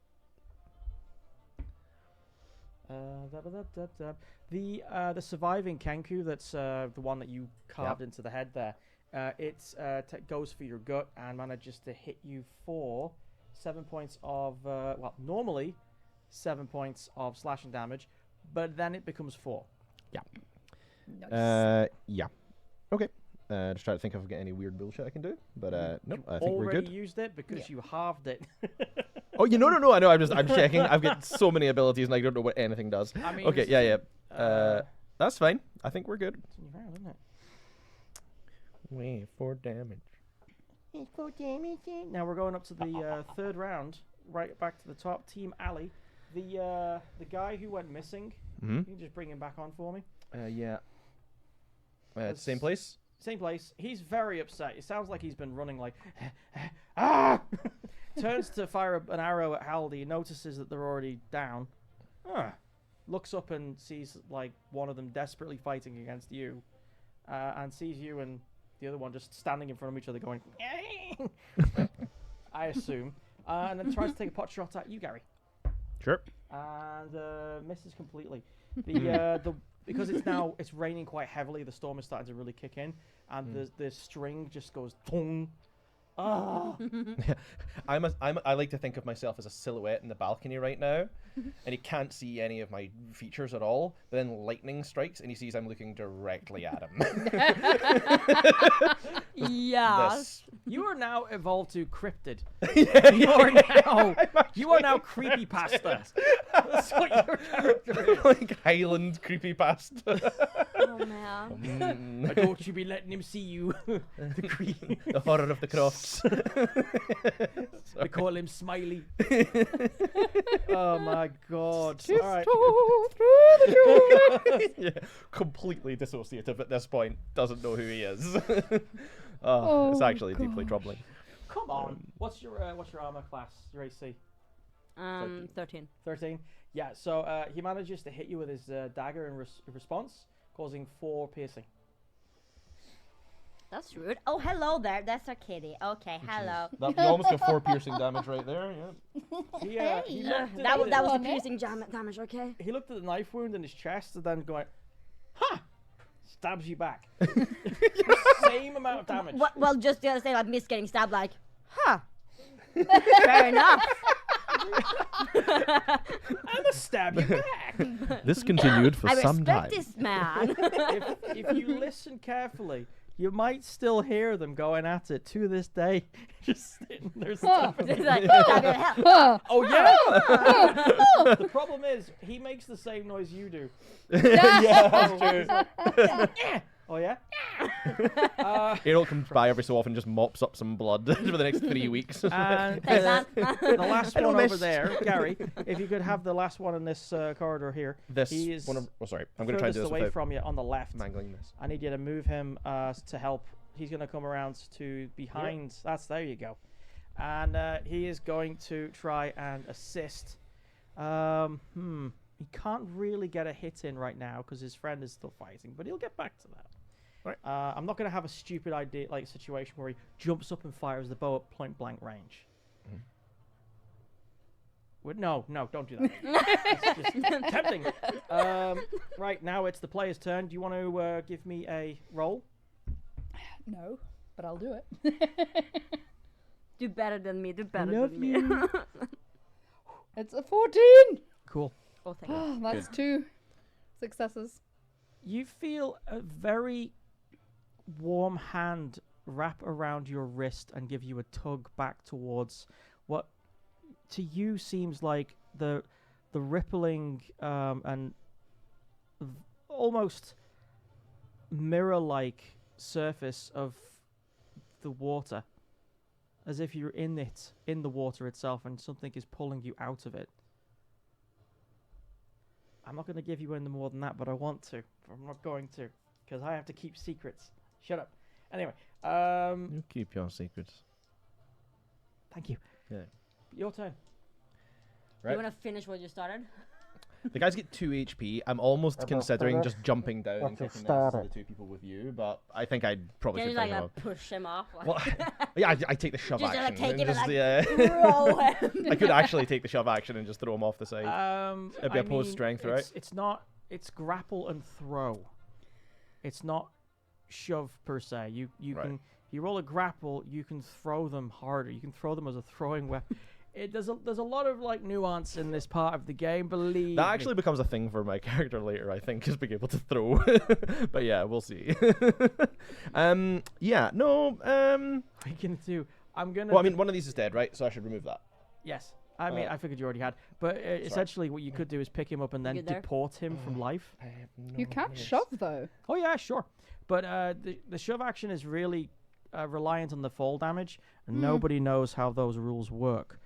The surviving Kenku, that's the one that you carved into the head there. It goes for your gut and manages to hit you for 7 points of normally 7 points of slashing damage, but then it becomes 4. Nice. Yeah. Okay. Just try to think if I've got any weird bullshit I can do, but nope. You I think we're already good. used it because Yeah. you halved it. Oh, no. I know. I'm checking. I've got so many abilities and I don't know what anything does. I mean, Okay. this Yeah. is- Yeah. That's fine. I think we're good. it's in your round, isn't it? Wait, 4 damage. Now we're going up to the third round, right back to the top. Team Ali, the guy who went missing. Hmm. Can you just bring him back on for me? Yeah. That's- Same place. Same place. He's very upset. It sounds like he's been running like, ah! Turns to fire an arrow at Haldy. Notices that they're already down. Looks up and sees like one of them desperately fighting against you, and sees you and the other one just standing in front of each other, going, I assume, and then tries to take a pot shot at you, Gary, Sure. and misses completely. The because it's raining quite heavily. The storm is starting to really kick in, and the string just goes thong. Ah! I like to think of myself as a silhouette in the balcony right now, and he can't see any of my features at all. But then lightning strikes, and he sees I'm looking directly at him. Yeah. This. You are now evolved to cryptid. Yeah, You are now creepypasta. That's what your character is. like Highland creepypasta. Oh man. I don't you be letting him see you. The creep. The horror of the crofts. They call him Smiley. Oh my god. All right. Yeah, completely dissociative at this point. Doesn't know who he is. It's Oh, actually deeply gosh. troubling. Come on. What's your armor class? Your AC? 13. 13. Yeah. So he manages to hit you with his dagger in response, causing 4 piercing. That's rude. Oh, hello there. That's our kitty. Okay, hello. You almost got 4 piercing damage right there. Yeah. He looked at That was the- a piercing damage. Okay. He looked at the knife wound in his chest and then going, "Ha!" Stabs you back. Same amount of damage. Well, just the other thing, like Miss getting stabbed, like, huh? Fair enough. I'ma stab you back. This continued for I some time. respect this man. if you listen carefully, you might still hear them going at it to this day. Just sitting there. stabbing It's you. like, stab your hell. Huh. Oh yeah. The problem is he makes the same noise you do. Yeah, that's true. Oh yeah. Errol comes by every so often, and just mops up some blood for the next 3 weeks. And Thanks, the last I don't one over miss- there, Gary. If you could have the last one in this corridor here. This he is one. Oh, sorry. I'm going to try and do furthest this away without from you on the left. mangling this. I need you to move him to help. He's going to come around to behind. There you go. And he is going to try and assist. He can't really get a hit in right now because his friend is still fighting, but he'll get back to that. Right. I'm not going to have a stupid idea like situation where he jumps up and fires the bow at point blank range. No, don't do that. It's just tempting. Right, now it's the player's turn. Do you want to give me a roll? No, but I'll do it. Do better than me. Do better love than me. you. It's a 14. Cool. Oh, thank you. That's 2 successes. You feel a very warm hand wrap around your wrist and give you a tug back towards what to you seems like the rippling and almost mirror-like surface of the water, as if you're in the water itself and something is pulling you out of it. I'm not going to give you any more than that, but I want to. I'm not going to, because I have to keep secrets. Shut up. Anyway, You keep your secrets. thank you. Yeah. Your turn. You Right. want to finish what you started? The guys get 2 HP. I'm almost considering just jumping down and taking the 2 people with you, but I think I'd probably Can should you finish like off. push him off? Like, Well, yeah, I take the shove just like action. take and him and just, like yeah. throw him. I could actually take the shove action and just throw him off the side. It'd be I opposed mean, strength, right? It's not. It's grapple and throw. It's not shove per se. You Right. can you roll a grapple. You can throw them harder. You can throw them as a throwing weapon. There's a lot of like nuance in this part of the game. Believe That me. actually becomes a thing for my character later, I think, is being able to throw. But yeah, we'll see. Yeah, no. What are you gonna do? I'm gonna. Well, I mean, one of these is dead, right? So I should remove that. yes. I mean, I figured you already had. But essentially, what you could do is pick him up and then good there? deport him from life. I have You no can't ideas. shove, though. Oh yeah, sure. But the shove action is really reliant on the fall damage, and nobody knows how those rules work.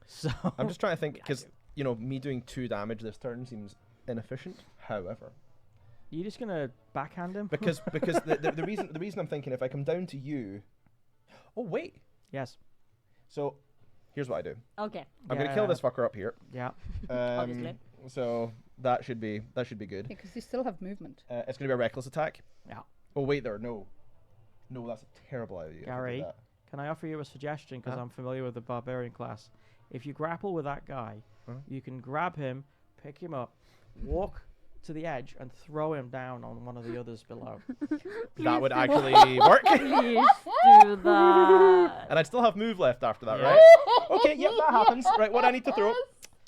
So I'm just trying to think, because, me doing 2 damage this turn seems inefficient. However, you're just gonna backhand him? because the reason I'm thinking, if I come down to you. Oh, wait. Yes. So here's what I do. Okay. I'm going to kill Yeah. this fucker up here. Yeah. Obviously. So that should be good. Because you still have movement. It's going to be a reckless attack. Yeah. Oh, wait there. No, that's a terrible idea. if I do Gary, that. can I offer you a suggestion? Because Huh? I'm familiar with the barbarian class. If you grapple with that guy, Huh? you can grab him, pick him up, walk to the edge, and throw him down on one of the others below. That would actually work. Please do that. And I'd still have move left after that, right? Okay, yep, that happens. Right, what I need to throw?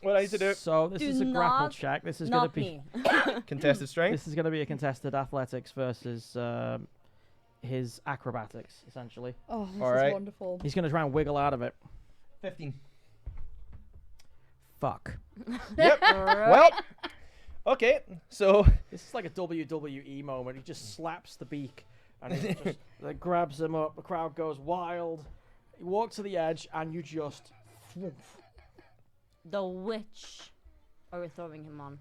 What I need to do? So this Do is a grapple not check. This is gonna Not be me. Contested strength. this is gonna be a contested athletics versus his acrobatics, essentially. Oh, this All is right. wonderful. He's gonna try and wiggle out of it. 15. Fuck. Yep. Well. Okay. So This is like a WWE moment. He just slaps the beak and he just like, grabs him up. The crowd goes wild. You walk to the edge and you just. The which are we throwing him on?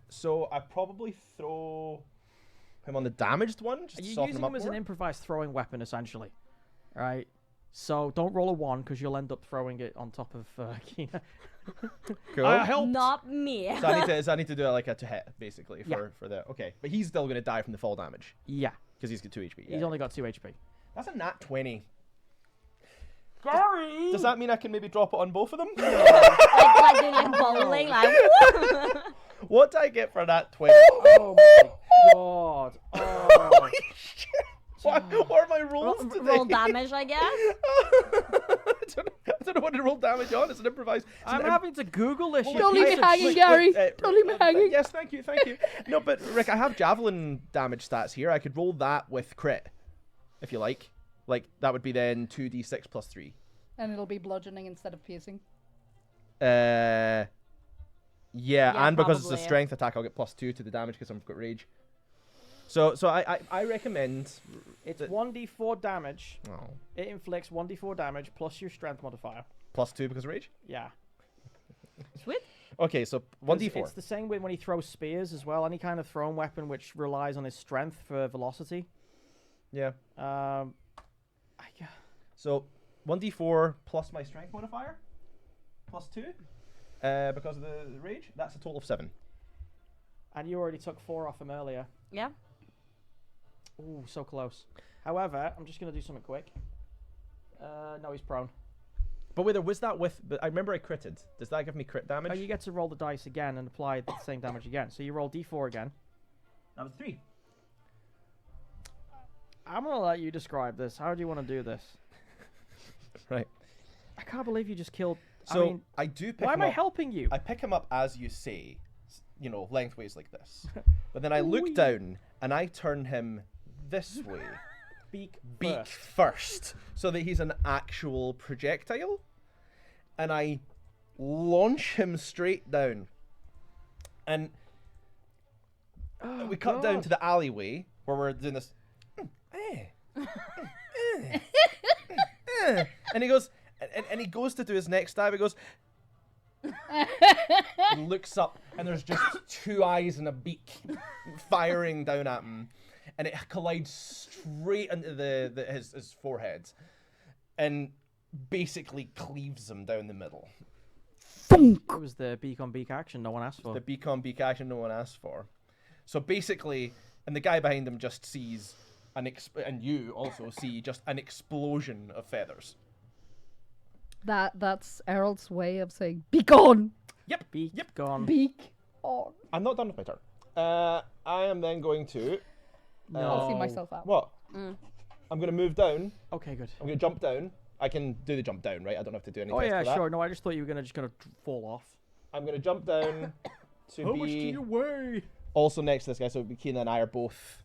so I probably throw him on the damaged one. Just to You're soften using him up him as more. an improvised throwing weapon, essentially. Right? So don't roll a 1 because you'll end up throwing it on top of Kina. Cool. I helped. Not me. So I need to do it like a to hit, basically, Yeah. for the. Okay. But he's still going to die from the fall damage. Yeah. Because he's got 2 HP. He's only got 2 HP. That's a nat 20. Gary! Does that mean I can maybe drop it on both of them? like doing like bowling, like. What do I get for that 20? Oh my god. Oh. Holy shit. What are my rolls today? Roll damage, I guess. I don't know what to roll damage on. It's an improvised. I'm having to Google this shit. Don't leave me piece of hanging, shit. Gary. Don't leave me hanging. Yes, thank you. No, but Rick, I have javelin damage stats here. I could roll that with crit, if you like. Like, that would be then 2d6 plus 3. And it'll be bludgeoning instead of piercing. Yeah, Yeah, and because it's a probably, yeah. strength attack, I'll get +2 to the damage because I've got rage. So I recommend. It's 1d4 damage. Oh, It inflicts 1d4 damage plus your strength modifier. +2 because of rage. Yeah. Sweet. Okay, so 'Cause 1d4. It's the same way when he throws spears as well. Any kind of thrown weapon which relies on his strength for velocity. Yeah. Yeah. So 1d4 plus my strength modifier, +2, because of the rage. That's a total of 7. And you already took 4 off him earlier. Yeah. Ooh, so close. However, I'm just going to do something quick. No, he's prone. But wait, was that with? But I remember I critted. Does that give me crit damage? Oh, you get to roll the dice again and apply the same damage again. So you roll d4 again. That was 3. I'm going to let you describe this. How do you want to do this? Right. I can't believe you just killed... So I do pick why him am I up. helping you? I pick him up as you say, you know, lengthways like this. But then I look down and I turn him this way, Beak first, so that he's an actual projectile. And I launch him straight down. And we cut down to the alleyway where we're doing this. And he goes, and he goes to do his next dive. He goes, he looks up, and there's just 2 eyes and a beak firing down at him, and it collides straight into his forehead, and basically cleaves him down the middle. It was the beak on beak action no one asked for. The beak on beak action no one asked for. So basically, and the guy behind him just sees and you also see just an explosion of feathers. That's Errol's way of saying, be gone! Yep. Beak gone. Beak on. I'm not done with my turn. I am then going to. No. I'll see myself out. What? I'm going to move down. Okay, good. I'm going to jump down. I can do the jump down, right? I don't have to do any Oh test yeah, for that. sure. No, I just thought you were just gonna fall off. I'm going to jump down to How be much do you weigh? also next to this guy. So Keena and I are both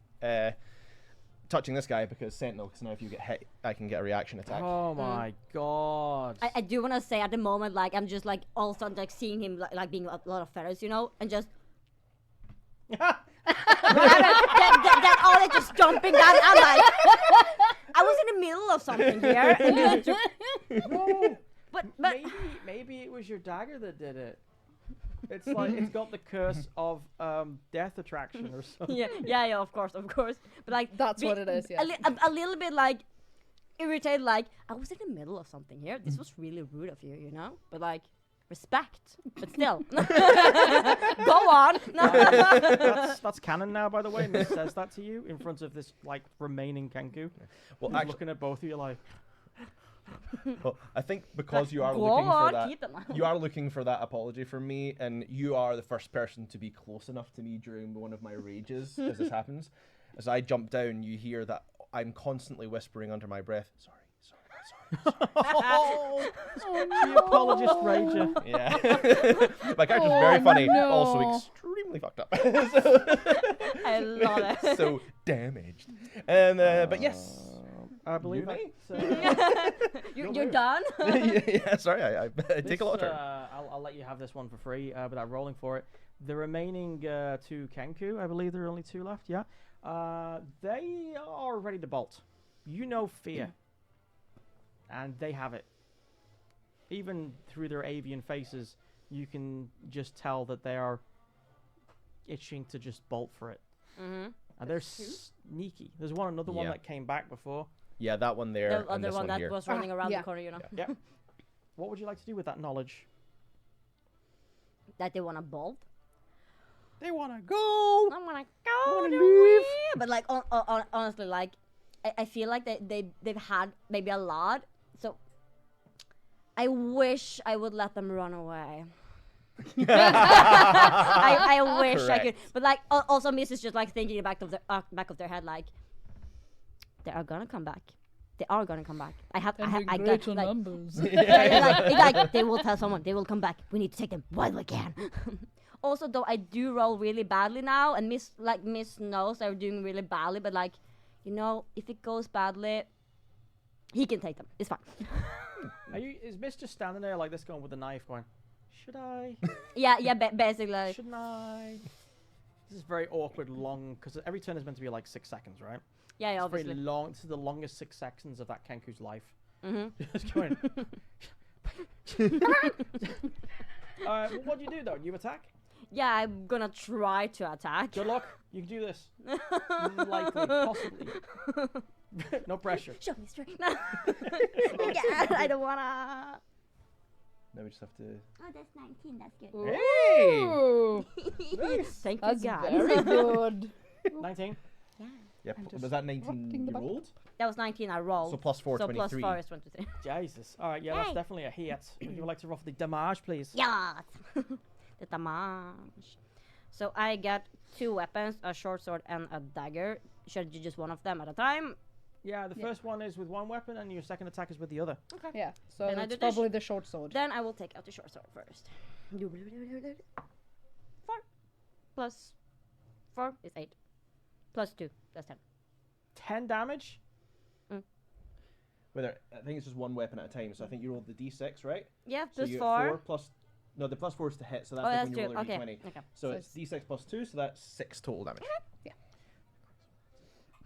touching this guy because Sentinel, because now if you get hit, I can get a reaction attack. Oh my god. I do want to say at the moment, like, I'm just like all of a sudden like seeing him like being a lot of feathers, you know, and just. that all like just jumping down. I'm like, I was in the middle of something here. And just, but Maybe it was your dagger that did it. It's like it's got the curse of death attraction or something. yeah, of course. But like That's what it is, yeah. A little bit like irritated, like I was in the middle of something here. This was really rude of you, you know. But like respect, but still, go on. That's canon now, by the way. Miss says that to you in front of this like remaining Kenku. Well, Who's looking at both of you like. Well, I think because you are Go looking for on, that, keep them. you are looking for that apology from me, and you are the first person to be close enough to me during one of my rages as this happens. As I jump down, you hear that I'm constantly whispering under my breath, sorry. The apologist rager. Yeah. My character's very funny, no. also extremely fucked up. I love it. So damaged. And but yes. I believe You You're done. Yeah, sorry, I take a lot of turn. I'll let you have this one for free without rolling for it. The remaining 2 Kenku, I believe there are only 2 left, yeah. They are ready to bolt. You know fear. And they have it. Even through their avian faces, you can just tell that they are itching to just bolt for it. Mm-hmm. And they're sneaky. There's another one Yeah. that came back before. Yeah, that one there, The and other this one that here. was running around yeah. the corner, you know, Yeah. What would you like to do with that knowledge? that they want to bolt. They want to go. I'm gonna go wanna to leave. wee. But like honestly, like I feel like they've had maybe a lot. So I wish I would let them run away. I wish I could, Correct. but like also Miss is just like thinking back of their head like they are gonna come back. They are gonna come back. I got greater like, numbers. like they will tell someone they will come back. We need to take them while we can. Also, though, I do roll really badly now, and Miss knows they're doing really badly. But like, you know, if it goes badly, he can take them. It's fine. Is Miss just standing there like this, going with the knife, going, "Should I? yeah, basically. Shouldn't I?" This is very awkward, long, because every turn is meant to be like 6 seconds, right? Yeah, It's obviously. very long. This is the longest 6 seconds of that Kenku's life. Mhm. Just going. What do you do though? You attack? Yeah, I'm gonna try to attack. Good luck. You can do this. Likely, possibly. No pressure. Show me strength. No. Yeah, I don't wanna. Now we just have to. Oh, that's 19. That's good. Hey! Ooh, Thank that's you, God. very good. 19. Yeah, I'm just was that 19 rocking the you boat. rolled? That was 19. I rolled. So plus 4, So plus 23. 4 is 23. Jesus. All right, yeah, that's Hey. definitely a hit. Would you like to roll for the damage, please? Yeah. The damage. So I get 2 weapons, a short sword and a dagger. Should I do just one of them at a time? Yeah, the first one is with one weapon, and your second attack is with the other. Yeah, so Then I it's do the probably the short sword. Then I will take out the short sword first. 4 plus 4 is 8. Plus 2, that's 10. 10 damage. Whether I think it's just one weapon at a time, so I think you rolled the d6, right? Yeah, So plus you get 4. plus. No, the plus 4 is to hit, so that's Oh, like that's when you true. roll a Okay. d20. Okay. So So it's d6 plus 2, so that's 6 total damage.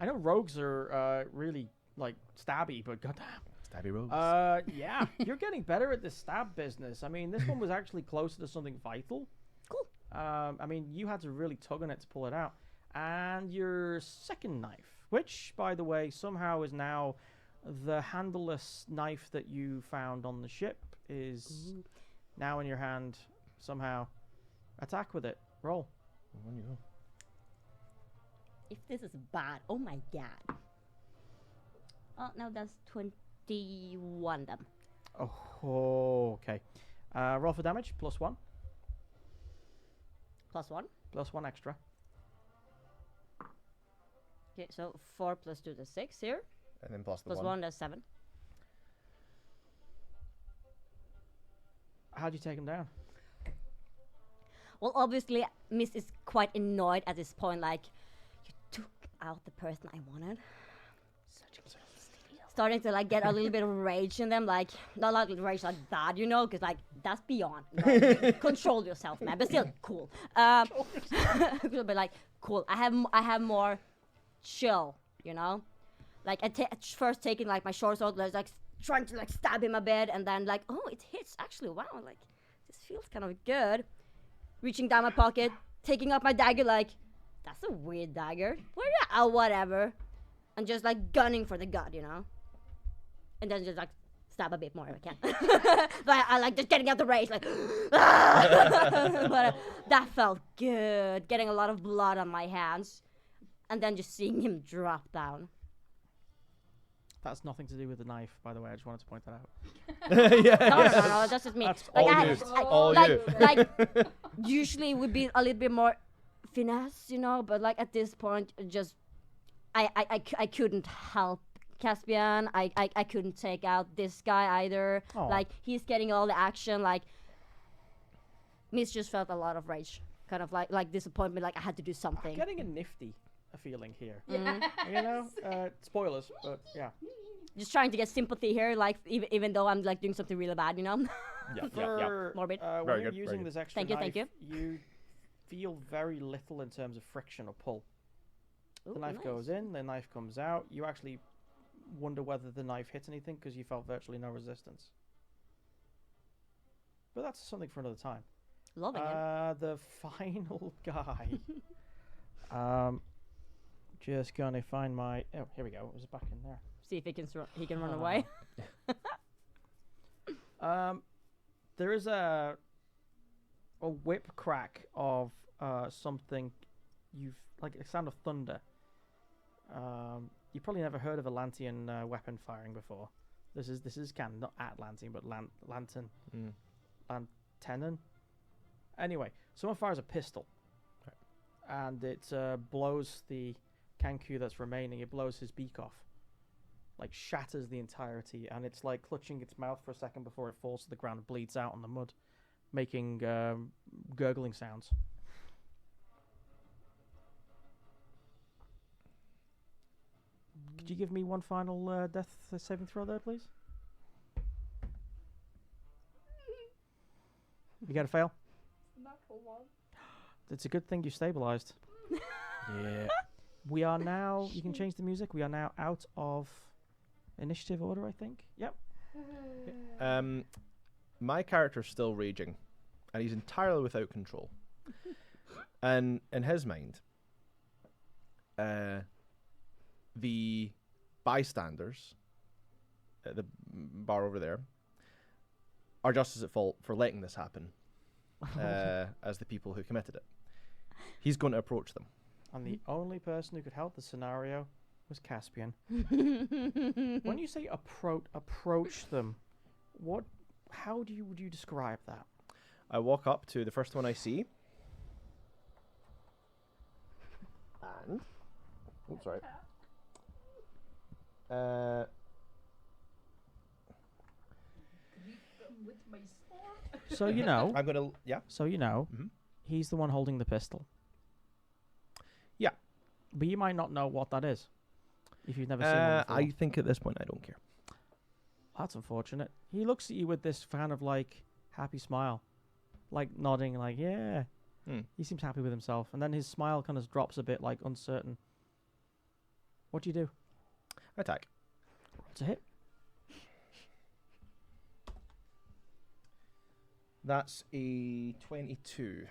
I know rogues are really like stabby, but goddamn. Stabby rolls. Yeah, you're getting better at this stab business. I mean, this one was actually closer to something vital. Cool. I mean, you had to really tug on it to pull it out. And your second knife, which, by the way, somehow is now the handleless knife that you found on the ship, is now in your hand somehow. Attack with it. Roll. On you go. If this is bad, oh my god. Oh, no, that's 21 then. Oh, okay. Roll for damage, +1. Plus 1. +1 extra. Okay, so 4 plus 2 is 6 here. And then plus the Plus 1. 1, that's 7. How'd you take him down? Well, obviously, Miss is quite annoyed at this point. Like, you took out the person I wanted. Such a starting to like get a little bit of rage in them, like not like rage like that, you know, because like that's beyond. Like, control yourself, man. But still, cool. But like, cool. I have more chill, you know. Like first taking like my short sword, like trying to like stab him a bit, and then like, oh, it hits actually. Wow, like this feels kind of good. Reaching down my pocket, taking up my dagger, like that's a weird dagger. Whatever, and just like gunning for the gut, you know. And then just like stab a bit more if I can. But I like just getting out the rage, like. But that felt good. Getting a lot of blood on my hands, and then just seeing him drop down. That's nothing to do with the knife, by the way. I just wanted to point that out. No, that's just me. That's Like all I, you. I- All like, you. like usually it would be a little bit more finesse, you know. But like at this point, just I couldn't help Caspian. I couldn't take out this guy either. Aw. Like he's getting all the action. Like Miss just felt a lot of rage, kind of like disappointment. Like I had to do I'm something. getting a feeling here. Mhm. You know? Spoilers, but yeah. Just trying to get sympathy here, like even though I'm like doing something really bad, you know. Yeah, yeah, yeah. For, Morbid. when Very you're good, very using good. this extra Thank you, knife, thank you feel very little in terms of friction or pull. Ooh, The knife nice. goes in, the knife comes out. You actually wonder whether the knife hits anything because you felt virtually no resistance. But that's something for another time. Loving it. The final guy. Just gonna find my. Oh, here we go. It was back in there. See if he can run away. There is a whip crack of something you've like a sound of thunder. You've probably never heard of Atlantean weapon firing before. This is canon, not Atlantean, but lantern, lantenon. Anyway, someone fires a pistol, and it blows the Kanku that's remaining. It blows his beak off, like shatters the entirety, and it's like clutching its mouth for a second before it falls to the ground and bleeds out on the mud, making gurgling sounds. Could you give me one final death saving throw there, please? You got to fail. Natural one. It's a good thing you stabilized. Yeah. We are now. You can change the music. We are now out of initiative order, I think. Yep. My character's still raging, and he's entirely without control. And in his mind, the bystanders at the bar over there are just as at fault for letting this happen as the people who committed it. He's going to approach them. And the only person who could help the scenario was Caspian. When you say approach them, how would you describe that? I walk up to the first one I see. And... Oh, sorry. With my sword. So you know. I'm going to... Yeah. So you know, Mhm. he's the one holding the pistol. Yeah. But you might not know what that is if you've never seen one before. I think at this point I don't care. That's unfortunate. He looks at you with this kind of like happy smile, like nodding, like yeah. He seems happy with himself, and then his smile kind of drops a bit, like uncertain. What do you do? Attack. It's a hit. That's a 22.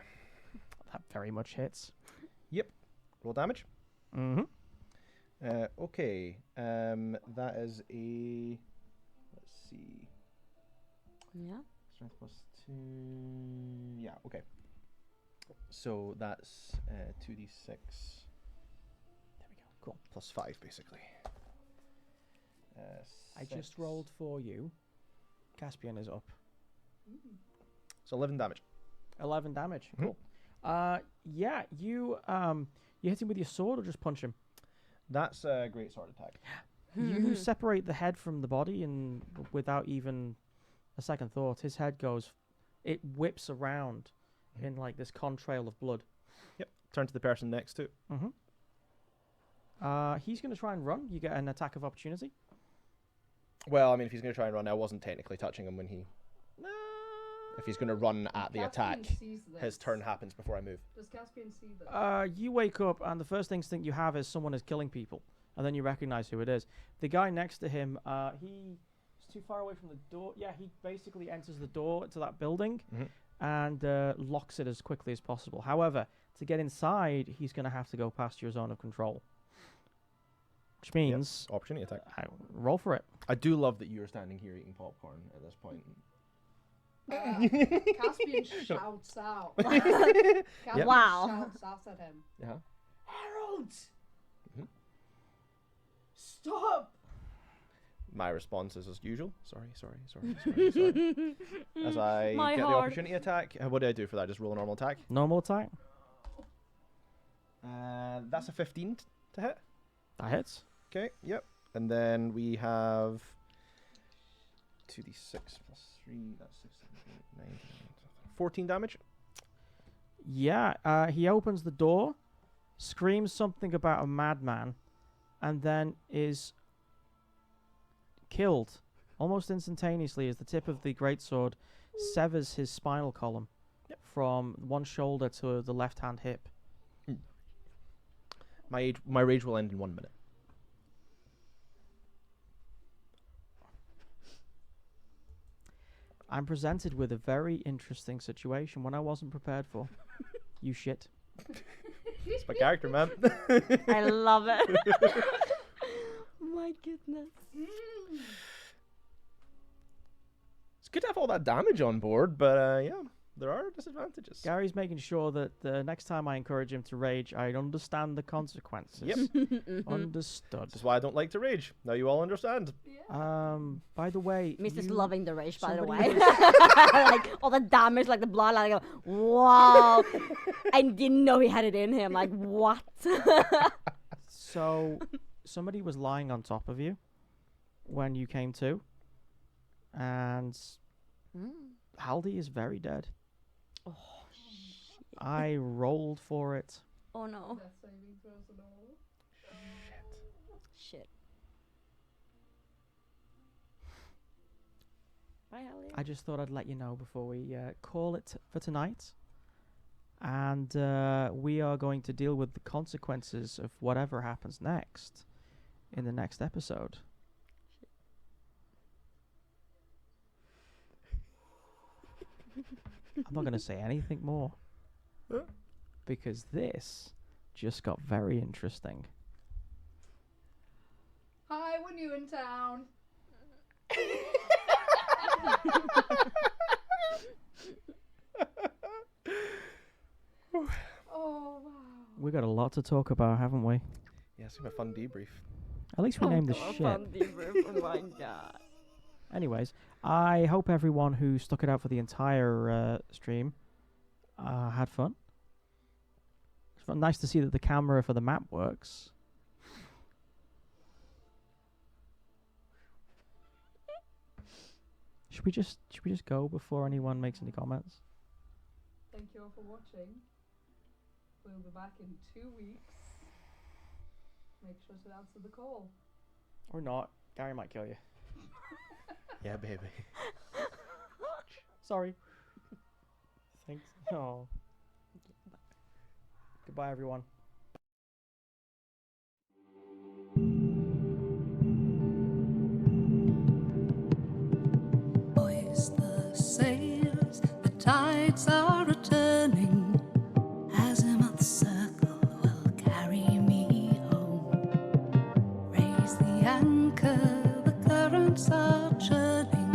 That very much hits. Roll damage. Mm-hmm. Okay. That is a... Let's see. Yeah. Strength plus 2... Yeah, okay. So that's 2d6. There we go. Cool. Plus 5, basically. I just rolled for you. Caspian is up. So 11 damage. 11 damage. Mhm. Cool. Yeah, you hit him with your sword or just punch him? That's a great sword attack. You separate the head from the body, and without even a second thought, his head goes. It whips around in like this contrail of blood. Yep. Turn to the person next to it. Mm-hmm. He's going to try and run. You get an attack of opportunity. Well, I mean, if he's going to try and run, I wasn't technically touching him when he... If he's going to run at the attack, his turn happens before I move. Does Caspian see this? You wake up, and the first instinct you have is someone is killing people, and then you recognize who it is. The guy next to him, he's too far away from the door. Yeah, he basically enters the door to that building and locks it as quickly as possible. However, to get inside, he's going to have to go past your zone of control, which means Opportunity attack. roll for it. I do love that you're standing here eating popcorn at this point. Caspian shouts out. Caspian Wow. shouts out at him. Yeah. Harold! Mhm. Stop! My response is as usual. Sorry. As I My get the heart. opportunity attack, what do I do for that? Just roll a normal attack. Normal attack. That's a 15 to hit. That hits. Okay, yep. And then we have 2d6 plus 3, that's 6, 7, 8, 9, 14 damage. Yeah, he opens the door, screams something about a madman, and then is killed almost instantaneously as the tip of the greatsword severs his spinal column from one shoulder to the left-hand hip. My rage will end in 1 minute. I'm presented with a very interesting situation, one I wasn't prepared for. You shit. It's my character, man. I love it. My goodness. It's good to have all that damage on board, but yeah, there are disadvantages. Gary's making sure that the next time I encourage him to rage, I understand the consequences. Yep. Understood. This is why I don't like to rage. Now you all understand. By the way, Mrs. you- loving the rage, by the somebody way. Like all the damage, like the blood, like I go, wow. I didn't know he had it in him. Like what? So, somebody was lying on top of you when you came to, and Haldy is very dead. Oh, I rolled for it. oh no. Death saving throws and all. Shit. Bye, Elliot. I just thought I'd let you know before we call it for tonight. And we are going to deal with the consequences of whatever happens next in the next episode. I'm not going to say anything more because this just got very interesting. Hi, we're new in town. Oh wow. We got a lot to talk about, haven't we? Yeah, it's been a fun debrief. At least we named the God, ship. fun debrief. Oh my god. Anyways, I hope everyone who stuck it out for the entire stream had fun. It's nice to see that the camera for the map works. Should we just go before anyone makes any comments? Thank you all for watching. We'll be back in 2 weeks. Make sure to answer the call. Or not. Gary might kill you. Yeah, baby. Sorry. Thanks. Oh. Goodbye, everyone. Hoist the sails, the tides are returning. Azimuth circle will carry me home. Raise the anchor, the currents are churning.